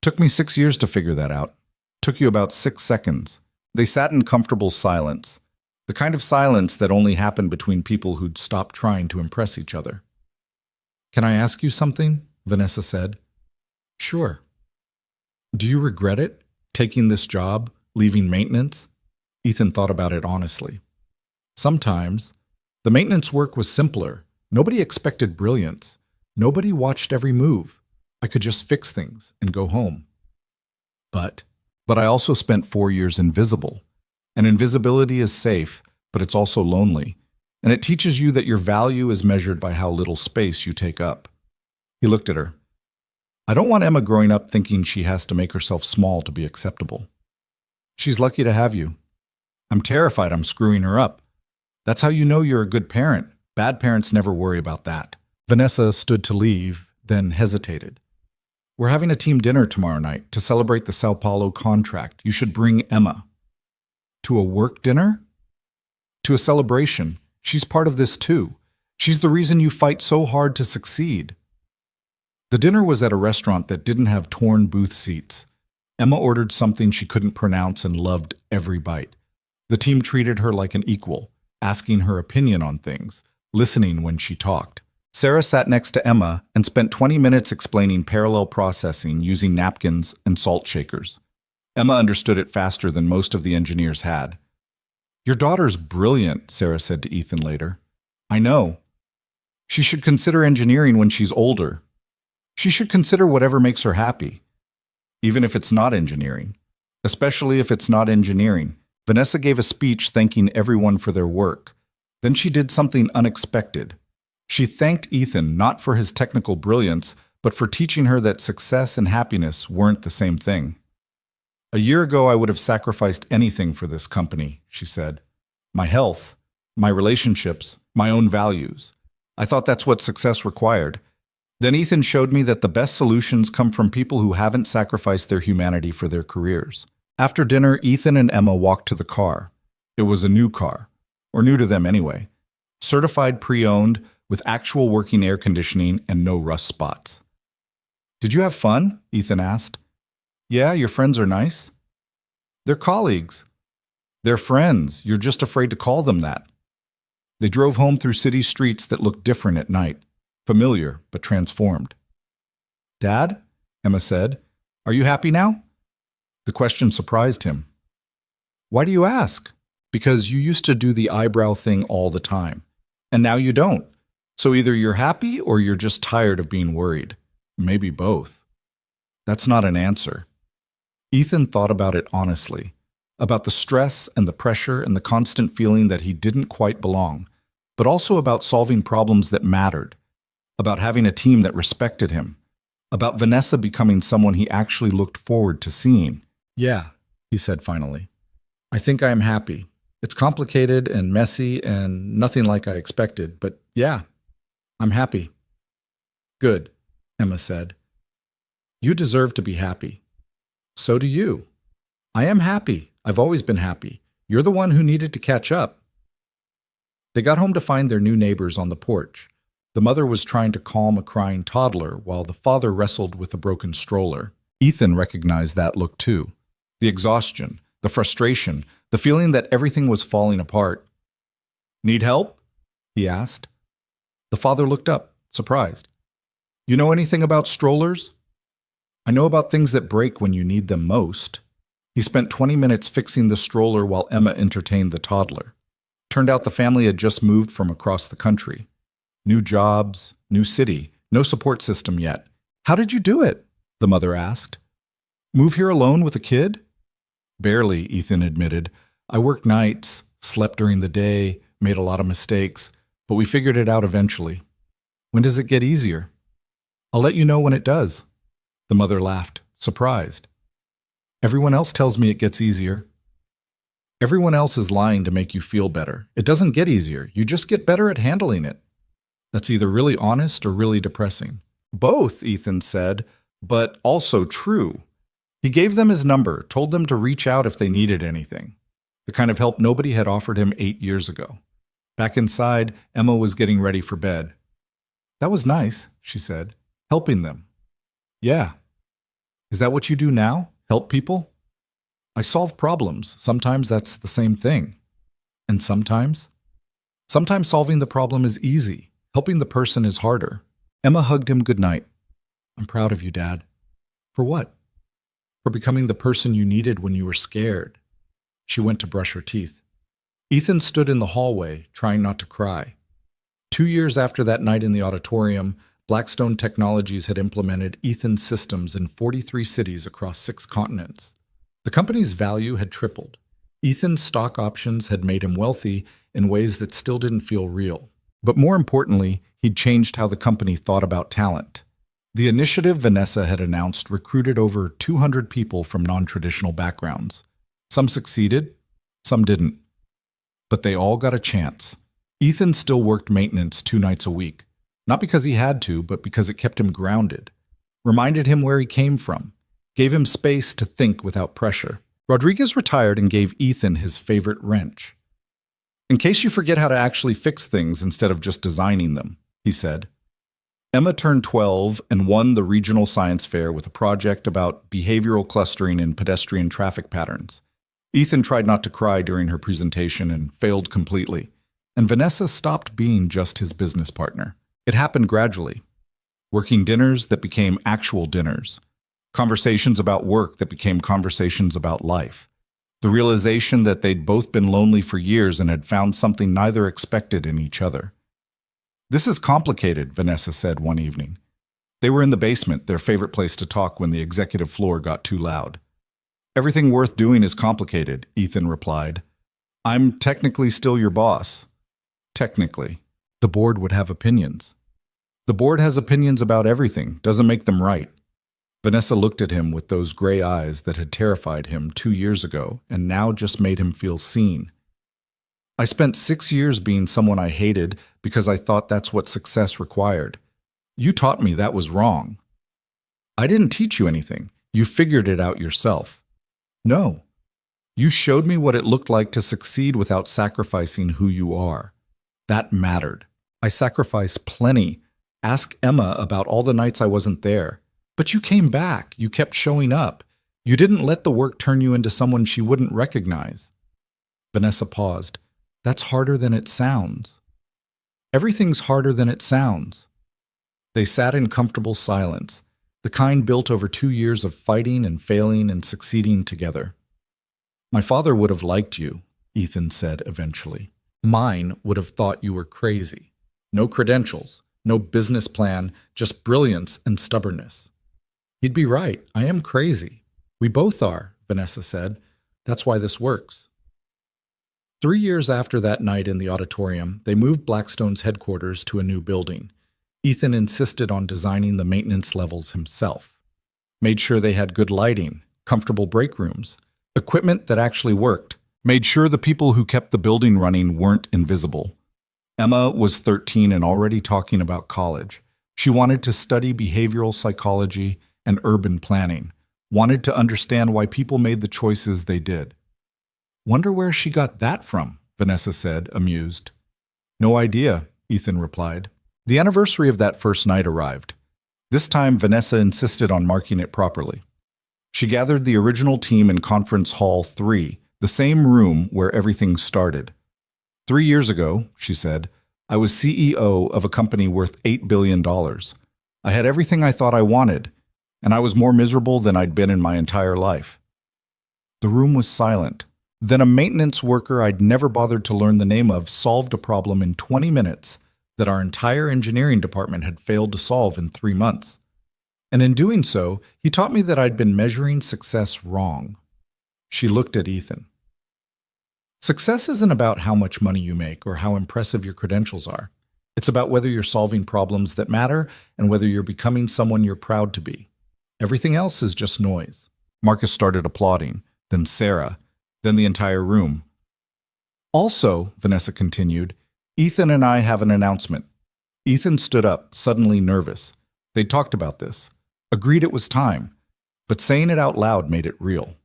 Took me 6 years to figure that out. Took you about 6 seconds. They sat in comfortable silence. The kind of silence that only happened between people who'd stopped trying to impress each other. Can I ask you something? Vanessa said. Sure. Do you regret it? Taking this job? Leaving maintenance? Ethan thought about it honestly. Sometimes. The maintenance work was simpler. Nobody expected brilliance. Nobody watched every move. I could just fix things and go home. But I also spent 4 years invisible. And invisibility is safe, but it's also lonely. And it teaches you that your value is measured by how little space you take up. He looked at her. I don't want Emma growing up thinking she has to make herself small to be acceptable. She's lucky to have you. I'm terrified I'm screwing her up. That's how you know you're a good parent. Bad parents never worry about that. Vanessa stood to leave, then hesitated. We're having a team dinner tomorrow night to celebrate the Sao Paulo contract. You should bring Emma. To a work dinner? To a celebration. She's part of this too. She's the reason you fight so hard to succeed. The dinner was at a restaurant that didn't have torn booth seats. Emma ordered something she couldn't pronounce and loved every bite. The team treated her like an equal, asking her opinion on things, listening when she talked. Sarah sat next to Emma and spent 20 minutes explaining parallel processing using napkins and salt shakers. Emma understood it faster than most of the engineers had. Your daughter's brilliant, Sarah said to Ethan later. I know. She should consider engineering when she's older. She should consider whatever makes her happy, even if it's not engineering. Especially if it's not engineering. Vanessa gave a speech thanking everyone for their work. Then she did something unexpected. She thanked Ethan not for his technical brilliance, but for teaching her that success and happiness weren't the same thing. A year ago, I would have sacrificed anything for this company, she said. My health, my relationships, my own values. I thought that's what success required. Then Ethan showed me that the best solutions come from people who haven't sacrificed their humanity for their careers. After dinner, Ethan and Emma walked to the car. It was a new car, or new to them anyway. Certified pre-owned, with actual working air conditioning and no rust spots. Did you have fun? Ethan asked. Yeah, your friends are nice. They're colleagues. They're friends. You're just afraid to call them that. They drove home through city streets that looked different at night, familiar but transformed. Dad? Emma said. Are you happy now? The question surprised him. Why do you ask? Because you used to do the eyebrow thing all the time, and now you don't. So either you're happy or you're just tired of being worried. Maybe both. That's not an answer. Ethan thought about it honestly, about the stress and the pressure and the constant feeling that he didn't quite belong, but also about solving problems that mattered, about having a team that respected him, about Vanessa becoming someone he actually looked forward to seeing. Yeah, he said finally. I think I am happy. It's complicated and messy and nothing like I expected, but yeah, I'm happy. Good, Emma said. You deserve to be happy. So do you. I am happy. I've always been happy. You're the one who needed to catch up. They got home to find their new neighbors on the porch. The mother was trying to calm a crying toddler while the father wrestled with a broken stroller. Ethan recognized that look too. The exhaustion, the frustration, the feeling that everything was falling apart. Need help? He asked. The father looked up, surprised. You know anything about strollers? I know about things that break when you need them most. He spent 20 minutes fixing the stroller while Emma entertained the toddler. Turned out the family had just moved from across the country. New jobs, new city, no support system yet. How did you do it? The mother asked. Move here alone with a kid? Barely, Ethan admitted. I worked nights, slept during the day, made a lot of mistakes, but we figured it out eventually. When does it get easier? I'll let you know when it does. The mother laughed, surprised. Everyone else tells me it gets easier. Everyone else is lying to make you feel better. It doesn't get easier. You just get better at handling it. That's either really honest or really depressing. Both, Ethan said, but also true. He gave them his number, told them to reach out if they needed anything. The kind of help nobody had offered him 8 years ago. Back inside, Emma was getting ready for bed. That was nice, she said, helping them. Yeah. Is that what you do now? Help people? I solve problems. Sometimes that's the same thing. And sometimes? Sometimes solving the problem is easy. Helping the person is harder. Emma hugged him goodnight. I'm proud of you, Dad. For what? For becoming the person you needed when you were scared. She went to brush her teeth. Ethan stood in the hallway, trying not to cry. 2 years after that night in the auditorium, Blackstone Technologies had implemented Ethan's systems in 43 cities across 6 continents. The company's value had tripled. Ethan's stock options had made him wealthy in ways that still didn't feel real. But more importantly, he'd changed how the company thought about talent. The initiative Vanessa had announced recruited over 200 people from non-traditional backgrounds. Some succeeded, some didn't. But they all got a chance. Ethan still worked maintenance 2 nights a week, not because he had to, but because it kept him grounded, reminded him where he came from, gave him space to think without pressure. Rodriguez retired and gave Ethan his favorite wrench. In case you forget how to actually fix things instead of just designing them, he said. Emma turned 12 and won the regional science fair with a project about behavioral clustering in pedestrian traffic patterns. Ethan tried not to cry during her presentation and failed completely. And Vanessa stopped being just his business partner. It happened gradually. Working dinners that became actual dinners. Conversations about work that became conversations about life. The realization that they'd both been lonely for years and had found something neither expected in each other. This is complicated, Vanessa said one evening. They were in the basement, their favorite place to talk when the executive floor got too loud. Everything worth doing is complicated, Ethan replied. I'm technically still your boss. Technically. The board would have opinions. The board has opinions about everything, doesn't make them right. Vanessa looked at him with those gray eyes that had terrified him 2 years ago and now just made him feel seen. I spent 6 years being someone I hated because I thought that's what success required. You taught me that was wrong. I didn't teach you anything. You figured it out yourself. No. You showed me what it looked like to succeed without sacrificing who you are. That mattered. I sacrificed plenty. Ask Emma about all the nights I wasn't there. But you came back. You kept showing up. You didn't let the work turn you into someone she wouldn't recognize. Vanessa paused. That's harder than it sounds. Everything's harder than it sounds. They sat in comfortable silence, the kind built over 2 years of fighting and failing and succeeding together. My father would have liked you, Ethan said eventually. Mine would have thought you were crazy. No credentials, no business plan, just brilliance and stubbornness. He'd be right. I am crazy. We both are, Vanessa said. That's why this works. 3 years after that night in the auditorium, they moved Blackstone's headquarters to a new building. Ethan insisted on designing the maintenance levels himself. Made sure they had good lighting, comfortable break rooms, equipment that actually worked. Made sure the people who kept the building running weren't invisible. Emma was 13 and already talking about college. She wanted to study behavioral psychology and urban planning, wanted to understand why people made the choices they did. Wonder where she got that from, Vanessa said, amused. No idea, Ethan replied. The anniversary of that first night arrived. This time, Vanessa insisted on marking it properly. She gathered the original team in Conference Hall 3, the same room where everything started. 3 years ago, she said, I was CEO of a company worth $8 billion. I had everything I thought I wanted, and I was more miserable than I'd been in my entire life. The room was silent. Then a maintenance worker I'd never bothered to learn the name of solved a problem in 20 minutes that our entire engineering department had failed to solve in 3 months. And in doing so, he taught me that I'd been measuring success wrong. She looked at Ethan. Success isn't about how much money you make or how impressive your credentials are. It's about whether you're solving problems that matter and whether you're becoming someone you're proud to be. Everything else is just noise. Marcus started applauding, then Sarah, then the entire room. Also, Vanessa continued, Ethan and I have an announcement. Ethan stood up, suddenly nervous. They'd talked about this, agreed it was time, but saying it out loud made it real.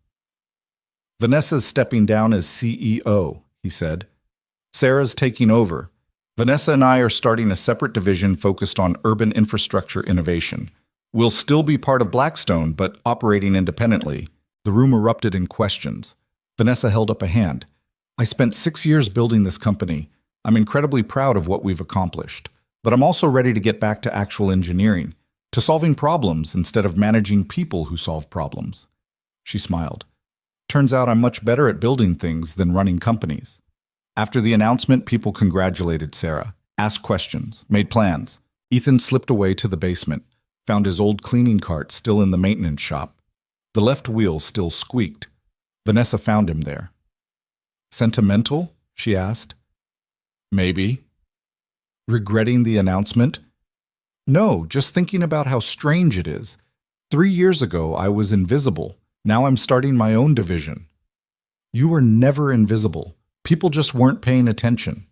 Vanessa's stepping down as CEO, he said. Sarah's taking over. Vanessa and I are starting a separate division focused on urban infrastructure innovation. We'll still be part of Blackstone, but operating independently. The room erupted in questions. Vanessa held up a hand. I spent 6 years building this company. I'm incredibly proud of what we've accomplished. But I'm also ready to get back to actual engineering, to solving problems instead of managing people who solve problems. She smiled. Turns out I'm much better at building things than running companies. After the announcement, people congratulated Sarah, asked questions, made plans. Ethan slipped away to the basement, found his old cleaning cart still in the maintenance shop. The left wheel still squeaked. Vanessa found him there. Sentimental? She asked. Maybe. Regretting the announcement? No, just thinking about how strange it is. 3 years ago, I was invisible. Now I'm starting my own division. You were never invisible. People just weren't paying attention.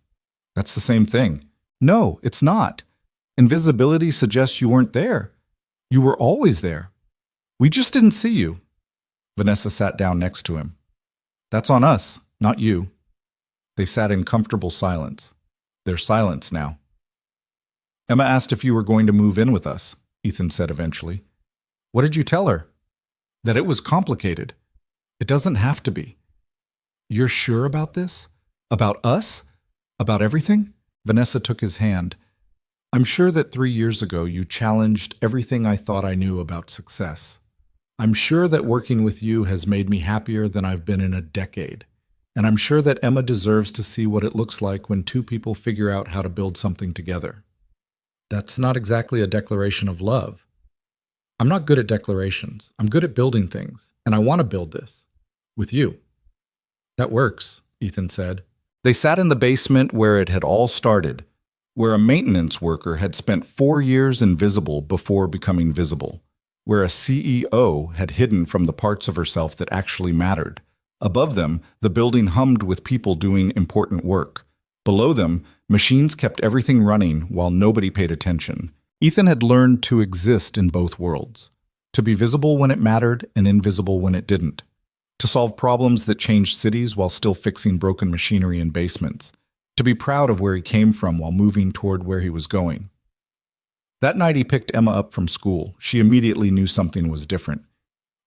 That's the same thing. No, it's not. Invisibility suggests you weren't there. You were always there. We just didn't see you. Vanessa sat down next to him. That's on us, not you. They sat in comfortable silence. They're silence now. Emma asked if you were going to move in with us, Ethan said eventually. What did you tell her? That it was complicated. It doesn't have to be. You're sure about this? About us? About everything? Vanessa took his hand. I'm sure that 3 years ago you challenged everything I thought I knew about success. I'm sure that working with you has made me happier than I've been in a decade. And I'm sure that Emma deserves to see what it looks like when two people figure out how to build something together. That's not exactly a declaration of love. I'm not good at declarations. I'm good at building things, and I want to build this. With you. That works, Ethan said. They sat in the basement where it had all started, where a maintenance worker had spent 4 years invisible before becoming visible, where a CEO had hidden from the parts of herself that actually mattered. Above them, the building hummed with people doing important work. Below them, machines kept everything running while nobody paid attention. Ethan had learned to exist in both worlds, to be visible when it mattered and invisible when it didn't, to solve problems that changed cities while still fixing broken machinery in basements, to be proud of where he came from while moving toward where he was going. That night he picked Emma up from school. She immediately knew something was different.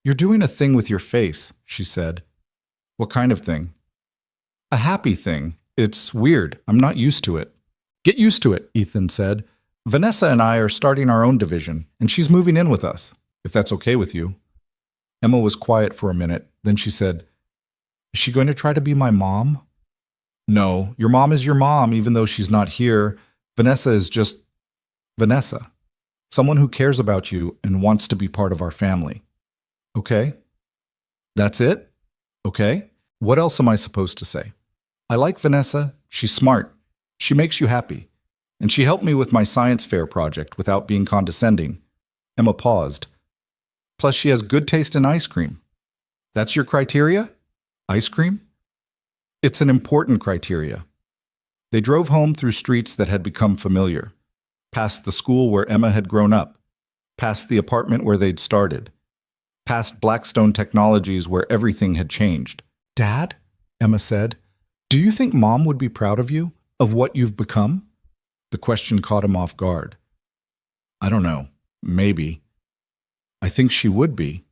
You're doing a thing with your face, she said. What kind of thing? A happy thing. It's weird. I'm not used to it. Get used to it, Ethan said. Vanessa and I are starting our own division, and she's moving in with us, if that's okay with you. Emma was quiet for a minute. Then she said, Is she going to try to be my mom? No, your mom is your mom, even though she's not here. Vanessa is just Vanessa, someone who cares about you and wants to be part of our family. Okay? That's it? Okay? What else am I supposed to say? I like Vanessa. She's smart. She makes you happy. And she helped me with my science fair project without being condescending. Emma paused. Plus, she has good taste in ice cream. That's your criteria? Ice cream? It's an important criteria. They drove home through streets that had become familiar, past the school where Emma had grown up, past the apartment where they'd started, past Blackstone Technologies where everything had changed. Dad, Emma said, do you think Mom would be proud of you, of what you've become? The question caught him off guard. I don't know. Maybe. I think she would be.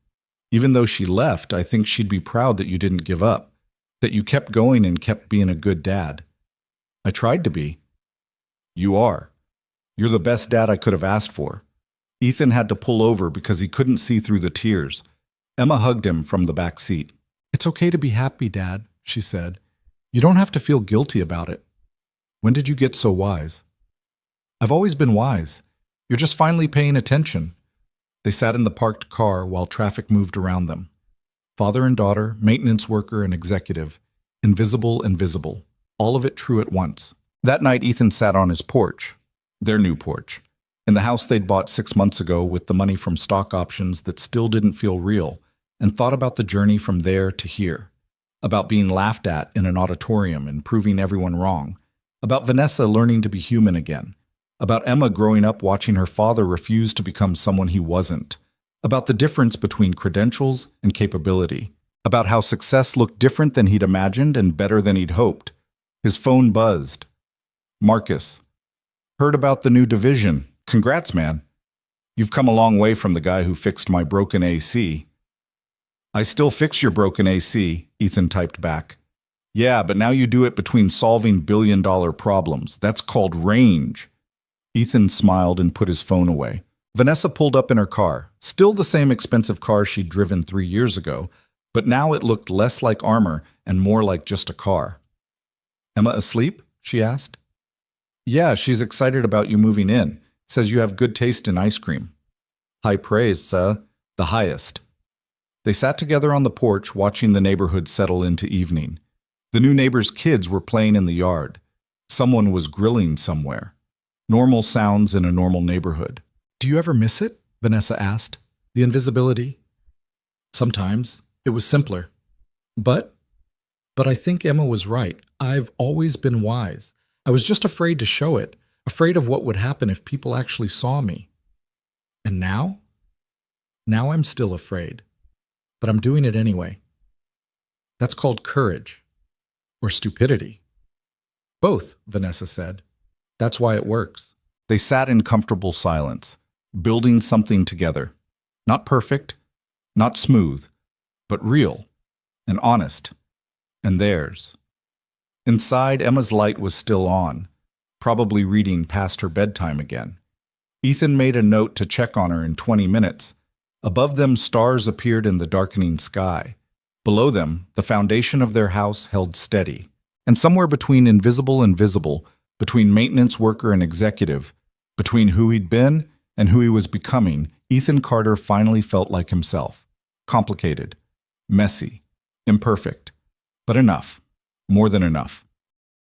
Even though she left, I think she'd be proud that you didn't give up, that you kept going and kept being a good dad. I tried to be. You are. You're the best dad I could have asked for. Ethan had to pull over because he couldn't see through the tears. Emma hugged him from the back seat. It's okay to be happy, Dad, she said. You don't have to feel guilty about it. When did you get so wise? I've always been wise. You're just finally paying attention. They sat in the parked car while traffic moved around them. Father and daughter, maintenance worker and executive, invisible and visible, all of it true at once. That night, Ethan sat on his porch, their new porch, in the house they'd bought 6 months ago with the money from stock options that still didn't feel real, and thought about the journey from there to here, about being laughed at in an auditorium and proving everyone wrong, about Vanessa learning to be human again, about Emma growing up watching her father refuse to become someone he wasn't, about the difference between credentials and capability, about how success looked different than he'd imagined and better than he'd hoped. His phone buzzed. Marcus. Heard about the new division. Congrats, man. You've come a long way from the guy who fixed my broken AC. I still fix your broken AC, Ethan typed back. Yeah, but now you do it between solving billion-dollar problems. That's called range. Ethan smiled and put his phone away. Vanessa pulled up in her car, still the same expensive car she'd driven 3 years ago, but now it looked less like armor and more like just a car. Emma asleep? She asked. Yeah, she's excited about you moving in. Says you have good taste in ice cream. High praise, sir. The highest. They sat together on the porch watching the neighborhood settle into evening. The new neighbor's kids were playing in the yard. Someone was grilling somewhere. Normal sounds in a normal neighborhood. Do you ever miss it? Vanessa asked. The invisibility? Sometimes. It was simpler. But I think Emma was right. I've always been wise. I was just afraid to show it, afraid of what would happen if people actually saw me. And now? Now I'm still afraid. But I'm doing it anyway. That's called courage. Or stupidity. Both, Vanessa said. That's why it works. They sat in comfortable silence, building something together. Not perfect, not smooth, but real and honest, and theirs. Inside, Emma's light was still on, probably reading past her bedtime again. Ethan made a note to check on her in 20 minutes. Above them, stars appeared in the darkening sky. Below them, the foundation of their house held steady. And somewhere between invisible and visible, between maintenance worker and executive, between who he'd been and who he was becoming, Ethan Carter finally felt like himself. Complicated, messy, imperfect, but enough, more than enough.